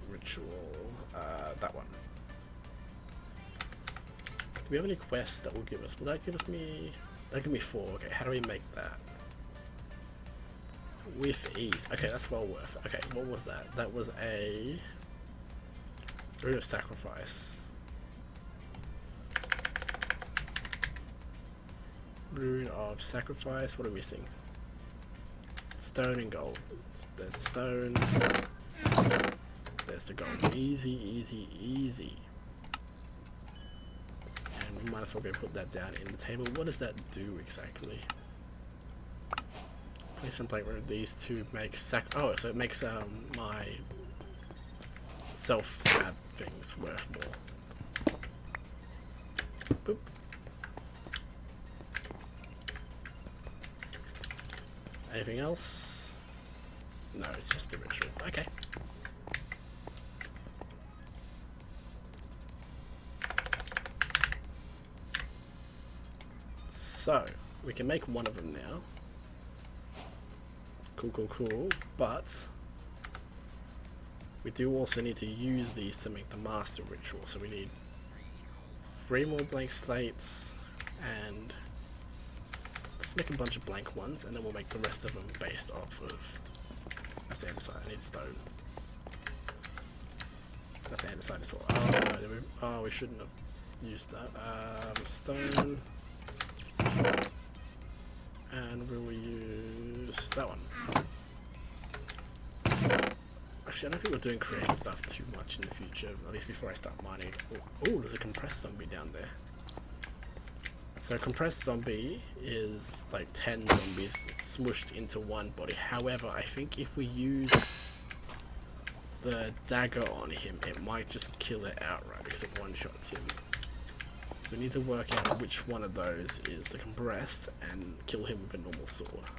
Speaker 1: Ritual. That one. Do we have any quests that will give us? Will that give us me... that'll give me 4. Okay, how do we make that? with ease. Okay, that's well worth it. Okay, what was that? That was a Rune of Sacrifice. Rune of Sacrifice. What are we missing? Stone and gold. There's the stone. There's the gold. Easy, easy, easy. And we might as well go put that down in the table. What does that do exactly? Place and blank where these two make oh, so it makes my self-stab things worth more. Boop. Anything else? No, it's just the ritual. Okay. So, we can make one of them now. Cool, cool, cool. But we do also need to use these to make the master ritual. So we need 3 more blank slates, and let's make a bunch of blank ones, and then we'll make the rest of them based off of. That's andesite. I need stone. That's andesite as well. Oh, no, oh, we shouldn't have used that. Stone. And will we use that one? Actually, I don't think we're doing creative stuff too much in the future, at least before I start mining. Oh, there's a compressed zombie down there. So compressed zombie is like 10 zombies smushed into one body. However, I think if we use the dagger on him, it might just kill it outright because it one-shots him. So we need to work out which one of those is the compressed and kill him with a normal sword.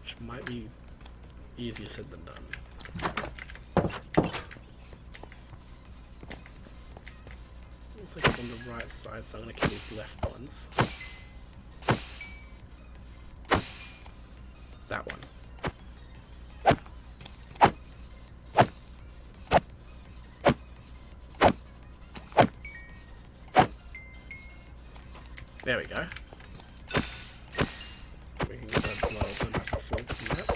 Speaker 1: Which might be easier said than done. Looks like it's on the right side, so I'm going to kill these left ones. That one. There we go. We can get that blow for myself forward from that.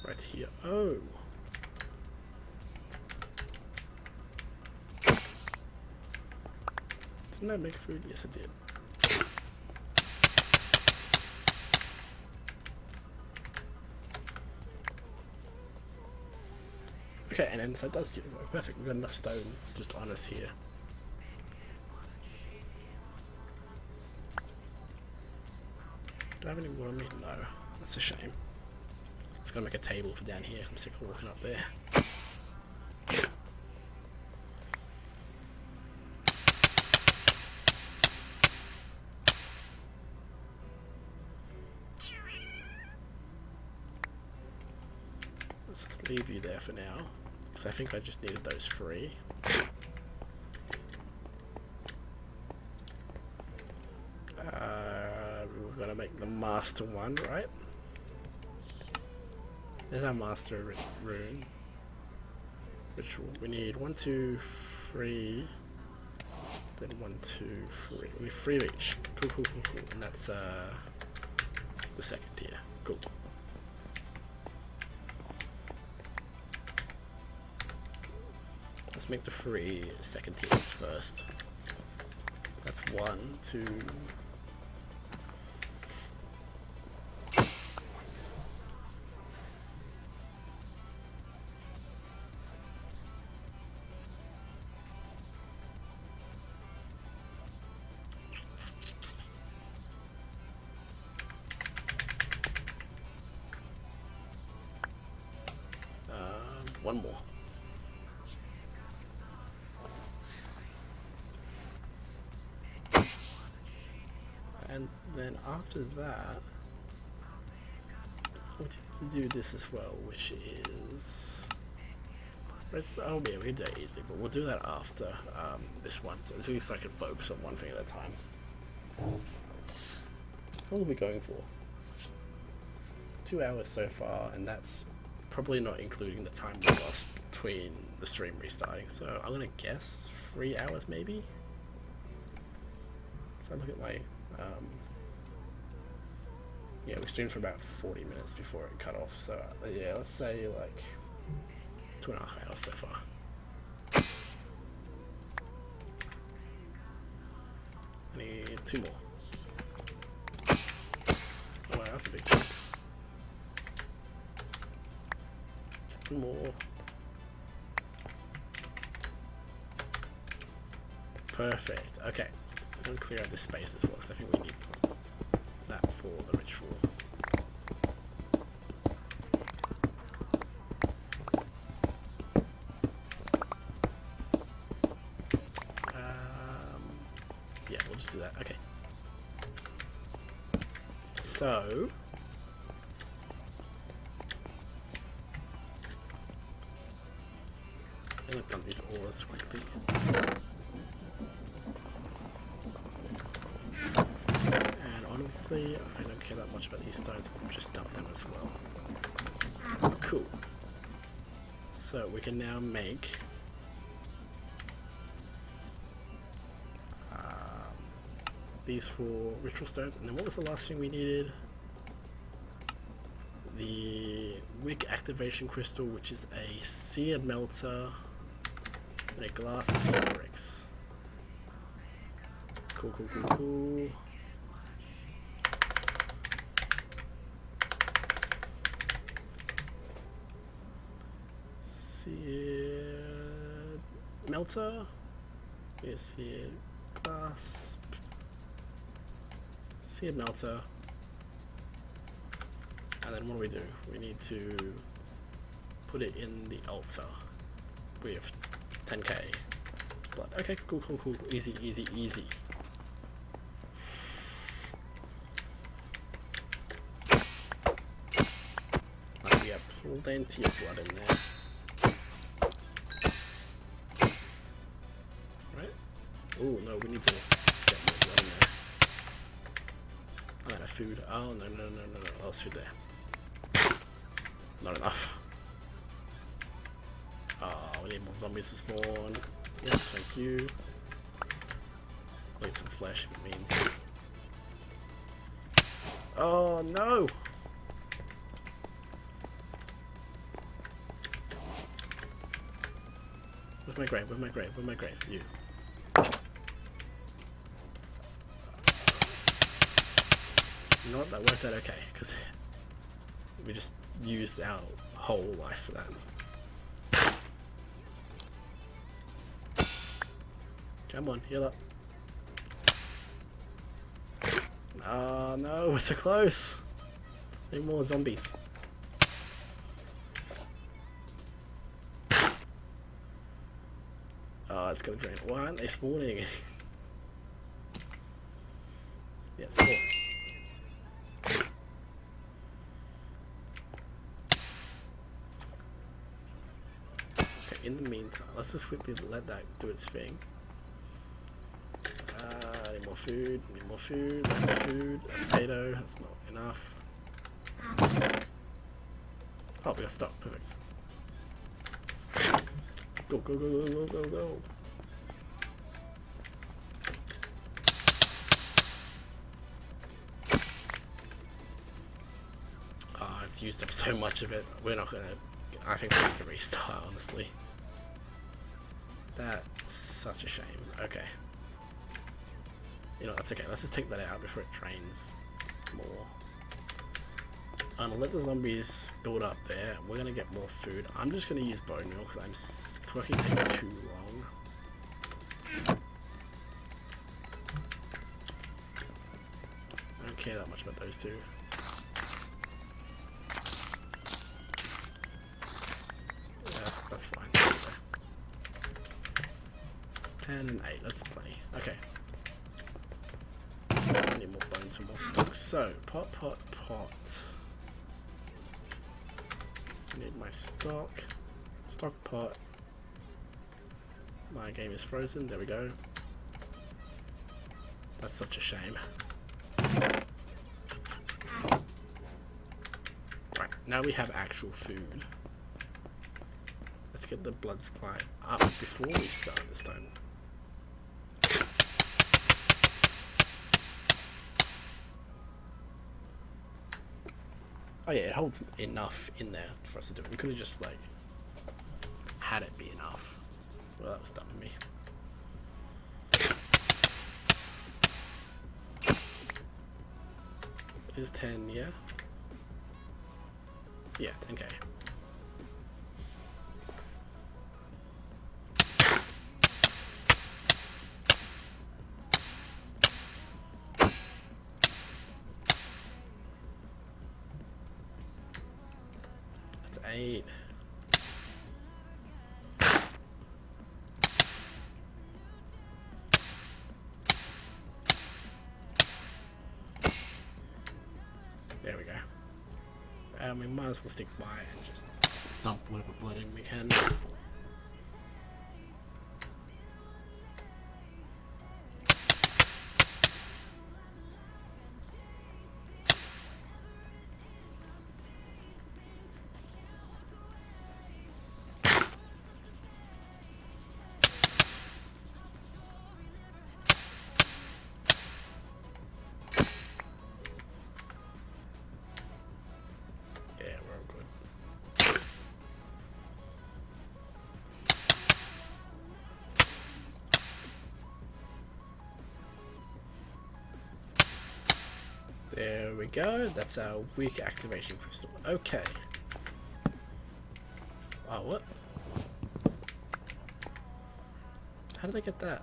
Speaker 1: Right here. Oh! Didn't I make food? Yes, I did. Okay, and then so it does do it. Perfect, we've got enough stone just on us here. Do I have any wood on me? No. That's a shame. It's gonna make a table for down here. I'm sick of walking up there. Let's just leave you there for now. I think I just needed those 3. We're gonna make the master one, right? There's our master rune. Which we need 1, 2, 3. Then 1, 2, 3. We need 3 of each. Cool, cool, cool, cool. And that's the second tier. Cool. Let's make the 3 second tiers first. That's 1, 2. One more. And then after that, we need to do this as well, which is oh yeah, we can do that easily, but we'll do that after this one, so at least I can focus on one thing at a time. What are we going for? 2 hours so far, and that's probably not including the time we lost between the stream restarting, so I'm gonna guess 3 hours maybe? if I look at my, yeah, we streamed for about 40 minutes before it cut off, so yeah, let's say like 2.5 hours so far. I need 2 more. Oh wow, that's a big jump. 2 more. Perfect. Okay, I'm going to clear out this space as well because I think we need that for the ritual. Yeah, we'll just do that. Okay. So I'm going to dump these ores quickly. Honestly, I don't care that much about these stones, we'll just dump them as well. Cool. So we can now make these 4 ritual stones, and then what was the last thing we needed? The wick activation crystal, which is a seared melter, and a glass and seared bricks. Cool, cool, cool, cool. Melter, yes, seared glass, seared melter, and then what do? We need to put it in the altar with 10k blood. Okay, cool, cool, cool, easy, easy, easy. Like we have plenty of blood in there. Oh no, we need to get more blood in there. I'm out of food. Oh no, no, no, no, no, else food there. Not enough. Oh, we need more zombies to spawn. Yes, thank you. Need some flesh if it means. Oh no! Where's my grave? Where's my grave? Where's my grave? You. You know what, that worked out okay, because we just used our whole life for that. Come on, heal up. Ah, no, we're so close. Need more zombies. Oh, it's gonna drain. Why aren't they spawning? Yeah, spawn. In the meantime, let's just quickly let that do its thing. Need more food, need more food, more food, a potato, that's not enough. Oh, we got stock, perfect. Go, go, go, go, go, go, go. Ah, it's used up so much of it, we're not gonna, I think we need to restart, honestly. That's such a shame. Okay. You know, that's okay. Let's just take that out before it drains more. I'm gonna let the zombies build up there. We're gonna get more food. I'm just gonna use bone meal because fucking takes too long. I don't care that much about those two. Yeah, that's fine. 10 and 8, that's plenty. Okay. I need more bones and more stock. So, pot. I need my stock. Stock pot. My game is frozen. There we go. That's such a shame. Right, now we have actual food. Let's get the blood supply up before we start this time. Oh yeah, it holds enough in there for us to do it. We could have just like had it be enough. Well, that was dumb of me. Is 10, yeah? Yeah, 10k. That's 8. There we go. We might as well stick by and just dump whatever blood in we can. There we go, that's our weak activation crystal. Okay. Oh, what? How did I get that?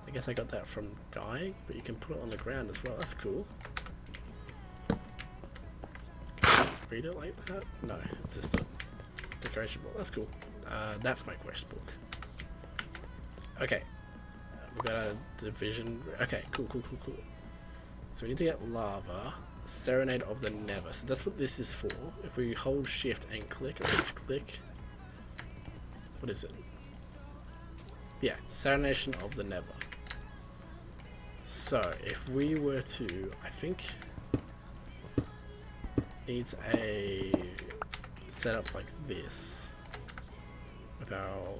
Speaker 1: I guess I got that from dying, but you can put it on the ground as well. That's cool. Can you read it like that? No, it's just a decoration book. That's cool. That's my quest book. Okay. We've got a division. Okay, cool. So we need to get lava. Serenade of the Nether. So that's what this is for. If we hold shift and click, or click. What is it? Yeah, Serenation of the Nether. So if we were to, I think, needs a setup like this. With our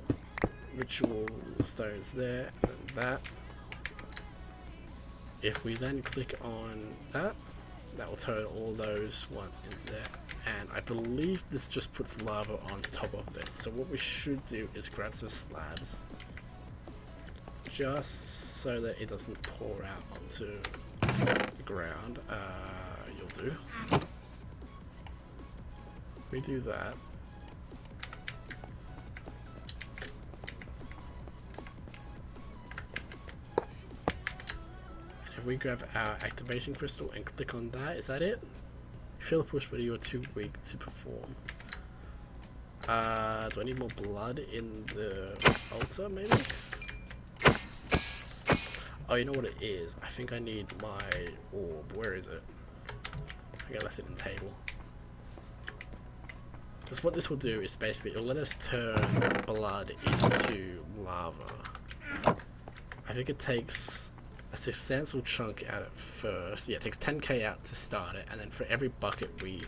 Speaker 1: ritual stones there and that. If we then click on that, that will turn all those ones into there. And I believe this just puts lava on top of it. So what we should do is grab some slabs, just so that it doesn't pour out onto the ground. You'll do. If we do that, we grab our activation crystal and click on that. Is that it? Feel the push, but you are too weak to perform. Do I need more blood in the altar, maybe? Oh, you know what it is? I think I need my orb. Where is it? I think I left it in the table. Because what this will do is basically, it'll let us turn blood into lava. I think it takes a substantial chunk out at first. Yeah, it takes 10k out to start it, and then for every bucket we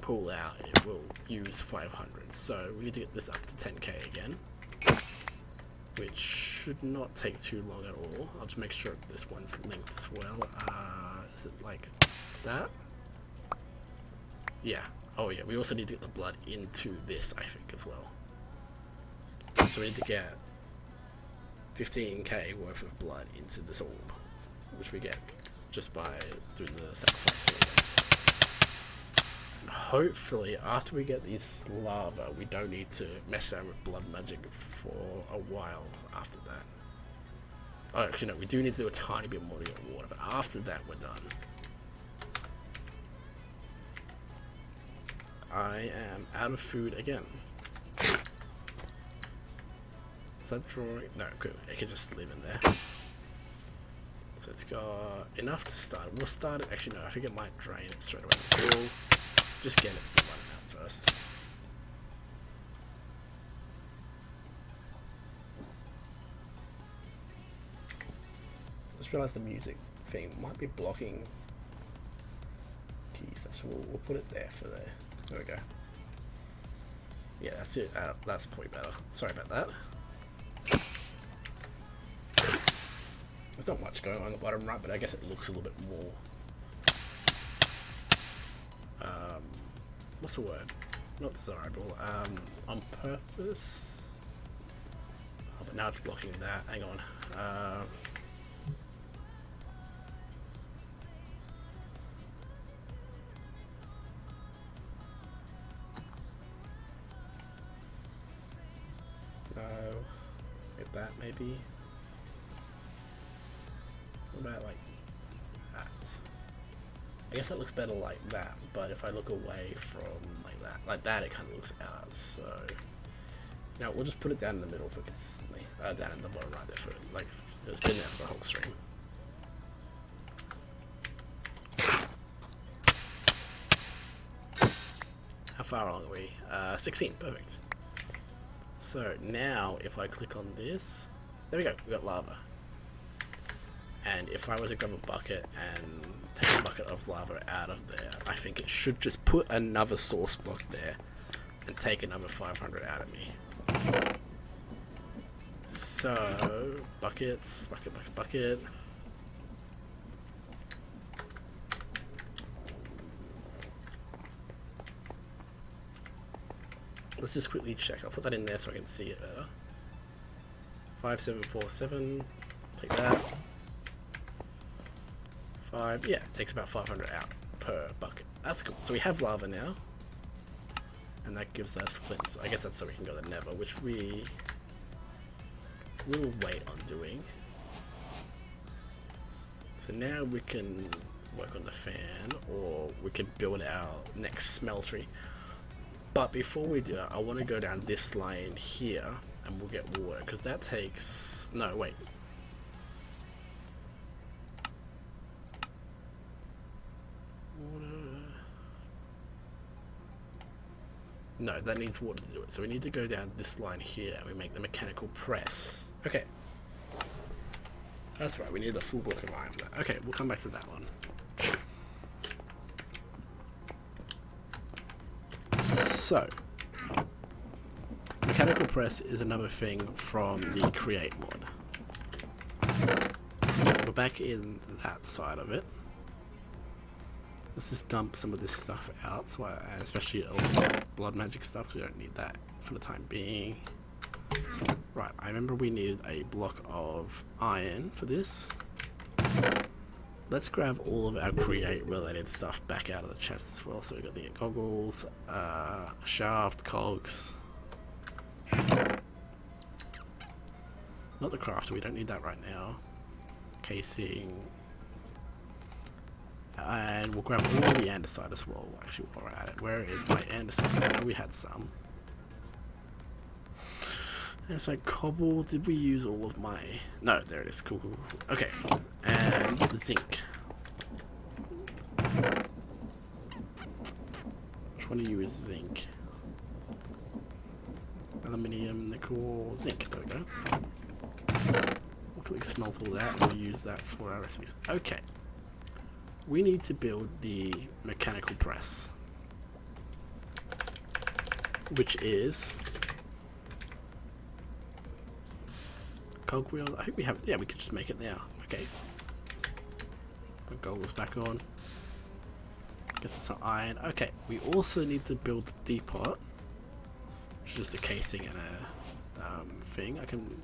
Speaker 1: pull out, it will use 500. So we need to get this up to 10k again, which should not take too long at all. I'll just make sure this one's linked as well. Is it like that? Yeah. Oh yeah, we also need to get the blood into this, I think, as well. So we need to get 15k worth of blood into this orb, which we get just by doing the sacrifice. And hopefully, after we get these lava, we don't need to mess around with blood magic for a while after that. Oh, actually no, we do need to do a tiny bit more to get water, but after that we're done. I am out of food again. Is that drawing? No, good. It can just leave in there. So it's got enough to start. We'll start it. Actually, no, I think it might drain it straight away. We'll just get it from running out first. Just realised the music thing might be blocking keys. So we'll put it there for there. There we go. Yeah, that's it. That's probably better. Sorry about that. There's not much going on the bottom right, but I guess it looks a little bit more. What's the word? Not desirable. On purpose. Oh, but now it's blocking that. Hang on. Like that maybe. What about like that? I guess it looks better like that, but if I look away from like that it kind of looks out. So now we'll just put it down in the middle for consistently. Down in the bottom right there for like it's been there for the whole stream. How far along are we? 16, perfect. So now if I click on this, there we go, we got lava. And if I were to grab a bucket and take a bucket of lava out of there, I think it should just put another source block there and take another 500 out of me. So, buckets, bucket. Let's just quickly check. I'll put that in there so I can see it better. 5747, take that. 5, yeah, it takes about 500 out per bucket. That's cool. So we have lava now. And that gives us flints. I guess that's so we can go to the nether, which we will wait on doing. So now we can work on the fan, or we could build our next smeltery. But before we do that, I want to go down this line here and we'll get water, because that takes... No, wait. Water... No, that needs water to do it. So we need to go down this line here and we make the mechanical press. Okay. That's right, we need a full block of iron for that. Okay, we'll come back to that one. So, mechanical press is another thing from the create mod. So we're back in that side of it. Let's just dump some of this stuff out, so especially all the blood magic stuff, we don't need that for the time being. Right, I remember we needed a block of iron for this. Let's grab all of our create related stuff back out of the chest as well. So we've got the goggles, shaft, cogs. Not the crafter, we don't need that right now. Casing. And we'll grab all the andesite as well, actually, while we're at it. Where is my andesite? I know we had some. And it's like cobble, did we use all of my... No, there it is, cool. Okay, and zinc. Which one do you use zinc? Aluminium, nickel, zinc, there we go. We'll quickly smelt all that and we'll use that for our recipes. Okay. We need to build the mechanical press. Which is... Cog Wheels. I think we have. Yeah, we could just make it now. Okay. Put goggles back on. Guess it's some iron. Okay. We also need to build the depot, which is just a casing and a thing. I can.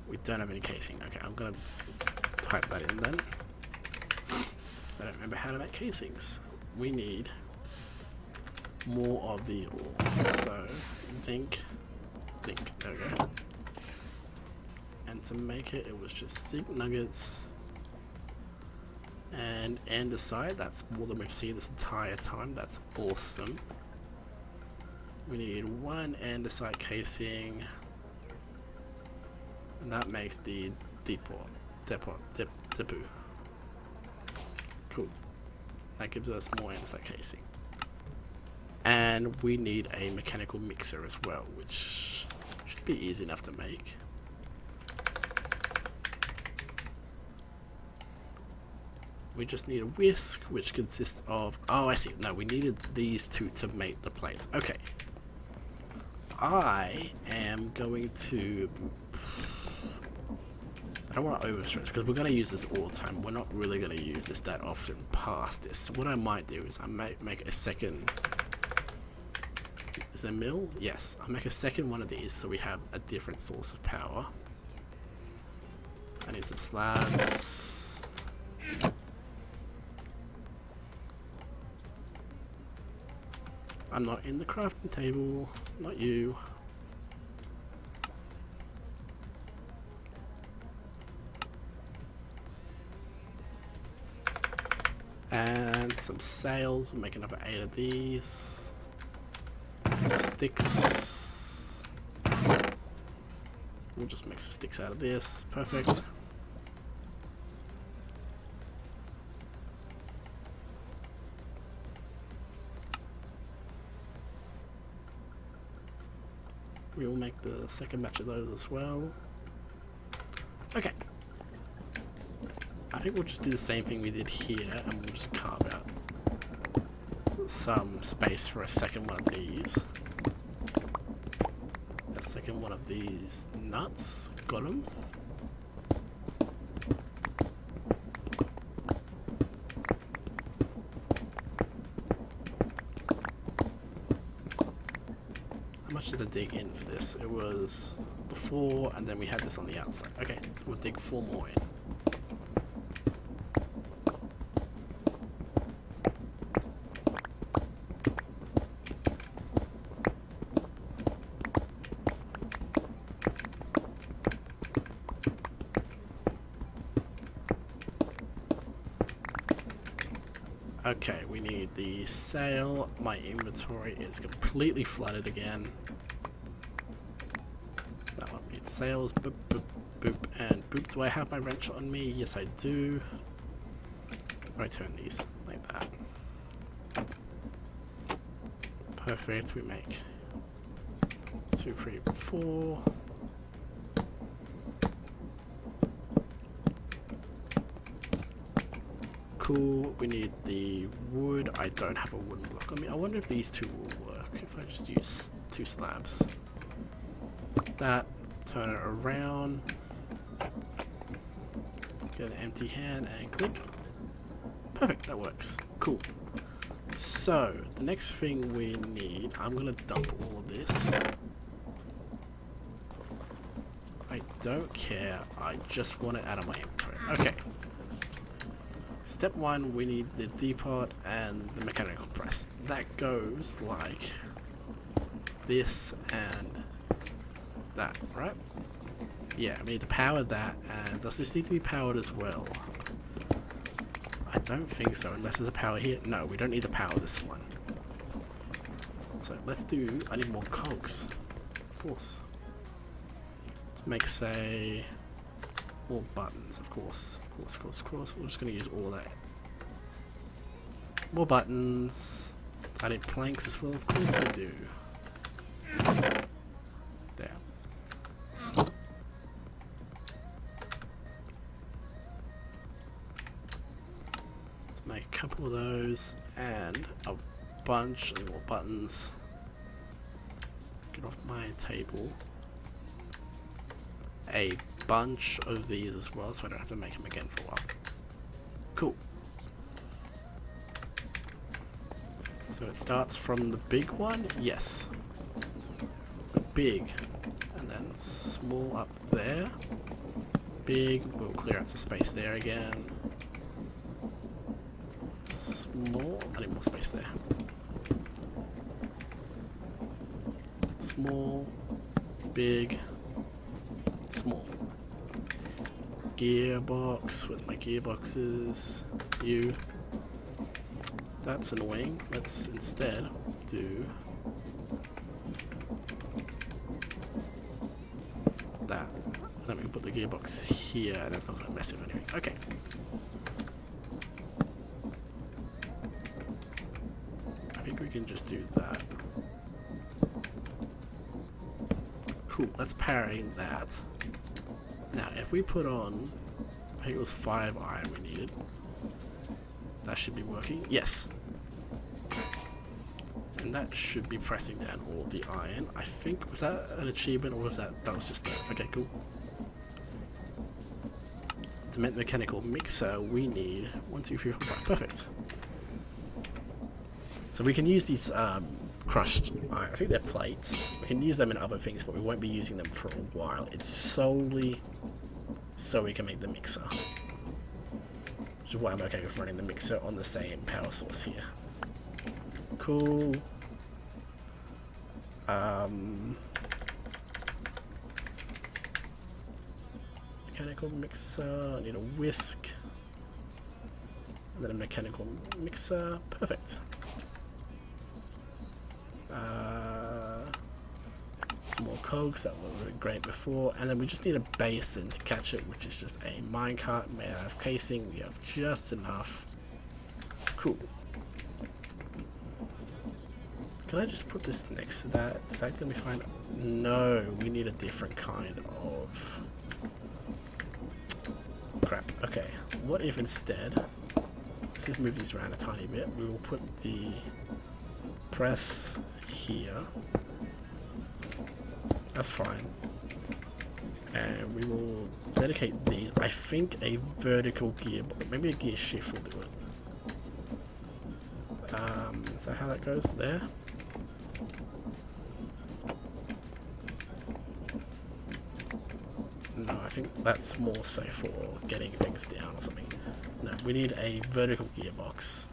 Speaker 1: We don't have any casing. Okay, I'm gonna type that in then. I don't remember how to make casings. We need more of the ore. So zinc. There we go. And to make it, it was just zinc nuggets and andesite. That's more than we've seen this entire time. That's awesome. We need one andesite casing, and that makes the depot. Cool. That gives us more andesite casing. And we need a mechanical mixer as well, which should be easy enough to make. We just need a whisk, which consists of... Oh, I see. No, we needed these two to make the plates. Okay. I am going to... don't want to overstretch because we're going to use this all the time. We're not really going to use this that often past this. So what I might do is I might make a second... Is there a mill? Yes. I'll make a second one of these so we have a different source of power. I need some slabs. I'm not in the crafting table. Not you. And some sails. We'll make another 8 of these. Sticks. We'll just make some sticks out of this. Perfect. We will make the second batch of those as well. Okay. I think we'll just do the same thing we did here and we'll just carve out some space for a second one of these. A second one of these nuts. Got them. How much did I dig in for this? It was before and then we had this on the outside. Okay, we'll dig 4 more in. Okay, we need the sail. My inventory is completely flooded again. That one needs sails. Boop, boop, boop, and boop. Do I have my wrench on me? Yes, I do. I turn these like that. Perfect. We make 2, 3, 4. Cool. We need the wood. I don't have a wooden block on me. I wonder if these 2 will work if I just use 2 slabs. That, turn it around, get an empty hand and click. Perfect, that works. Cool. So the next thing we need, I'm gonna dump all of this. I don't care, I just want it out of my inventory. Okay. Step 1, we need the depot and the mechanical press. That goes like this and that, right? Yeah, we need to power that, and does this need to be powered as well? I don't think so, unless there's a power here. No, we don't need to power this one. So let's do, I need more cogs, of course. Let's make, say, more buttons, of course. Of course. We're just going to use all that. More buttons. I need planks as well, of course I do. There. Let's make a couple of those and a bunch of more buttons. Get off my table. A bunch of these as well, so I don't have to make them again for a while. Cool. So it starts from the big one? Yes. The big. And then small up there. Big. We'll clear out some space there again. Small. I need more space there. Small. Big. Small. Gearbox with my gearboxes. You. That's annoying. Let's instead do that. Then we can put the gearbox here, and that's not going to mess with anything. Okay. I think we can just do that. Cool. Let's parry that. Now, if we put on, I think it was 5 iron we needed. That should be working. Yes. And that should be pressing down all the iron. I think, was that an achievement or was that was just that? Okay, cool. to make the mechanical mixer, we need 1, 2, 3, 4, 5. Perfect. So we can use these crushed, I think they're plates. We can use them in other things, but we won't be using them for a while. It's solely so we can make the mixer. Which is why I'm okay with running the mixer on the same power source here. Cool. Mechanical mixer, I need a whisk. And then a mechanical mixer. Perfect. Some more cogs, that was really great before. And then we just need a basin to catch it, which is just a minecart made out of casing. We have just enough. Cool. Can I just put this next to that? Is that going to be fine? No, we need a different kind of... crap. Okay, what if instead... Let's just move these around a tiny bit. We will put the press here. That's fine. And we will dedicate these. I think a vertical gear... Maybe a gear shift will do it. Is that how that goes? There? No, I think that's more so for getting things down or something. No, we need a vertical gearbox.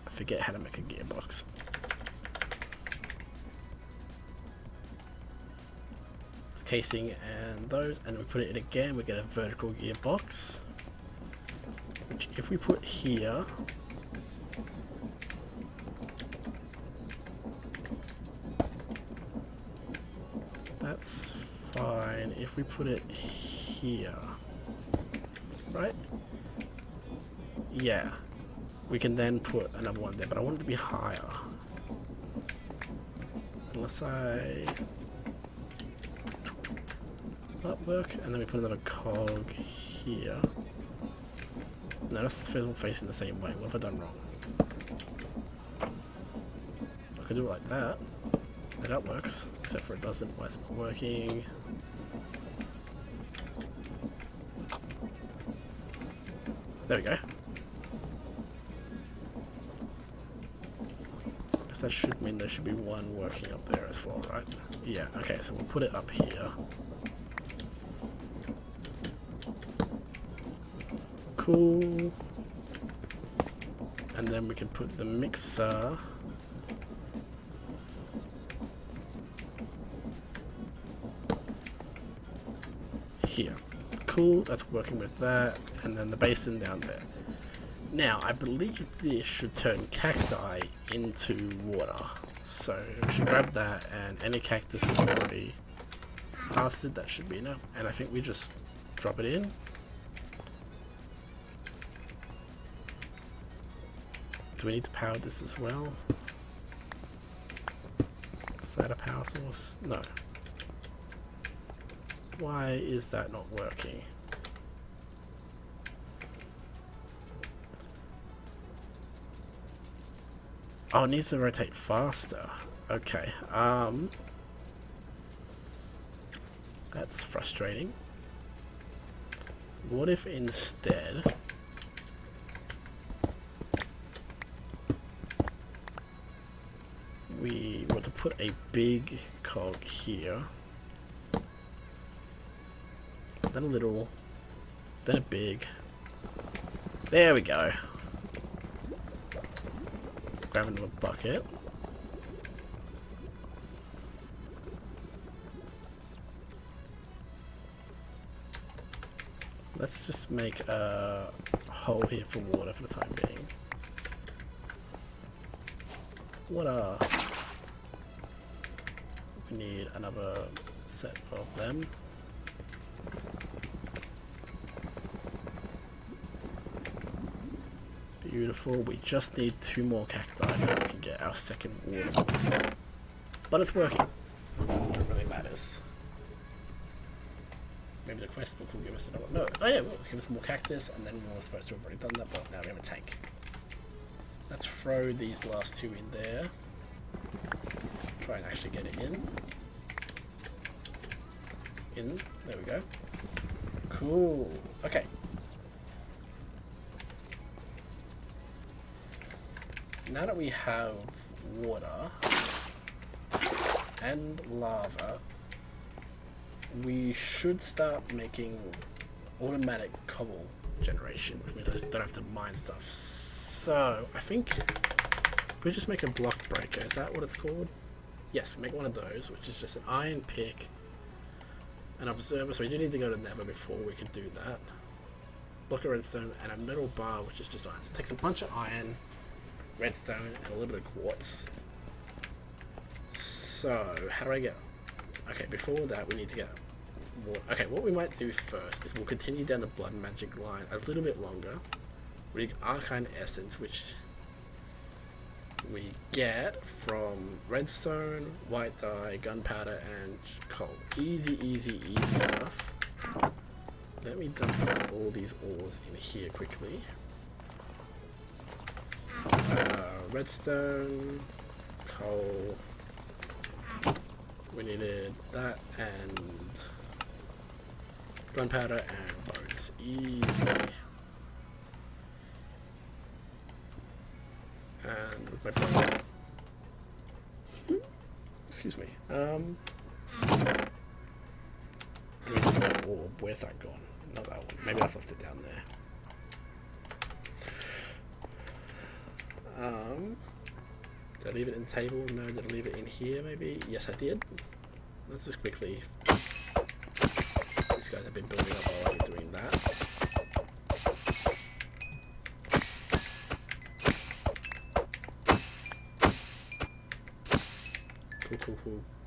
Speaker 1: I forget how to make a gearbox. It's casing and those, and we put it in again, we get a vertical gearbox. Which if we put here... That's fine if we put it here, right? Yeah, we can then put another one there, but I want it to be higher. Unless that work, and then we put another cog here. No, that's still facing the same way. What have I done wrong? I could do it like that. That works, except for it doesn't. Why is it not working? There we go. I guess that should mean there should be one working up there as well, right? Yeah, okay, so we'll put it up here. Cool. And then we can put the mixer here. Cool, that's working with that, and then the basin down there. Now, I believe this should turn cacti into water. So we should grab that, and any cactus we've already harvested, that should be enough. And I think we just drop it in. Do we need to power this as well? Is that a power source? No. Why is that not working? Oh, it needs to rotate faster. Okay. That's frustrating. What if instead we were to put a big cog here, then a little, then a big. There we go. Grab another bucket. Let's just make a hole here for water for the time being. Water. We need another set of them. Beautiful. We just need 2 more cacti before we can get our second water. But it's working. That's what really matters. Maybe the quest book will give us another one. No, oh yeah, we'll give us more cactus, and then we were supposed to have already done that, but now we have a tank. Let's throw these last 2 in there. Try and actually get it in. in. There we go. Cool. Okay. Now that we have water and lava, we should start making automatic cobble generation, which means I don't have to mine stuff. So I think if we just make a block breaker, is that what it's called? Yes, make one of those, which is just an iron pick, an observer, so we do need to go to Nether before we can do that. Block of redstone and a metal bar, which is just iron. So it takes a bunch of iron, redstone, and a little bit of quartz. So how do I get? Okay, before that we need to get water. Okay, what we might do first is we'll continue down the blood magic line a little bit longer. We get arcane essence, which we get from redstone, white dye, gunpowder, and coal. Easy, easy, easy stuff. Let me dump all these ores in here quickly. Redstone, coal. We needed that and gunpowder and bones. Easy. And with my bone. Excuse me. Orb. Where's that gone? Not that one. Maybe I've left it down there. Did I leave it in the table? No, did I leave it in here maybe? Yes, I did. Let's just quickly... These guys have been building up while I've been doing that.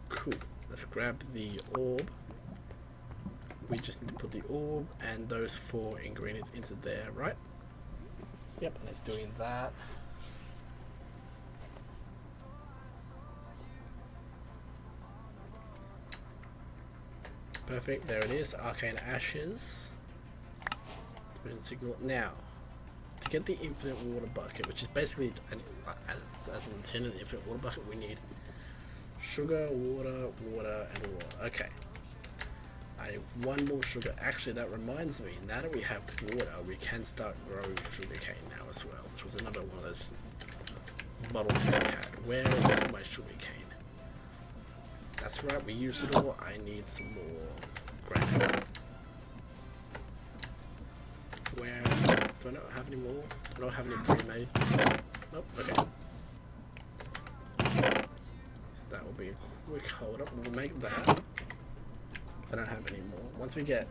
Speaker 1: Cool. Let's grab the orb. We just need to put the orb and those 4 ingredients into there, right? Yep, and it's doing that. Perfect, there it is, arcane ashes. Signal. Now, to get the infinite water bucket, which is basically as an intended infinite water bucket, we need sugar, water, water, and water. Okay. I need 1 more sugar. Actually, that reminds me, now that we have water, we can start growing sugarcane now as well, which was another one of those bottlenecks we had. Where is my sugarcane? That's right, we used it all. I need some more granite. Where? Do I not have any more? Do I not have any pre-made? Nope, okay. So that will be a quick hold up. We'll make that. I don't have any more. Once we get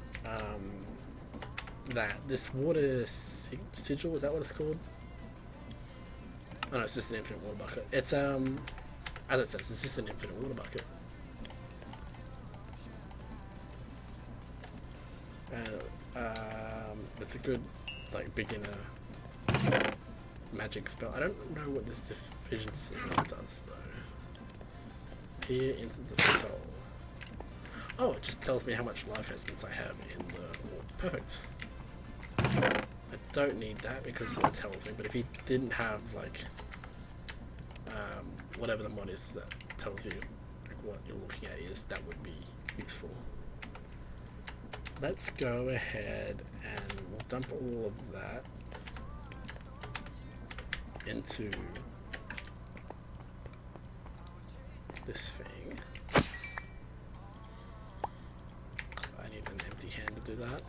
Speaker 1: that, this water sigil, is that what it's called? Oh no, it's just an infinite water bucket. It's as it says, it's just an infinite water bucket. It's a good like beginner magic spell. I don't know what this division signal does though. Here, instance of soul. Oh, it just tells me how much life essence I have in the orb. Perfect. I don't need that because it tells me, but if you didn't have like whatever the mod is that tells you like what you're looking at is, that would be useful. Let's go ahead and we'll dump all of that into this thing. I need an empty hand to do that.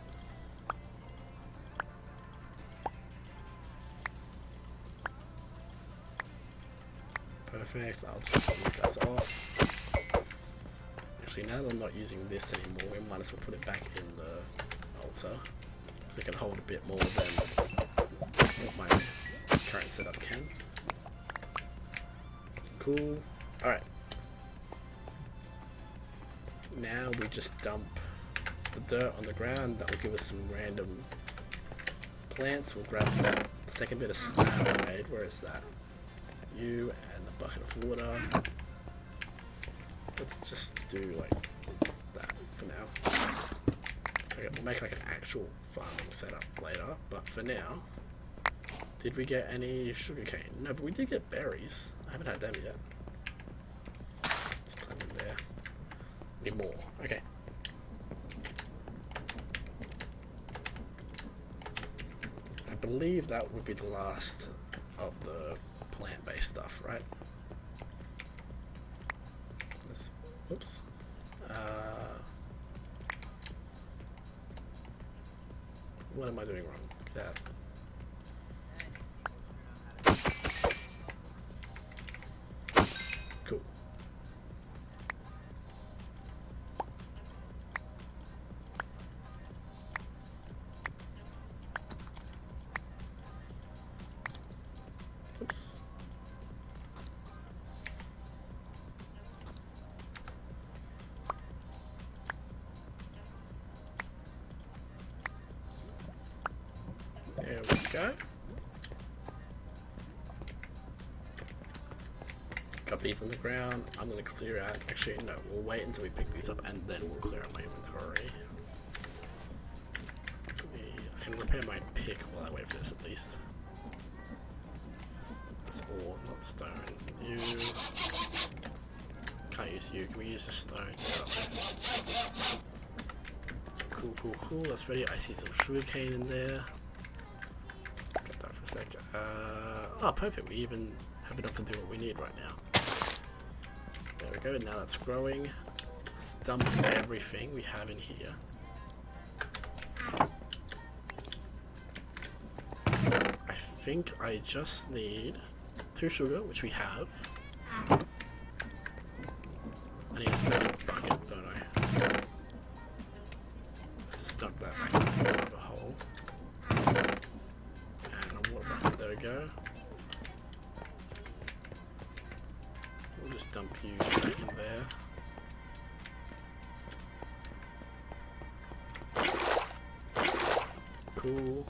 Speaker 1: Perfect, I'll just put these guys off. Actually, now that I'm not using this anymore, we might as well put it back in the altar. It can hold a bit more than what my current setup can. Cool. Alright. Now we just dump the dirt on the ground. That will give us some random plants. We'll grab that second bit of slab I made. Where is that? You and the bucket of water. Let's just do like that for now. Okay, we'll make like an actual farming setup later, but for now, did we get any sugarcane? No, but we did get berries. I haven't had them yet. Let's plant them there. Need more. Okay. believe that would be the last of the plant-based stuff, right? Oops. What am I doing wrong? Get out. Cool. Oops. There we go. Got these on the ground. I'm going to clear out. Actually, no, we'll wait until we pick these up and then we'll clear out my inventory. I can repair my pick while I wait for this at least. That's ore, not stone. You. Can't use you. Can we use a stone? Yeah. Cool, cool, cool. That's ready. I see some sugarcane in there. Get that for a sec. Oh, perfect. We even have enough to do what we need right now. There we go. Now that's growing. Let's dump everything we have in here. I think I just need 2 sugar, which we have. I need a second bucket, don't I? Let's just dump that back inside the hole. And a water bucket, there we go. We'll just dump you back in there. Cool.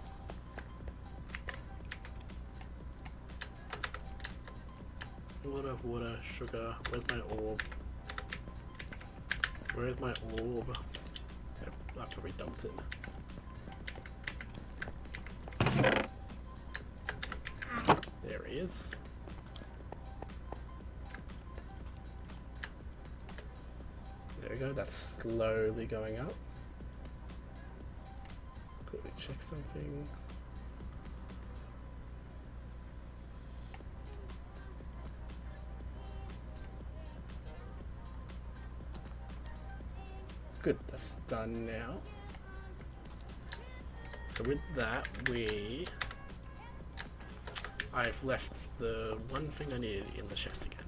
Speaker 1: Water, water, sugar. Where's my orb? Where's my orb? Yep, I probably dumped it. There he is. There we go, that's slowly going up. Quickly check something. Good, that's done now. So with that, I've left the one thing I needed in the chest again.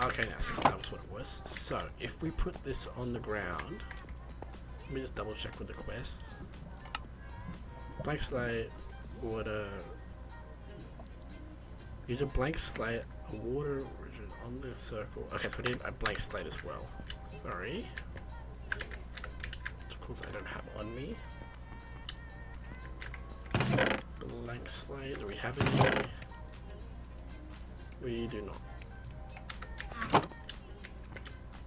Speaker 1: Okay, now since that was what it was. So if we put this on the ground, let me just double check with the quests. Blank slate, water. Use a blank slate, a water region on the circle. Okay, so I need a blank slate as well. Sorry. Of course I don't have on me. Blank slate, do we have any? We do not.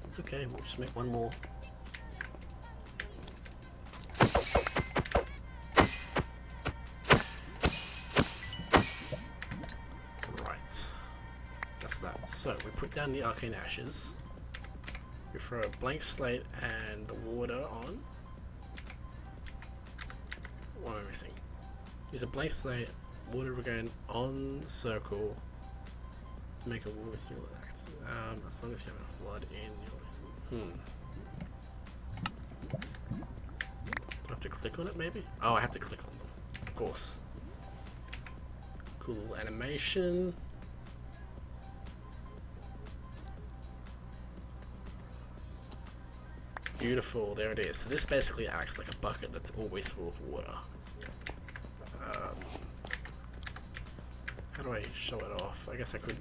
Speaker 1: It's okay, we'll just make one more. So we put down the arcane ashes, we throw a blank slate and the water on. What am I missing? Use a blank slate, water again on the circle to make a water seal act. As long as you have enough blood in your... Do I have to click on it maybe? Oh, I have to click on them. Of course. Cool little animation. Beautiful, there it is. So this basically acts like a bucket that's always full of water. How do I show it off? I guess I could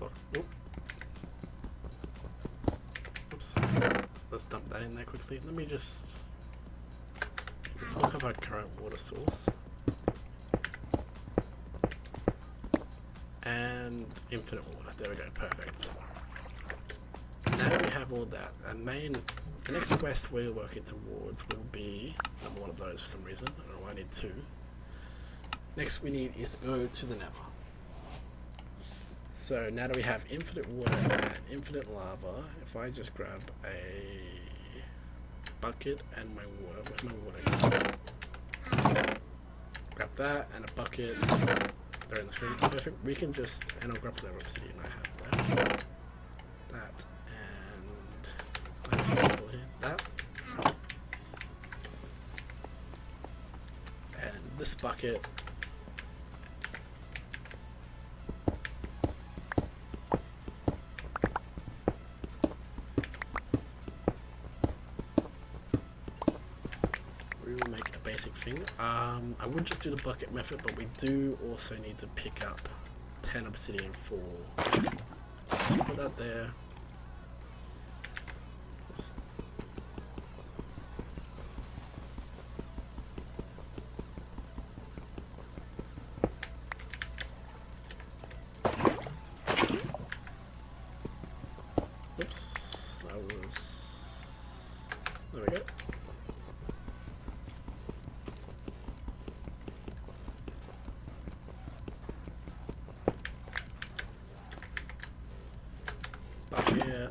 Speaker 1: look. Oops. Let's dump that in there quickly. Let me just look up our current water source. And infinite water. There we go, perfect. Now we have all that. The next quest we're working towards will be, it's not one of those for some reason, I don't know why I need 2. Next we need is to go to the Nether. So now that we have infinite water and infinite lava, if I just grab a bucket and my water. Where's my water? Grab that and a bucket. They're in the thing. Perfect. We can just, and I'll grab whatever obsidian I have left. That and I think it's still here. That. And this bucket. Thing. I would just do the bucket method, but we do also need to pick up 10 obsidian for. So put that there. Oops. Oops, that was. There we go. There.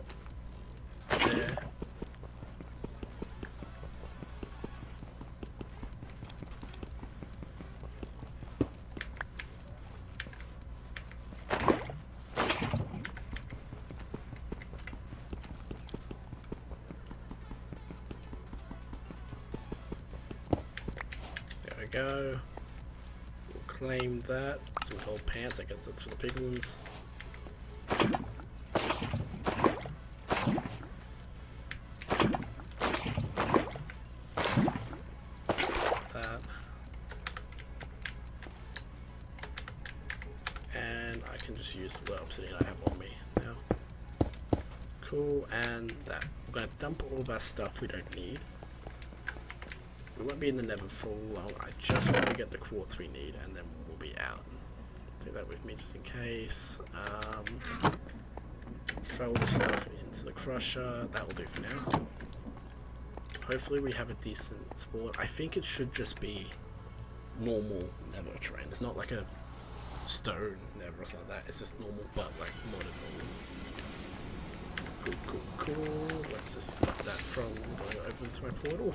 Speaker 1: There we go. We'll claim that. Some gold pants, I guess that's for the big ones. Use the obsidian I have on me now. Cool, and that. We're going to dump all of our stuff we don't need. We won't be in the nether for long. I just want to get the quartz we need and then we'll be out. Take that with me just in case. Throw all this stuff into the crusher. That will do for now. Hopefully we have a decent spawn. I think it should just be normal nether terrain. It's not like a stone nether or something like that. It's just normal, but like modern normal. Cool. Let's just stop that from going over into my portal.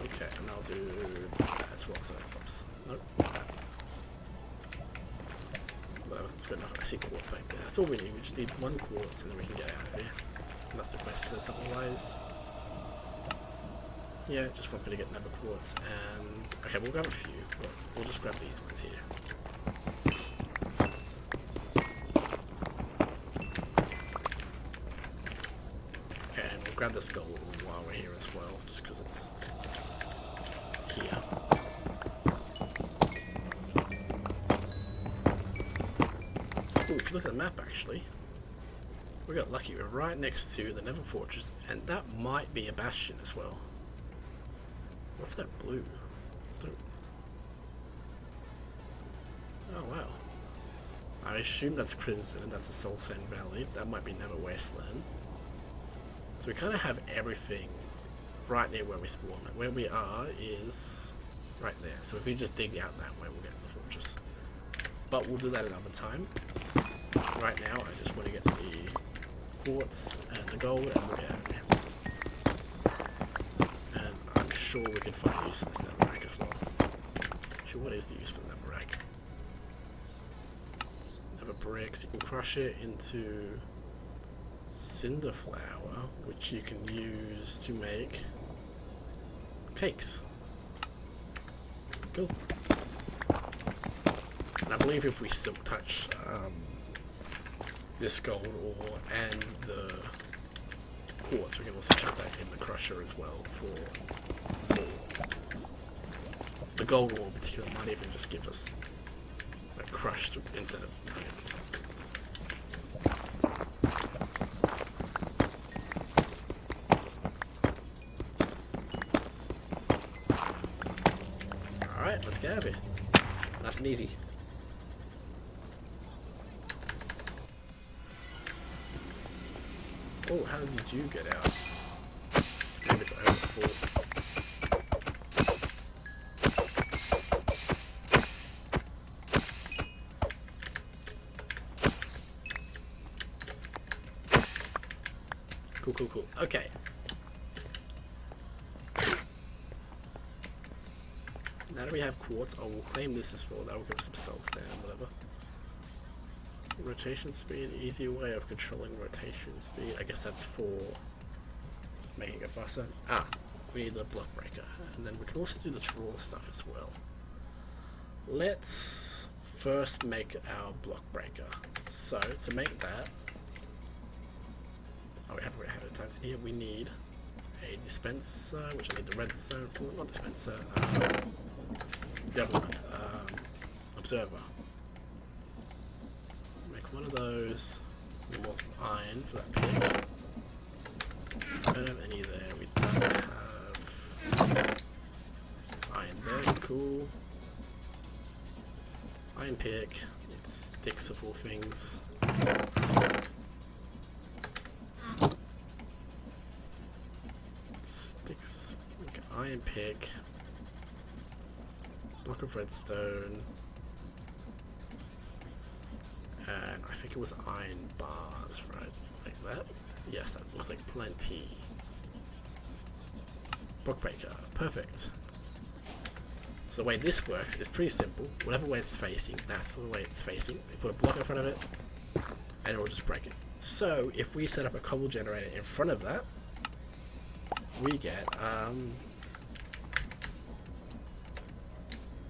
Speaker 1: Okay, and I'll do that as well, so that stops. Nope, that. Whatever, that's good enough. I see quartz back there. That's all we need. We just need one quartz and then we can get out of here. Unless the quest says otherwise. Yeah, it just wants me to get nether quartz and... Okay, we'll grab a few. We'll just grab these ones here. Okay, and we'll grab this gold while we're here as well, just because it's here. Ooh, if you look at the map actually, we got lucky. We're right next to the Nether Fortress, and that might be a bastion as well. What's that blue? Oh wow. I assume that's Crimson and that's the Soul Sand Valley. That might be Nether Wasteland. So we kind of have everything right near where we spawn. Like where we are is right there. So if we just dig out that way, we'll get to the fortress. But we'll do that another time. Right now, I just want to get the quartz and the gold and we'll get out of here. And I'm sure we can find the use for this netherrack as well. Actually, what is the use for the netherrack? Nether bricks, you can crush it into cinder flour, which you can use to make cakes. Cool. And I believe if we silk touch this gold ore and the quartz, we can also chuck that in the crusher as well for more. The gold ore in particular might even just give us like crushed instead of nuggets. Alright, let's get out of here. Nice and easy. Oh, how did you get out? Maybe it's overfull. Cool. Okay. Now that we have quartz, I will claim this as well. That will give us some souls there and whatever. Rotation speed, easier way of controlling rotation speed. I guess that's for making it faster. We need the block breaker. And then we can also do the draw stuff as well. Let's first make our block breaker. So to make that, we haven't really had it typed in here. We need a dispenser, which I need the redstone for. Not dispenser, the other one, observer. Make one of those. More iron for that pick. Don't have any there. We don't have iron there. Cool. Iron pick. It sticks of all things. Sticks. Okay, iron pick. Block of redstone. And I think it was iron bars, right? Like that? Yes, that looks like plenty. Block breaker. Perfect. So the way this works is pretty simple. Whatever way it's facing, that's the way it's facing. We put a block in front of it, and it will just break it. So if we set up a cobble generator in front of that, we get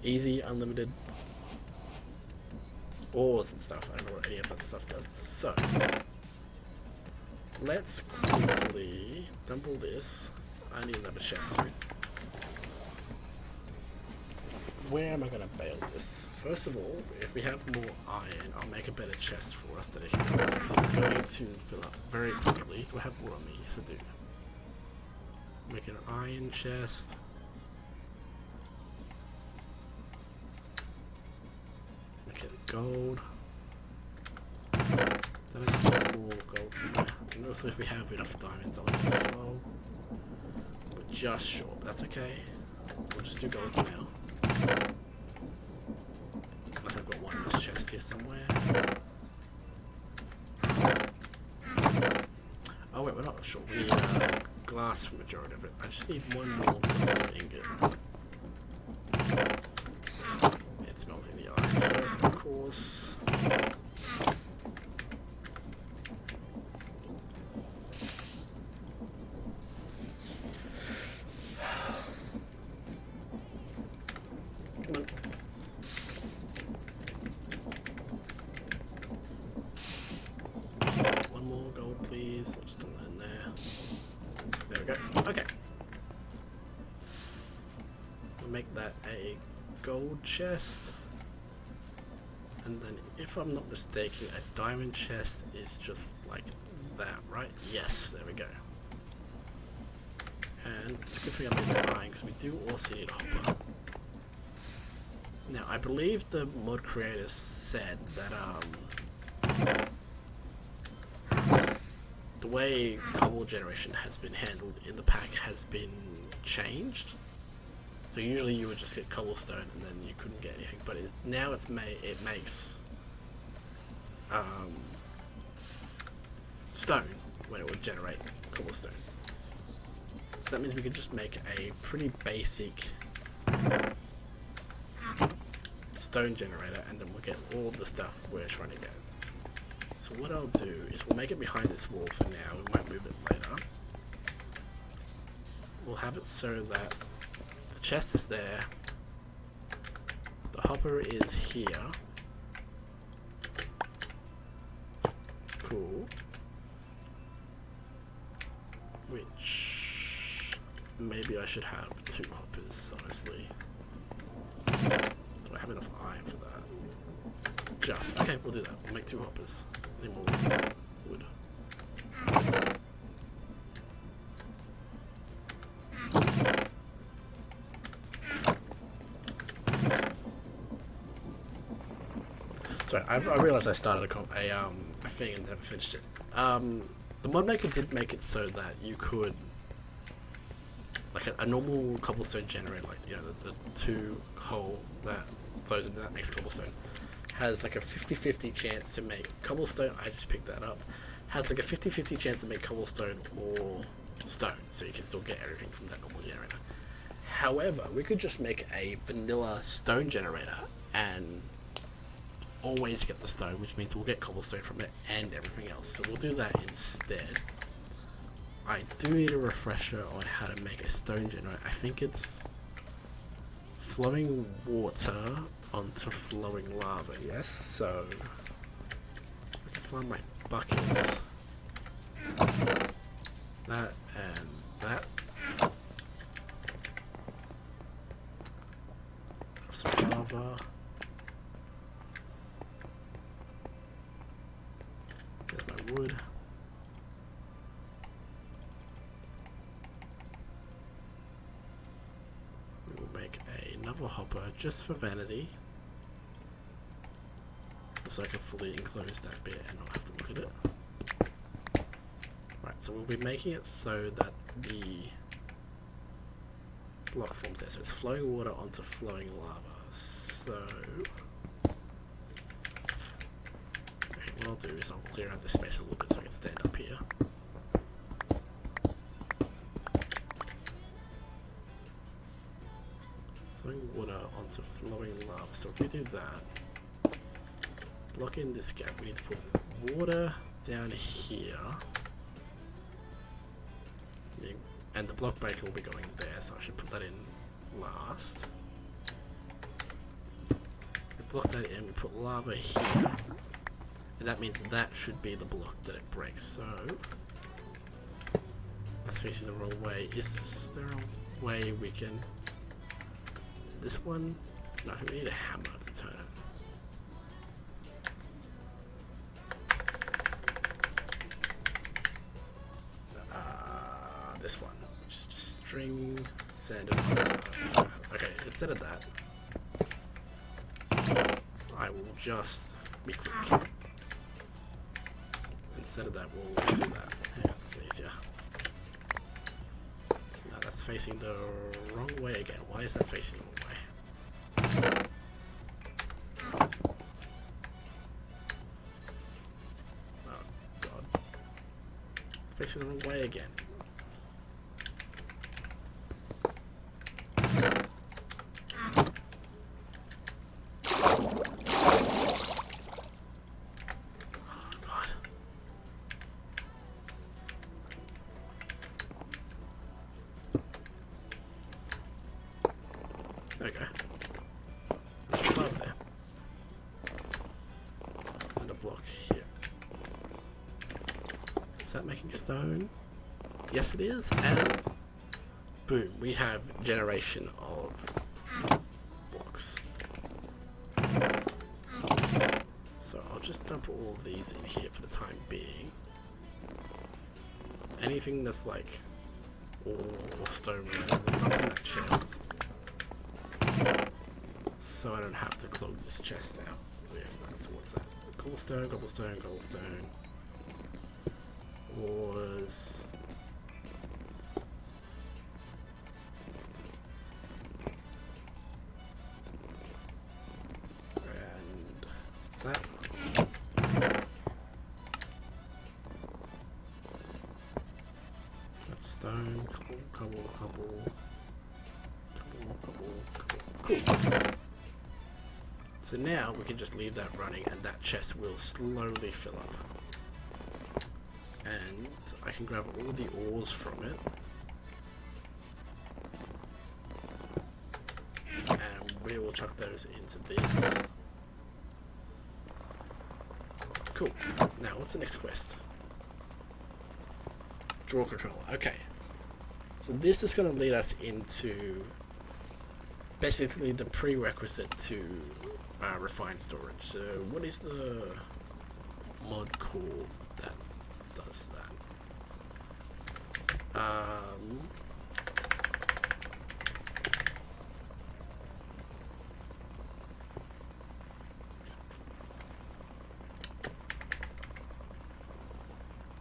Speaker 1: easy, unlimited ores and stuff. I don't know what any of that stuff does. So let's quickly dump all this. I need another chest soon. Where am I going to bail this? First of all, if we have more iron, I'll make a better chest for us that it can go into. It's going to fill up very quickly. Do I have more on me? Yes, I do. Make an iron chest. Make it gold. Then I just need more gold somewhere. And also if we have enough diamonds, I'll do as well. But just short, that's okay. We'll just do gold for now. Unless I've got one in this chest here somewhere. Oh wait, we're not sure. We need glass for the majority of it. I just need one more gold ingot. It's melting the iron first, of course. Chest, and then if I'm not mistaken, a diamond chest is just like that, right? Yes, there we go. And it's a good thing I made that iron because we do also need a hopper. Now I believe the mod creator said that the way Cobble Generation has been handled in the pack has been changed. So usually you would just get cobblestone and then you couldn't get anything, but now it makes stone when it would generate cobblestone. So that means we could just make a pretty basic stone generator and then we'll get all the stuff we're trying to get. So what I'll do is we'll make it behind this wall for now, we might move it later. We'll have it so that chest is there, the hopper is here, cool, which maybe I should have 2 hoppers, honestly. Do I have enough iron for that? Just, okay, we'll do that, we'll make 2 hoppers. Any more wood? Sorry, I realised I started a thing and never finished it. The mod maker did make it so that you could, like a normal cobblestone generator, like the 2 hole that flows into that makes cobblestone, has like a 50-50 chance to make cobblestone. I just picked that up. has like a 50-50 chance to make cobblestone or stone, so you can still get everything from that normal generator. However, we could just make a vanilla stone generator and always get the stone, which means we'll get cobblestone from it and everything else. So we'll do that instead. I do need a refresher on how to make a stone generator. I think it's flowing water onto flowing lava, yes? So I can find my buckets. That and that. Some lava. There's my wood. We will make another hopper just for vanity, so I can fully enclose that bit and not have to look at it. Right, so we'll be making it so that the block forms there, so it's flowing water onto flowing lava. So okay, what I'll do is I'll clear out this space a little bit so I can stand up here. Flowing water onto flowing lava. So if we do that, block in this gap, we need to put water down here. And the block breaker will be going there, so I should put that in last. We block that in, we put lava here. And that means that should be the block that it breaks, so that's facing the wrong way. Is there a way we can... Is it this one? No, we need a hammer to turn it. This one, just a string, sand, and okay, instead of that, I will just be quick. Instead of that, we'll do that. Yeah, that's easier. So now that's facing the wrong way again. Why is that facing the wrong way? Oh, God. It's facing the wrong way again. There we go. Above there. And a block here. Is that making stone? Yes it is, and boom, we have generation of blocks. So I'll just dump all of these in here for the time being. Anything that's like ore or stone related, we'll dump in that chest. So I don't have to clog this chest out with that. So what's that? Cobblestone, cobblestone, cobblestone. Was and that. That's stone, cobble, cobble, cobble. Cool. So now we can just leave that running and that chest will slowly fill up. And I can grab all the ores from it. And we will chuck those into this. Cool. Now what's the next quest? Draw controller. Okay. So this is going to lead us into basically the prerequisite to refined storage. So what is the mod called that does that?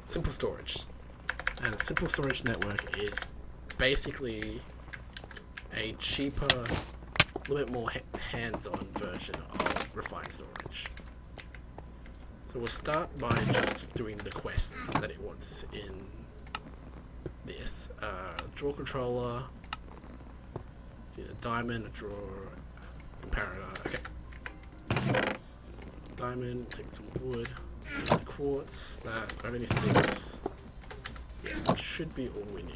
Speaker 1: Simple storage. And a simple storage network is basically a cheaper, a little bit more hands-on version of refined storage. So we'll start by just doing the quest that it wants in this. Draw controller. It's either diamond or draw comparator. Okay. Diamond, take some wood. The quartz, that, do I have any sticks? Yes, that should be all we need.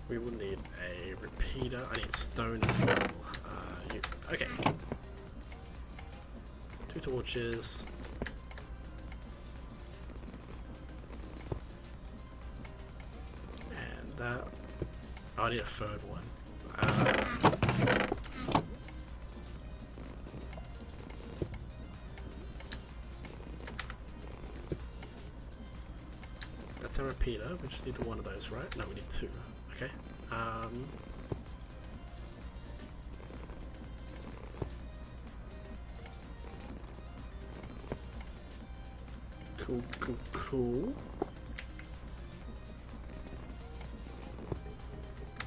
Speaker 1: We will need a repeater. I need stone as well. Okay. 2 torches. And that. Oh, I need a third one. That's a repeater. We just need one of those, right? No, we need 2. Okay. Cool.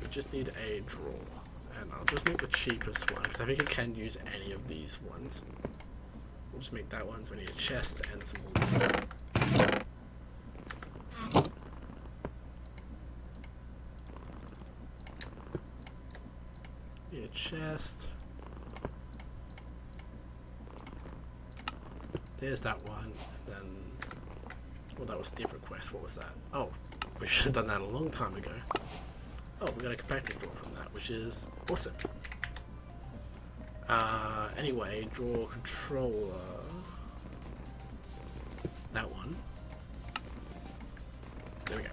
Speaker 1: We just need a drawer, and I'll just make the cheapest one because I think I can use any of these ones. We'll just make that one. So we need a chest and some more wood. Need a chest. There's that one, and then. Well, that was a different quest. What was that? Oh, we should have done that a long time ago. Oh, we got a compacting drawer from that, which is awesome. Anyway, draw controller. That one. There we go.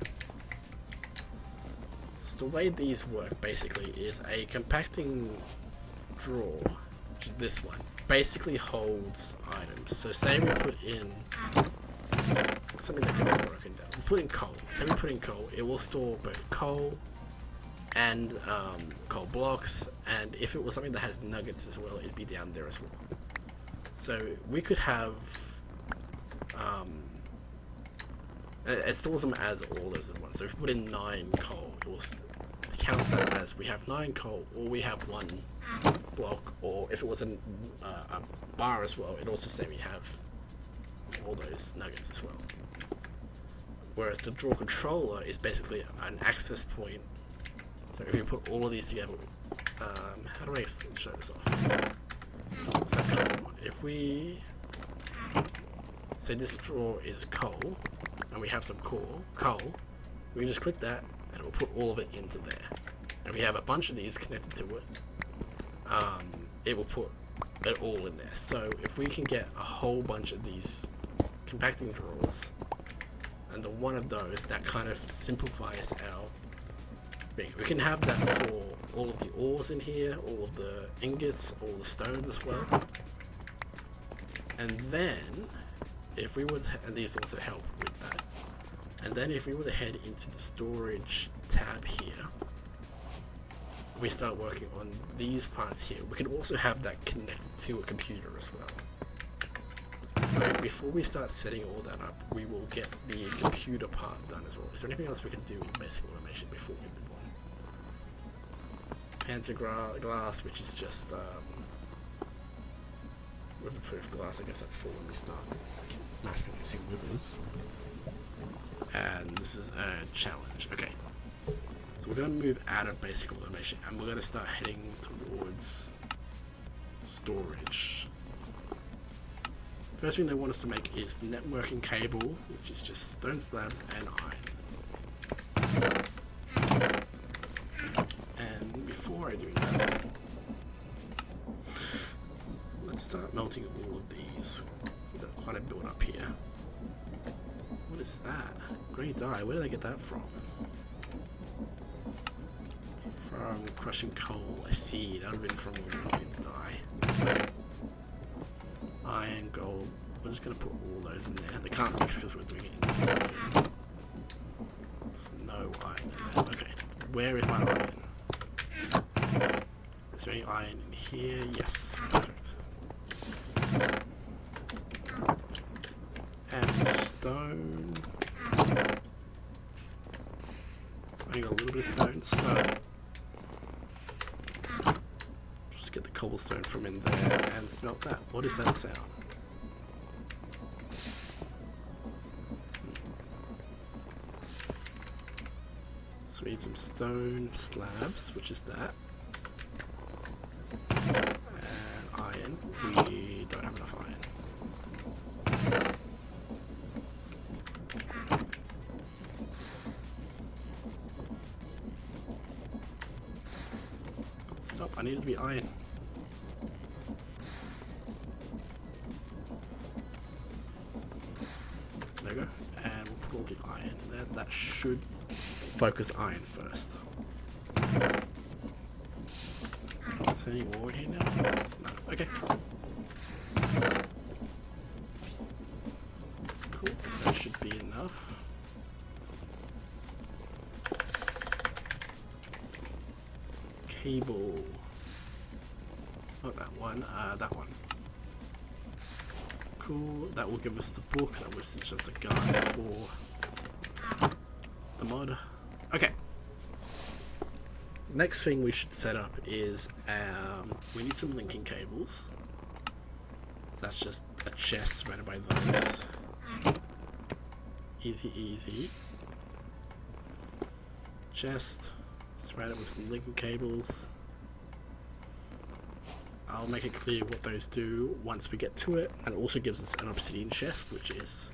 Speaker 1: So the way these work basically is a compacting drawer, which is this one, basically holds items. So say we put in something that can be broken down. We put in coal. So we put in coal, it will store both coal and coal blocks, and if it was something that has nuggets as well, it'd be down there as well. So we could have it stores them as all as one. So if we put in 9 coal, it will count that as we have 9 coal, or we have 1 block, or if it was a bar as well, it also say we have all those nuggets as well. Whereas the draw controller is basically an access point. So if you put all of these together, how do I show this off? What's that coal? If we say this drawer is coal, and we have some coal, we can just click that, and it will put all of it into there. And we have a bunch of these connected to it. It will put it all in there. So if we can get a whole bunch of these compacting drawers, and the one of those, that kind of simplifies our thing. We can have that for all of the ores in here, all of the ingots, all the stones as well. And then, if we were to, and these also help with that, and then if we were to head into the storage tab here, we start working on these parts here. We can also have that connected to a computer as well. So before we start setting all that up, we will get the computer part done as well. Is there anything else we can do in basic automation before we move on? Pantoglass, which is just weatherproof glass. I guess that's for when we start mass producing withers. And this is a challenge. Okay. So we're going to move out of basic automation, and we're going to start heading towards storage. First thing they want us to make is networking cable, which is just stone slabs and iron. And before I do that, let's start melting all of these. We've got quite a build up here. What is that? Grey dye, where did I get that from? From crushing coal, I see. That would have been from grey dye. Okay. Iron, gold. We're just going to put all those in there. They can't mix because we're doing it in this thing. There's no iron in there. Okay. Where is my iron? Is there any iron in here? Yes. Perfect. And stone. I got a little bit of stone, so just get the cobble cobblestone from in there and smelt that. What is that sound? So we need some stone slabs, which is that. And iron. We don't have enough iron. Stop, I need it to be iron. There we go. And we'll put all the iron there. That should focus iron first. Is there any more here now? No. Okay. Cool. That should be enough. Cable. Not that one. That one. Cool. That will give us the book. That was just a guide for the mod. Okay. Next thing we should set up is we need some linking cables. So that's just a chest surrounded by those. Easy, easy. Chest surrounded with some linking cables. I'll make it clear what those do once we get to it, and it also gives us an obsidian chest, which is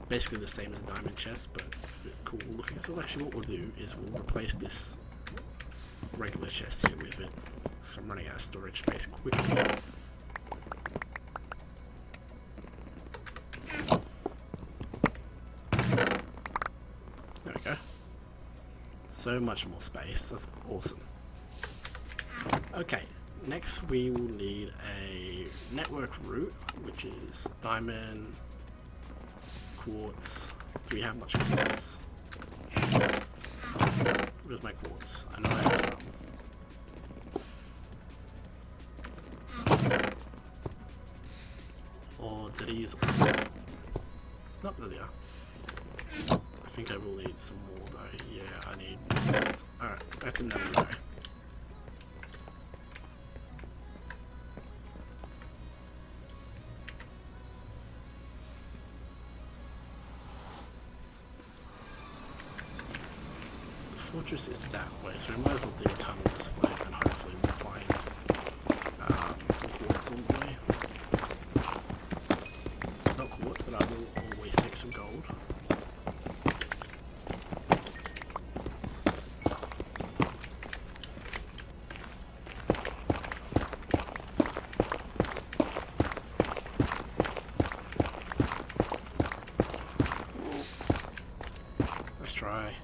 Speaker 1: basically the same as a diamond chest, but a bit cool looking. So actually what we'll do is we'll replace this regular chest here with it. So I'm running out of storage space quickly. There we go. So much more space. That's awesome. Okay, next we will need a network route, which is diamond, quartz. Do we have much quartz? Where's my quartz? I know I have some. Or did I use all of them? Nope, there they are. I think I will need some more though. Yeah, I need quartz. Alright, that's another go. Fortress is that way, so we might as well dig a tunnel this way, and hopefully we'll find some quartz on the way. Not quartz, but I will always take some gold. Let's try.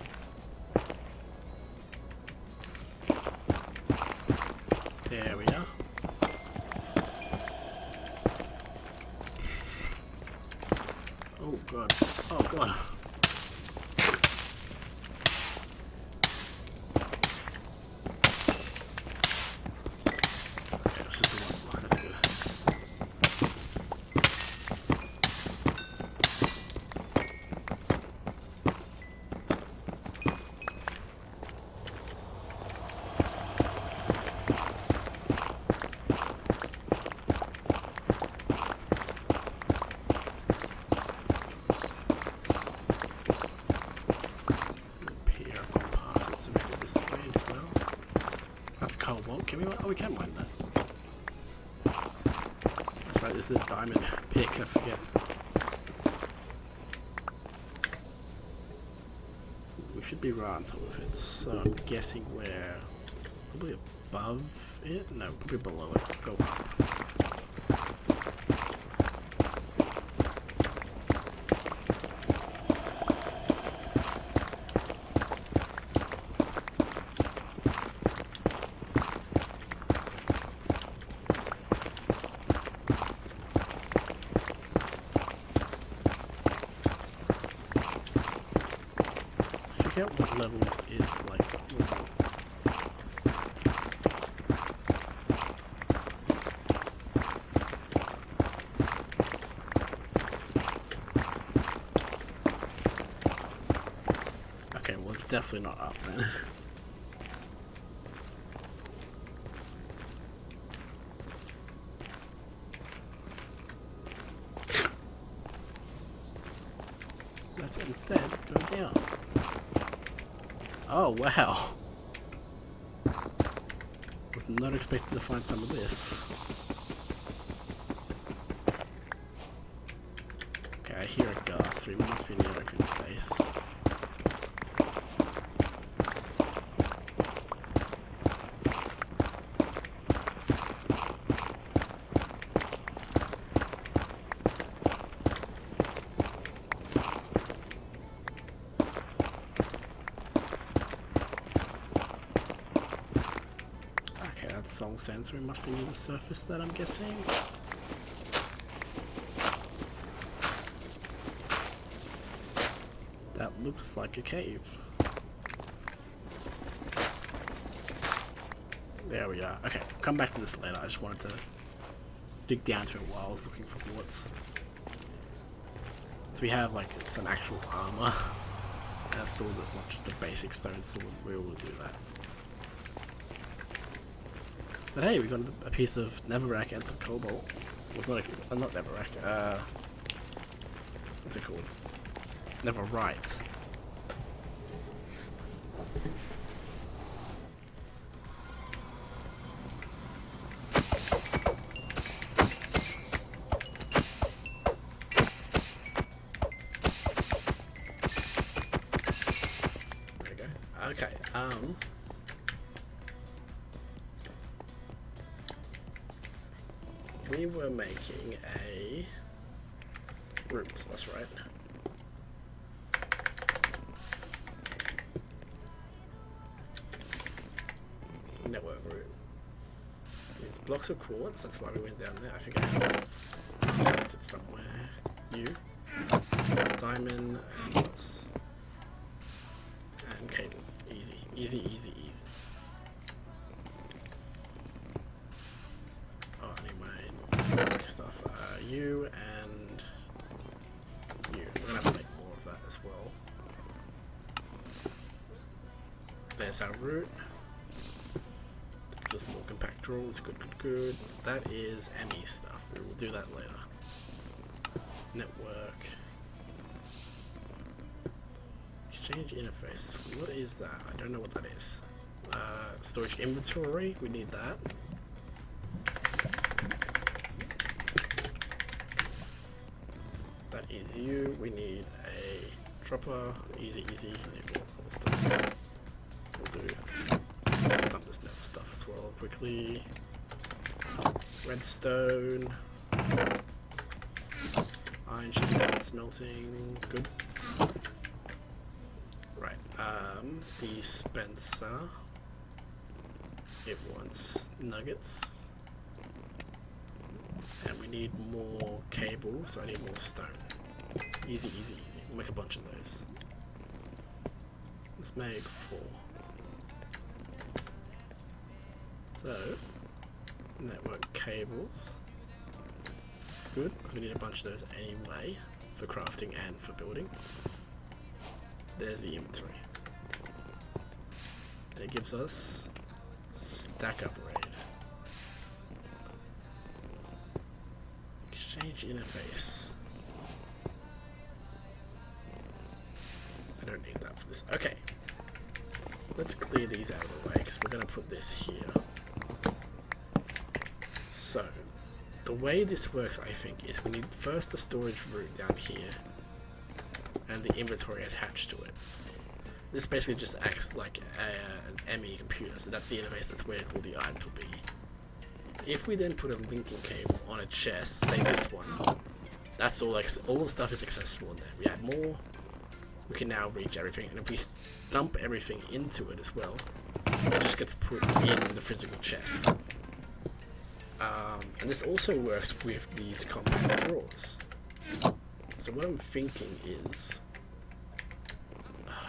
Speaker 1: There we are. Oh god. Oh god. Okay, this is the one block, that's good. Can we? Oh, we can mine that. That's right. This is a diamond pick. I forget. We should be right on top of it. So I'm guessing we're probably above it. No, probably below it. Go up. What level is like normal. Okay, well it's definitely not up then. let's instead go down. Oh wow. Was not expecting to find some of this. Okay, I hear a gas, so we must be in the open space. Soul sensor must be near the surface, that I'm guessing. That looks like a cave. There we are. Okay, I'll come back to this later. I just wanted to dig down to it while I was looking for bullets. So we have like some actual armor and a sword that's not just a basic stone sword. We will do that. But hey, we got a piece of netherrack and some cobalt. Well, not netherrack. What's it called? Netherite. There we go. Okay. We were making a roots, that's right. Network root. It's blocks of quartz, that's why we went down there. I think I have it somewhere. Diamond and moss. And cable. Easy, easy, easy, easy. Stuff. You and you. We're gonna have to make more of that as well. There's our root. Just more compact rolls. Good, good, good. That is ME stuff. We will do that later. Network. Exchange interface. What is that? I don't know what that is. Storage inventory. We need that. Is you. We need a dropper. Easy, easy. Need more stuff. We'll do. Let's dump this nether stuff as well quickly. Redstone. Iron should be done smelting. Good. Right. Dispenser. It wants nuggets. And we need more cable, so I need more stone. Easy, easy, easy. We'll make a bunch of those. Let's make 4. So, network cables. Good, because we need a bunch of those anyway, for crafting and for building. There's the inventory. And it gives us stack upgrade. Exchange interface. I don't need that for this. Okay. Let's clear these out of the way because we're going to put this here. So, the way this works, I think, is we need first the storage root down here and the inventory attached to it. This basically just acts like an ME computer, so that's the interface, that's where all the items will be. If we then put a linking cable on a chest, say this one, that's all the stuff is accessible in there. We add more, we can now reach everything, and if we dump everything into it as well, it just gets put in the physical chest. And this also works with these compact drawers. So what I'm thinking is,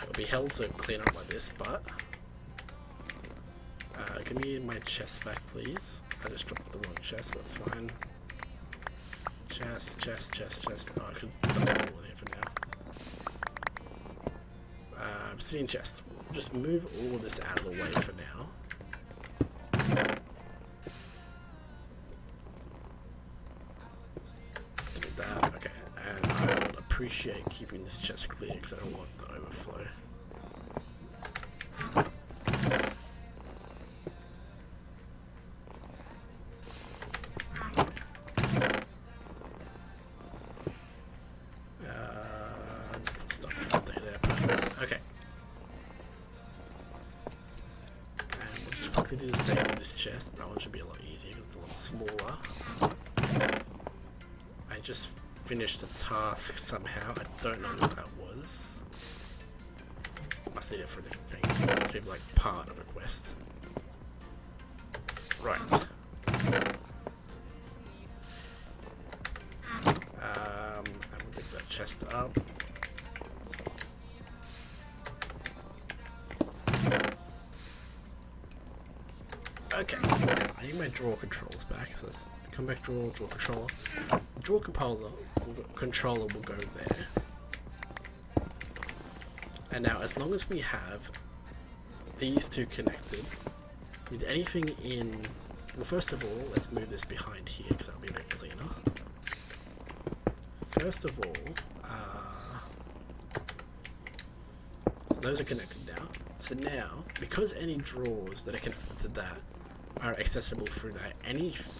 Speaker 1: it'll be hell to clean up like this, but give me my chest back, please. I just dropped the wrong chest, but it's fine. Chest. Oh, I could dump it all there for now. Obsidian chest. Just move all this out of the way for now. Do that. Okay, and I will appreciate keeping this chest clear because I don't want the overflow. Some stuff that can stay there. Perfect. Okay. And we'll just quickly do the same with this chest. That one should be a lot easier because it's a lot smaller. I just finished a task somehow. I don't know what that was. Must need it for a different thing. It should be like part of a quest. Right. And we'll pick that chest up. Okay, now I need my draw controls back, so let's come back, draw controller. Draw controller will go there. And now as long as we have these two connected, with anything in, well first of all, let's move this behind here because that'll be a bit cleaner. First of all, so those are connected now. So now, because any drawers that are connected to that are accessible through that, anything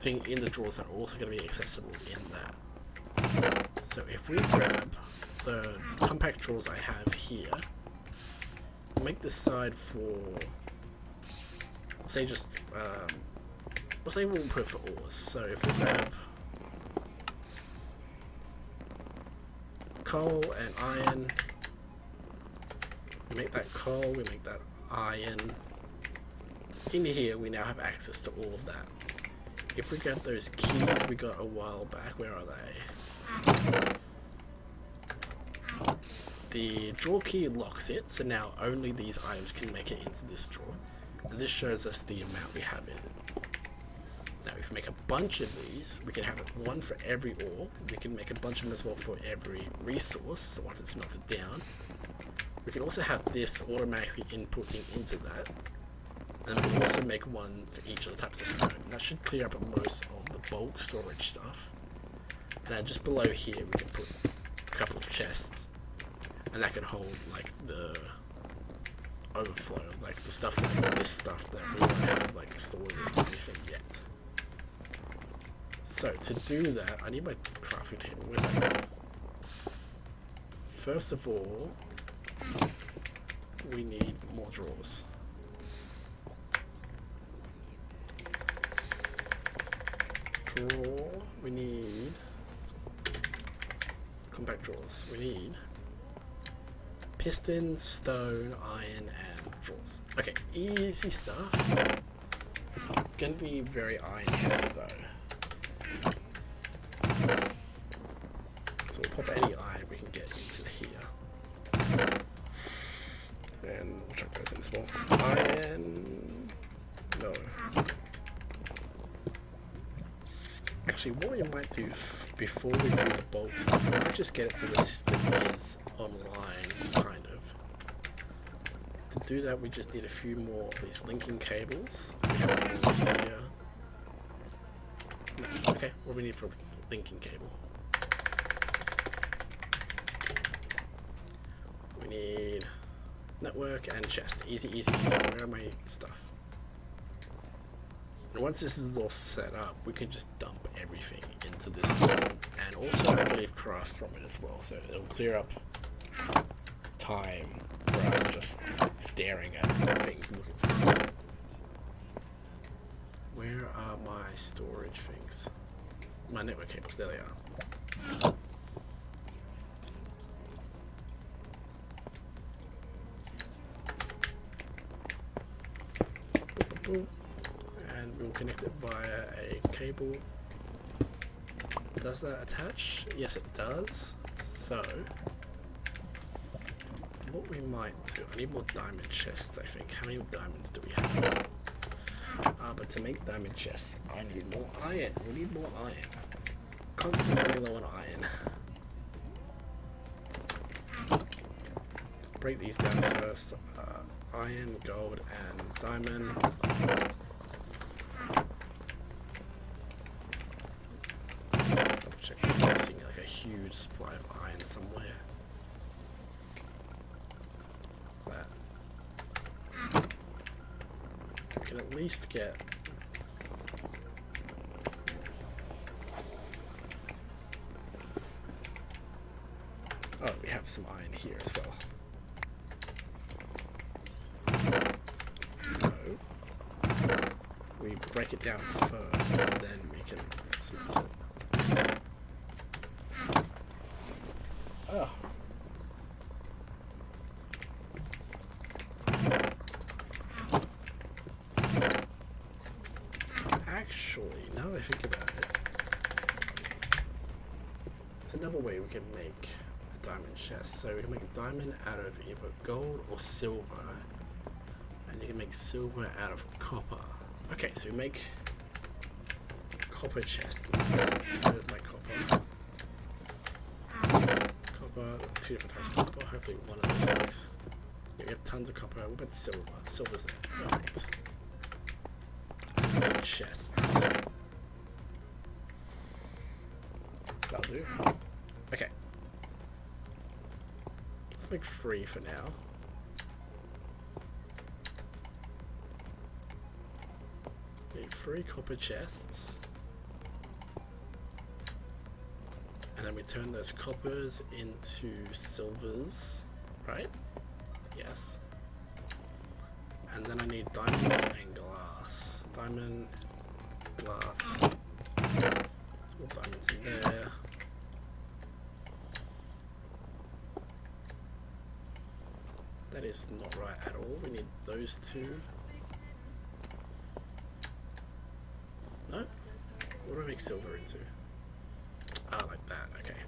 Speaker 1: in the drawers are also going to be accessible in that. So if we grab the compact drawers I have here, make this side for, say just, we'll say we'll put it for ores. So if we grab coal and iron, we make that coal, we make that iron. In here we now have access to all of that. If we grab those keys we got a while back, where are they? The drawer key locks it, so now only these items can make it into this drawer. And this shows us the amount we have in it. Now if we make a bunch of these, we can have one for every ore. We can make a bunch of them as well for every resource, so once it's melted down. We can also have this automatically inputting into that. And we can also make one for each of the types of stone. That should clear up most of the bulk storage stuff. And then just below here we can put a couple of chests. And that can hold like the overflow, like the stuff like this stuff that we don't have like stored into anything yet. So to do that, I need my crafting table. Where's that? First of all, we need more drawers. We need compact drawers. We need piston, stone, iron, and drawers. Okay, easy stuff. Gonna be very iron heavy though. So we'll pop any iron we can get into here. And we'll chuck those in as well. Iron. No. Actually, what we might do before we do the bulk stuff, we might just get it so the system is online, kind of. To do that, we just need a few more of these linking cables. We have one here. No, okay, what do we need for a linking cable? We need network and chest. Easy, easy, easy. Where are my stuff? And once this is all set up, we can just dump everything into this system, and also I believe craft from it as well, so it'll clear up time where I'm just staring at things looking for something. Where are my storage things? My network cables, there they are. Boop, boop, boop. And we'll connect it via a cable. Does that attach? Yes, it does. So, what we might do, I need more diamond chests, I think. How many diamonds do we have? But to make diamond chests, I need more iron. We need more iron. Constantly running low on iron. Break these down first. Iron, gold, and diamond. Check, I'm missing like a huge supply of iron somewhere. What's that? We can at least get... Oh, we have some iron here as well. No. We break it down first, and then we can smelt it. Oh. Actually, now that I think about it, there's another way we can make a diamond chest. So we can make a diamond out of either gold or silver, and you can make silver out of copper. Okay, so we make copper chest instead. Where's my copper? Copper, 2 different types of copper. Hopefully one of those works. Yeah, we have tons of copper. What about silver? Silver's there. Perfect. Make chests. That'll do. Okay. Let's make 3 for now. Need 3 copper chests. And then we turn those coppers into silvers, right? Yes. And then I need diamonds and glass. Diamond, glass. Some more diamonds in there. That is not right at all. We need those 2. No? What do I make silver into? Ah, like that, okay.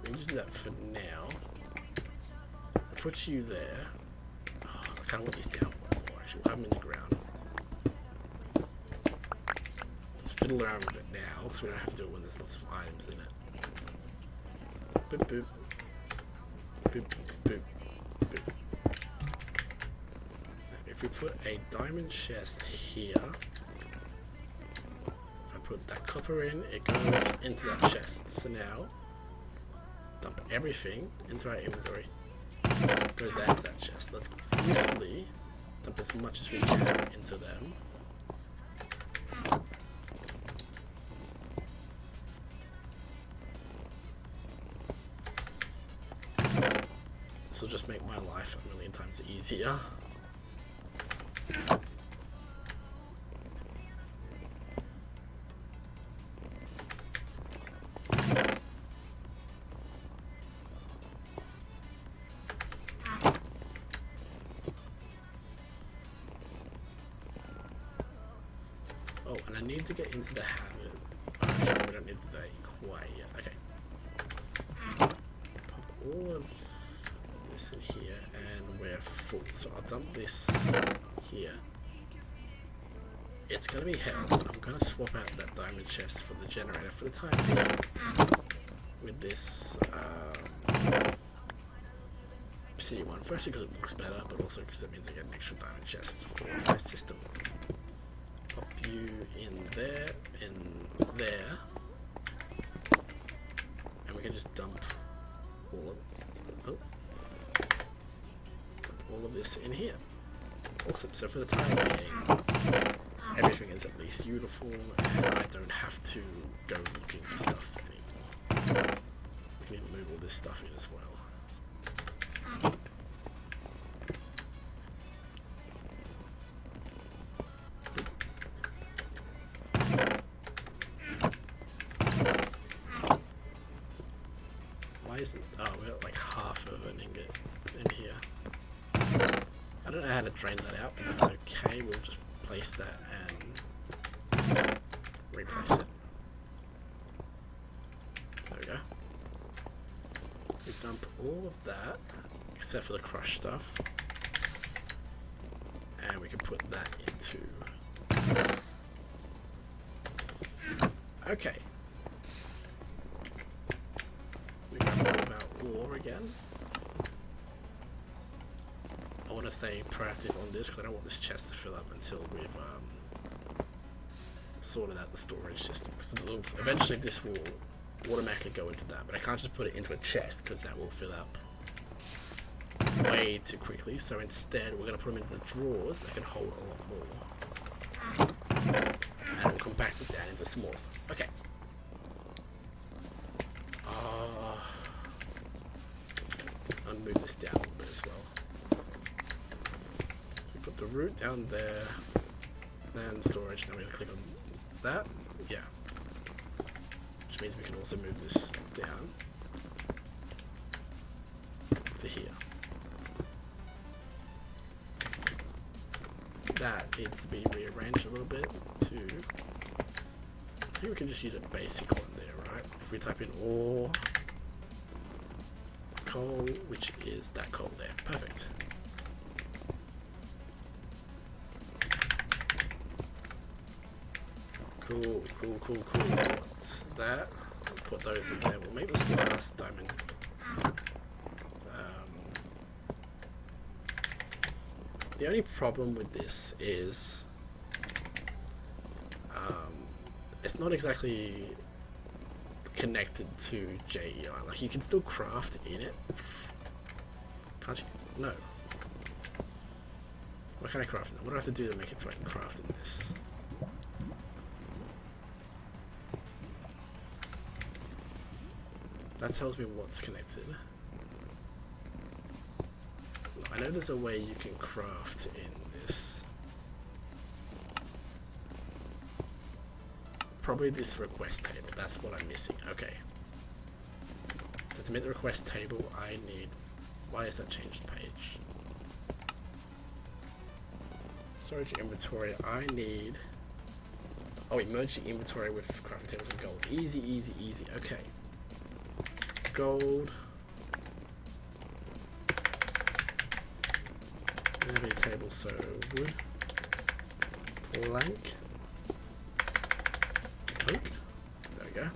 Speaker 1: We can just do that for now. I'll put you there. Oh, I kind of want these down one more, actually. We'll have them in the ground. Let's fiddle around with it now, so we don't have to do it when there's lots of items in it. Boop, boop. Boop, boop, boop. Now, if we put a diamond chest here, put that copper in, it goes into that chest. So now, dump everything into our inventory. Goes there into that chest. Let's quickly dump as much as we can into them. This will just make my life a million times easier. Oh, and I need to get into the habit. Actually, we don't need to day quite yet. Okay. Pop all of this in here, and we're full. So I'll dump this here. It's gonna be hell, but I'm gonna swap out that diamond chest for the generator for the time being with this obsidian one. Firstly because it looks better, but also because it means I get an extra diamond chest for my system. Pop you in there, and we can just dump all of this in here. Awesome. So for the time being, everything is at least uniform, and I don't have to go looking for stuff anymore. We can even move all this stuff in as well. Oh, we got like half of an ingot in here. I don't know how to drain that out, but that's okay. We'll just place that and replace it. There we go. We dump all of that, except for the crushed stuff. And we can put that into... Okay. Again. I want to stay proactive on this because I don't want this chest to fill up until we've sorted out the storage system, because eventually this will automatically go into that, but I can't just put it into a chest because that will fill up way too quickly. So instead we're going to put them into the drawers that can hold a lot more, and we'll compact it down into small stuff. Okay. I'll move this down a little bit as well. We put the root down there, then storage, and I'm going to click on that. Yeah. Which means we can also move this down to here. That needs to be rearranged a little bit to... I think we can just use a basic one there, right? If we type in ore, coal, which is that coal there. Perfect. Cool. What's that? We'll put those in there. We'll make this last diamond. The only problem with this is it's not exactly connected to JEI. Like, you can still craft in it. Can't you? No. Why can't I craft in it? What do I have to do to make it so I can craft in this? That tells me what's connected. I know there's a way you can craft in this. Probably this request table. That's what I'm missing. Okay. To submit the request table, I need... Why is that changed page? Storage inventory. I need... Oh, wait, merge the inventory with crafting tables and gold. Easy. Okay. Gold. Enemy table, so wood, plank, oak. There we go.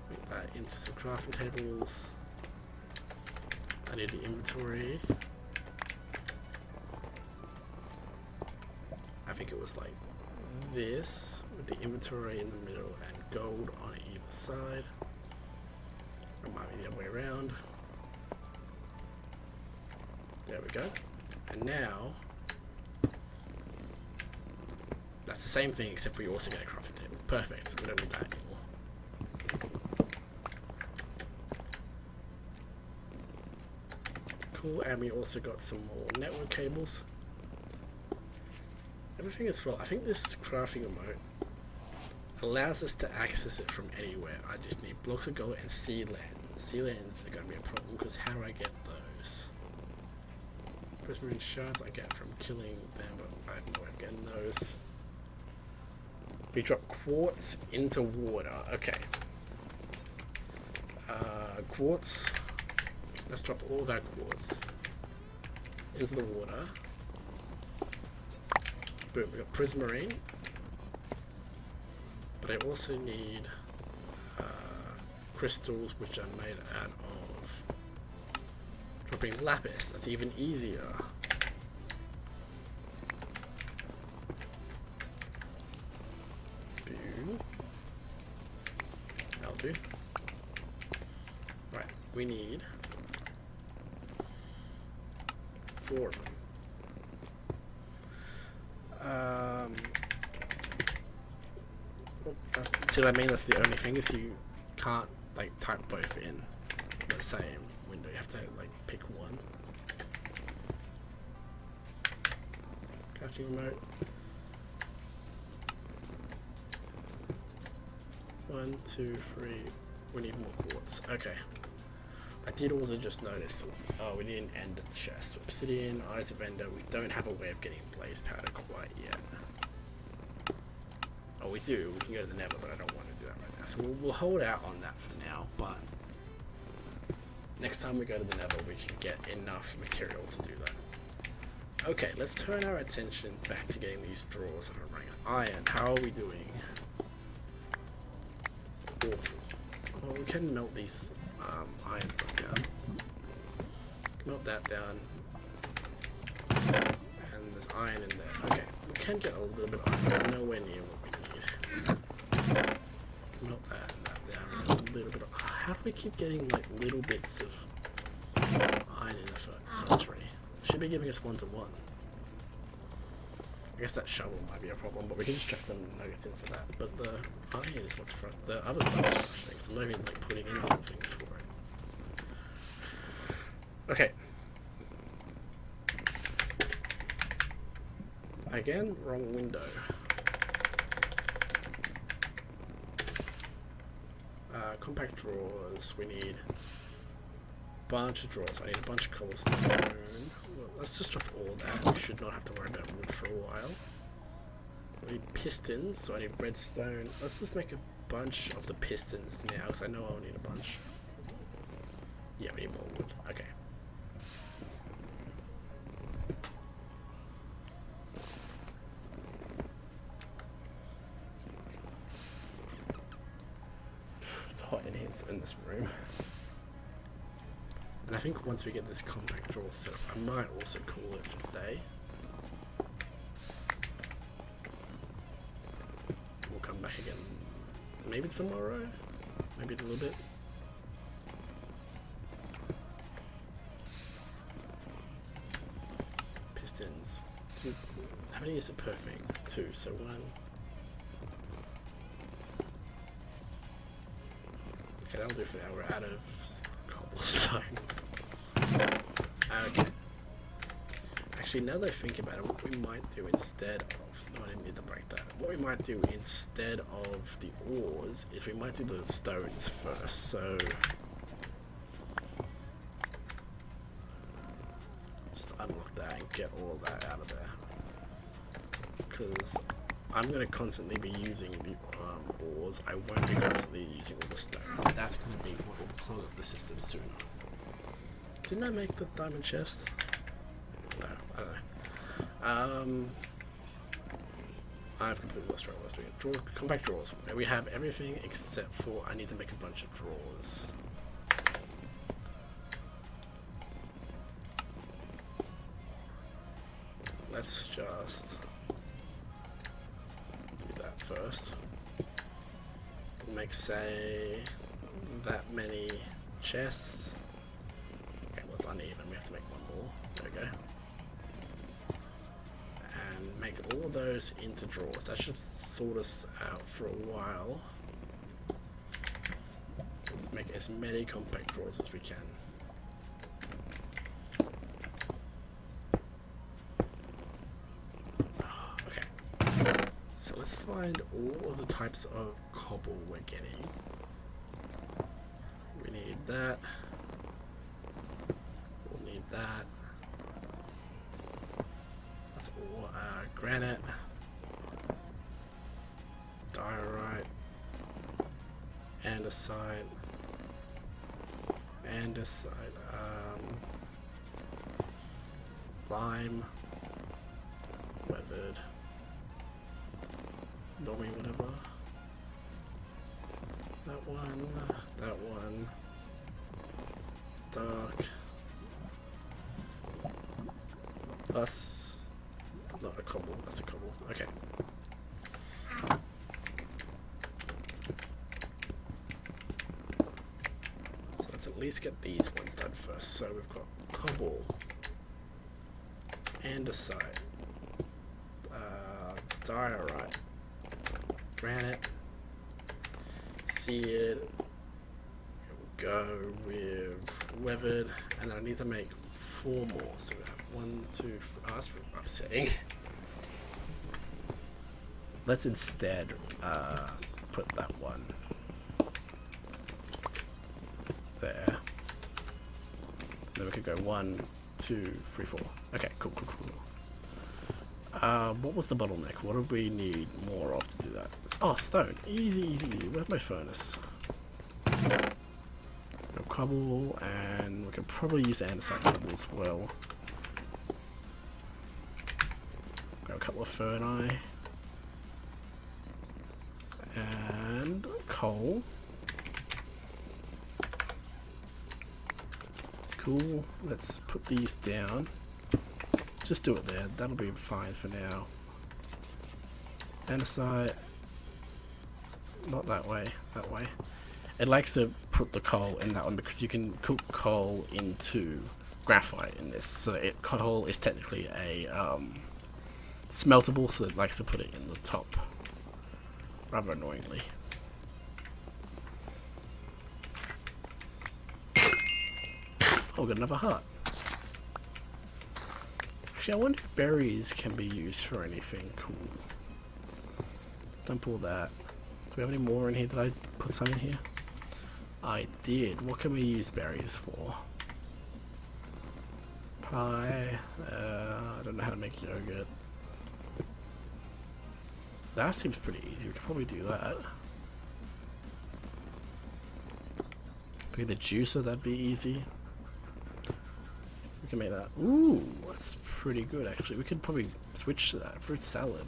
Speaker 1: Put that into some crafting tables. I need the inventory. I think it was like this, with the inventory in the middle and gold on either side. It might be the other way around. There we go. And now, that's the same thing except for you also get a crafting table. Perfect. We don't need that anymore. Cool. And we also got some more network cables. Everything is full. I think this crafting remote allows us to access it from anywhere. I just need blocks of gold and sea lands. Sea lands are going to be a problem because how do I get those? Prismarine shards I get from killing them, but I have no way of getting those. We drop quartz into water. Okay. Quartz. Let's drop all that quartz into the water. Boom, we got prismarine. But I also need crystals, which are made out of dropping lapis. That's even easier. Boom. That'll do. Right, we need 4 of them. See what I mean? That's the only thing, is you can't like type both in the same window. You have to like pick one. Crafting remote. 1, 2, 3. We need more quartz. Okay. I did also just notice. Oh, we need an ender chest. Obsidian, eyes of ender. We don't have a way of getting blaze powder quite yet. Oh, we do. We can go to the nether, but I don't want to do that right now. So we'll hold out on that for now, but next time we go to the nether, we can get enough material to do that. Okay, let's turn our attention back to getting these drawers that are running. Iron, how are we doing? Awful. Well, we can melt these iron stuff down. Melt that down. And there's iron in there. Okay, we can get a little bit of iron, but nowhere near what we need. Melt that and that down. A little bit of... How do we keep getting like little bits of iron in the furnace? Should be giving us 1 to 1. I guess that shovel might be a problem, but we can just chuck some nuggets in for that. But the iron is what's front. The other stuff is frustrating, because I'm not even like putting in other things for it. Okay. Again, wrong window. Compact drawers. We need a bunch of drawers. I need a bunch of cobblestone. Well, let's just drop all that. We should not have to worry about wood for a while. We need pistons, so I need redstone. Let's just make a bunch of the pistons now, because I know I'll need a bunch. Yeah, we need more wood. Okay. Hot in this room, and I think once we get this compact drawer set up, I might also call it for today. We'll come back again maybe tomorrow, maybe a little bit. Pistons. How many is it per thing? 2, so 1. Okay, that'll do for now. We're out of cobblestone. Okay. Actually, now that I think about it, what we might do instead of... No, I didn't need to break that. What we might do instead of the ores is we might do the stones first. So... just unlock that and get all of that out of there. Because I'm going to constantly be using the ores. I won't be constantly using all the stones. That's going to be what will clog up the system sooner. Didn't I make the diamond chest? No, I don't know. I've completely lost track of what I was doing. Compact drawers. We have everything except for I need to make a bunch of drawers. Let's just do that first. We'll make, say, that many chests. Okay, well, it's uneven. We have to make one more. There we go. And make all of those into drawers. That should sort us out for a while. Let's make as many compact drawers as we can. Okay. So let's find all of the types of cobble we're getting. We need that. We'll need that. That's all granite, diorite, andesite, lime, weathered, Domi, whatever. That one, dark. That's not a cobble, that's a cobble. Okay. So let's at least get these ones done first. So we've got cobble, andesite, diorite, granite, seared. We'll go with weathered, and I need to make 4 more. So we have 1, 2, 3. Oh, that's upsetting. Let's instead put that one there. Then we could go 1, 2, 3, 4. Okay, cool. What was the bottleneck? What do we need more of to do that? Oh, stone. Easy. Where's my furnace? No cobble, and we can probably use andesite cobble as well. Grab a couple of ferni. And coal. Cool. Let's put these down. Just do it there. That'll be fine for now. Andesite. Not that way, that way. It likes to put the coal in that one because you can cook coal into graphite in this. So coal is technically a smeltable, so it likes to put it in the top. Rather annoyingly. Oh, we got another heart. Actually, I wonder if berries can be used for anything cool. Let's dump all that. Do we have any more in here? Did I put some in here? I did. What can we use berries for? Pie. I don't know how to make yogurt. That seems pretty easy. We could probably do that. Maybe the juicer, that'd be easy. We can make that. Ooh, that's pretty good actually. We could probably switch to that. Fruit salad.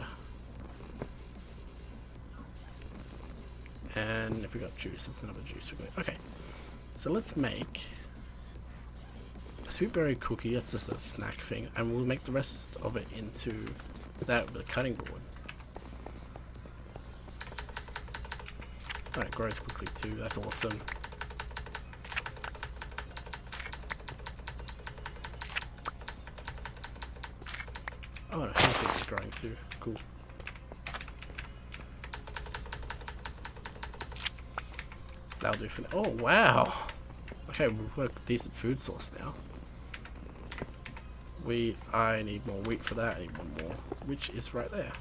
Speaker 1: And if we got juice, that's another juice. Okay, so let's make a sweet berry cookie. That's just a snack thing, and we'll make the rest of it into that with a cutting board. Alright, grows quickly too. That's awesome. Oh no, everything is growing too. Cool. That'll do for now. Oh wow! Okay, we've got a decent food source now. Wheat, I need more wheat for that. I need one more, which is right there.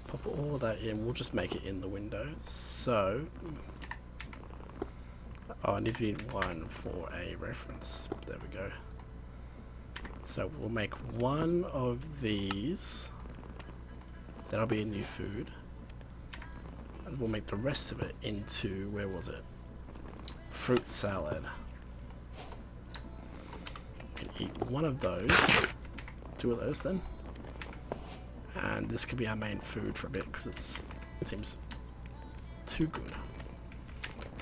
Speaker 1: Pop all that in. We'll just make it in the window. So, oh, I need one for a reference. There we go. So we'll make one of these. That'll be a new food. And we'll make the rest of it into, where was it? Fruit salad. You can eat one of those. Two of those then. And this could be our main food for a bit because it seems too good.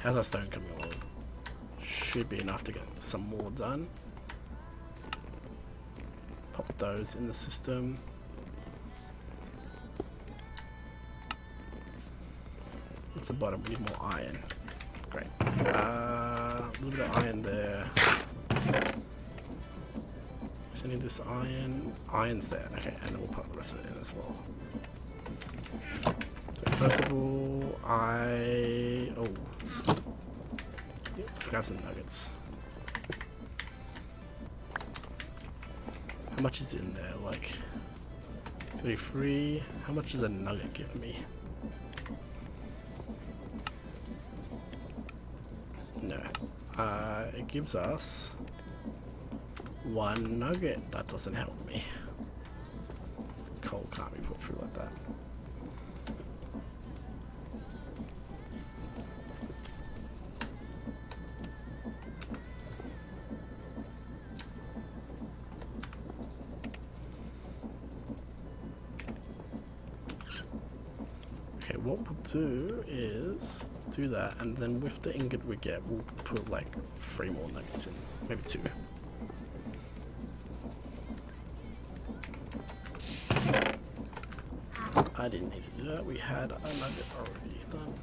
Speaker 1: How's our stone coming along? Should be enough to get some more done. Pop those in the system. What's the bottom? We need more iron. Great. A little bit of iron there. So I need this iron. Iron's there. Okay, and then we'll put the rest of it in as well. So first of all, yeah, let's grab some nuggets. How much is in there? Like 33. How much does a nugget give me? No. It gives us one nugget. That doesn't help me. Coal can't be put through like that. What we'll do is do that, and then with the ingot we get, we'll put like 3 more nuggets in, maybe 2. I didn't need to do that, we had a nugget already done.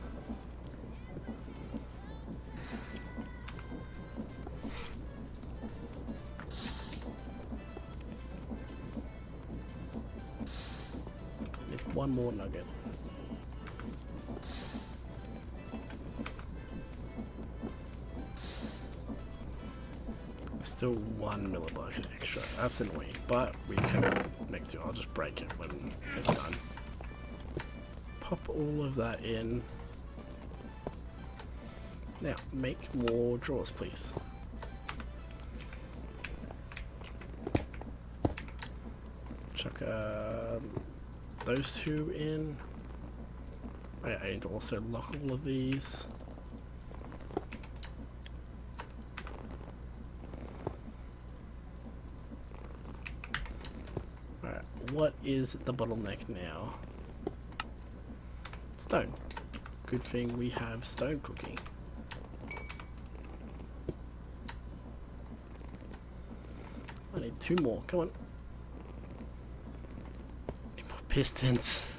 Speaker 1: Need 1 more nugget. Still 1 milliblock extra. That's annoying, but we can make do. I'll just break it when it's done. Pop all of that in. Now, make more drawers, please. Chuck those 2 in. Oh, yeah, I need to also lock all of these. What is the bottleneck now? Stone. Good thing we have stone cooking. 2 more. Come on. Need more pistons.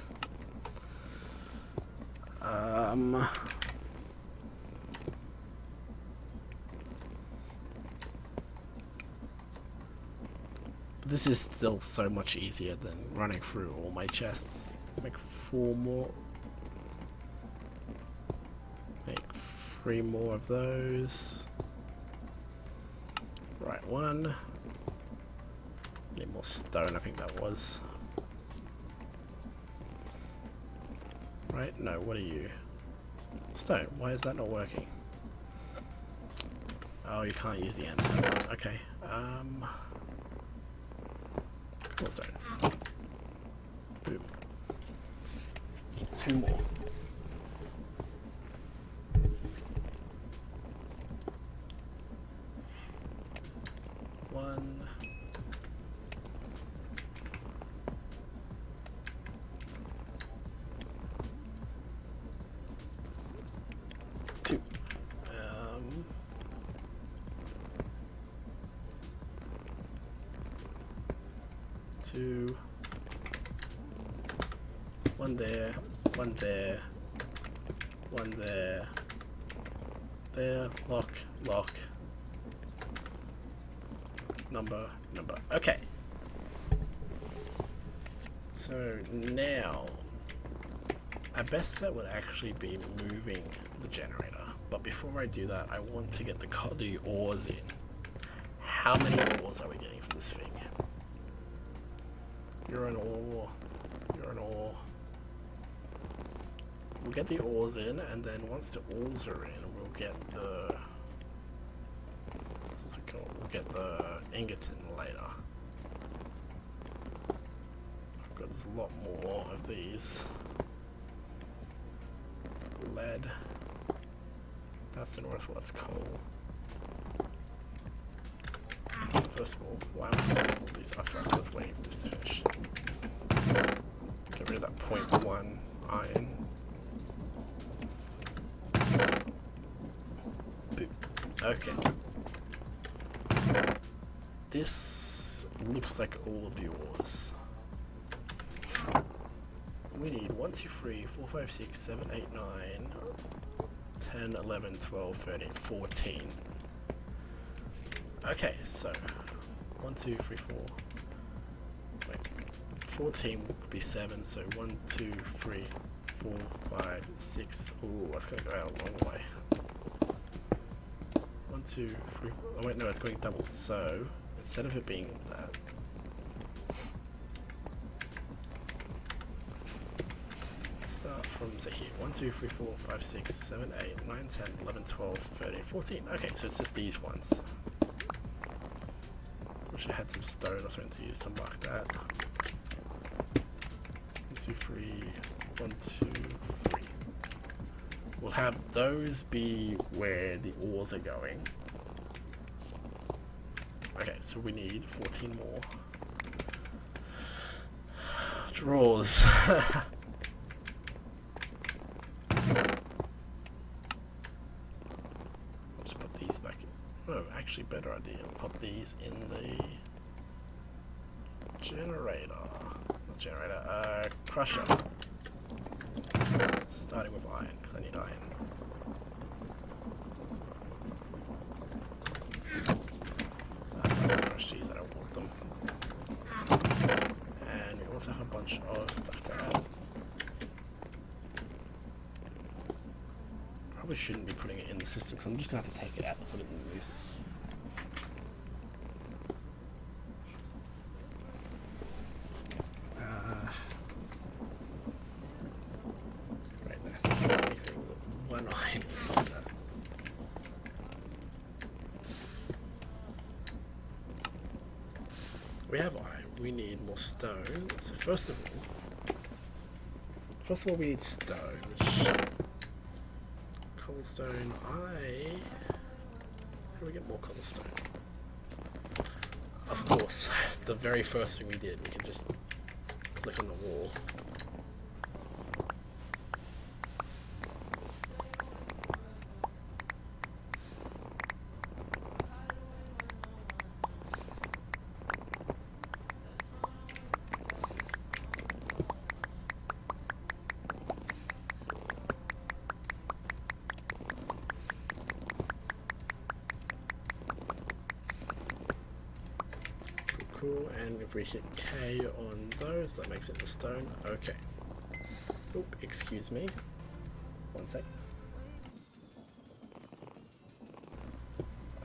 Speaker 1: This is still so much easier than running through all my chests. Make 4 more. Make 3 more of those. Right, 1. Need more stone, I think that was. Right, no, what are you? Stone, why is that not working? Oh, you can't use the end stone. Okay, cobblestone. Boom. 2 more. One. 2. 2. 1 there, 1 there, 1 there, there, lock, lock, number. Okay. So now, our best bet would actually be moving the generator. But before I do that, I want to get the ores in. How many ores are we getting from this thing? You're an ore. You're an ore. We'll get the ores in, and then once the ores are in, we'll get the... What's it called? We'll get the ingots in later. I've got there's a lot more of these. Lead. That's the north, what's coal. First of all, why am I doing all these? That's right, I was waiting for this to finish. Get rid of that 0.1 iron. Boop. Okay. This looks like all of the ores. We need 1, 2, 3, 4, 5, 6, 7, 8, 9, 10, 11, 12, 13, 14. Okay, so 1, 2, 3, 4. Wait, 14 would be 7. So 1, 2, 3, 4, 5, 6. Ooh, that's gonna go out a long way. 1, 2, 3, 4. Oh wait, no, it's going double. So instead of it being that, let's start from here. 1, 2, 3, 4, 5, 6, 7, 8, 9, 10, 11, 12, 13, 14. Okay, so it's just these ones. Wish I had some stone or something to use to mark that. 1, 2, 3, 1, 2, 3. We'll have those be where the ores are going. Okay, so we need 14 more. Drawers. Just put these back in. Oh, actually, better idea. We'll put these in the generator. Not generator, crusher. Starting with iron, because I need iron. I'm not going to crush these, I don't want them. And we also have a bunch of stuff to add. Probably shouldn't be putting it in the system, because I'm just going to have to take it out and put it in the new system. Right, that's anything with 1 iron. We have iron, we need more stone. So first of all we need stone, which cobblestone, how do we get more cobblestone? Of course, the very first thing we did, we can just click on the wall. cool. And if we hit K on those, that makes it the stone. Okay. Oop, excuse me. One sec.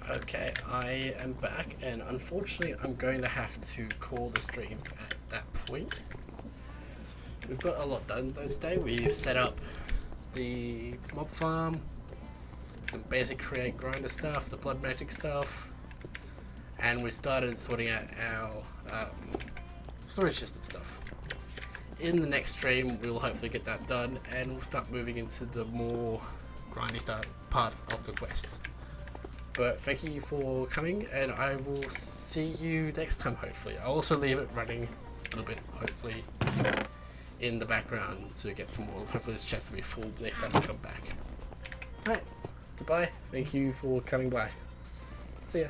Speaker 1: Okay, I am back, and unfortunately I'm going to have to call the stream at that point. We've got a lot done though today. We've set up the mob farm, some basic create grinder stuff, the blood magic stuff, and we started sorting out our storage system stuff. In the next stream we'll hopefully get that done, and we'll start moving into the more grindy parts of the quest. But thank you for coming, and I will see you next time hopefully. I'll also leave it running a little bit hopefully in the background to get some more. Hopefully this chest will be full next time I come back. Alright, goodbye. Thank you for coming by. See ya.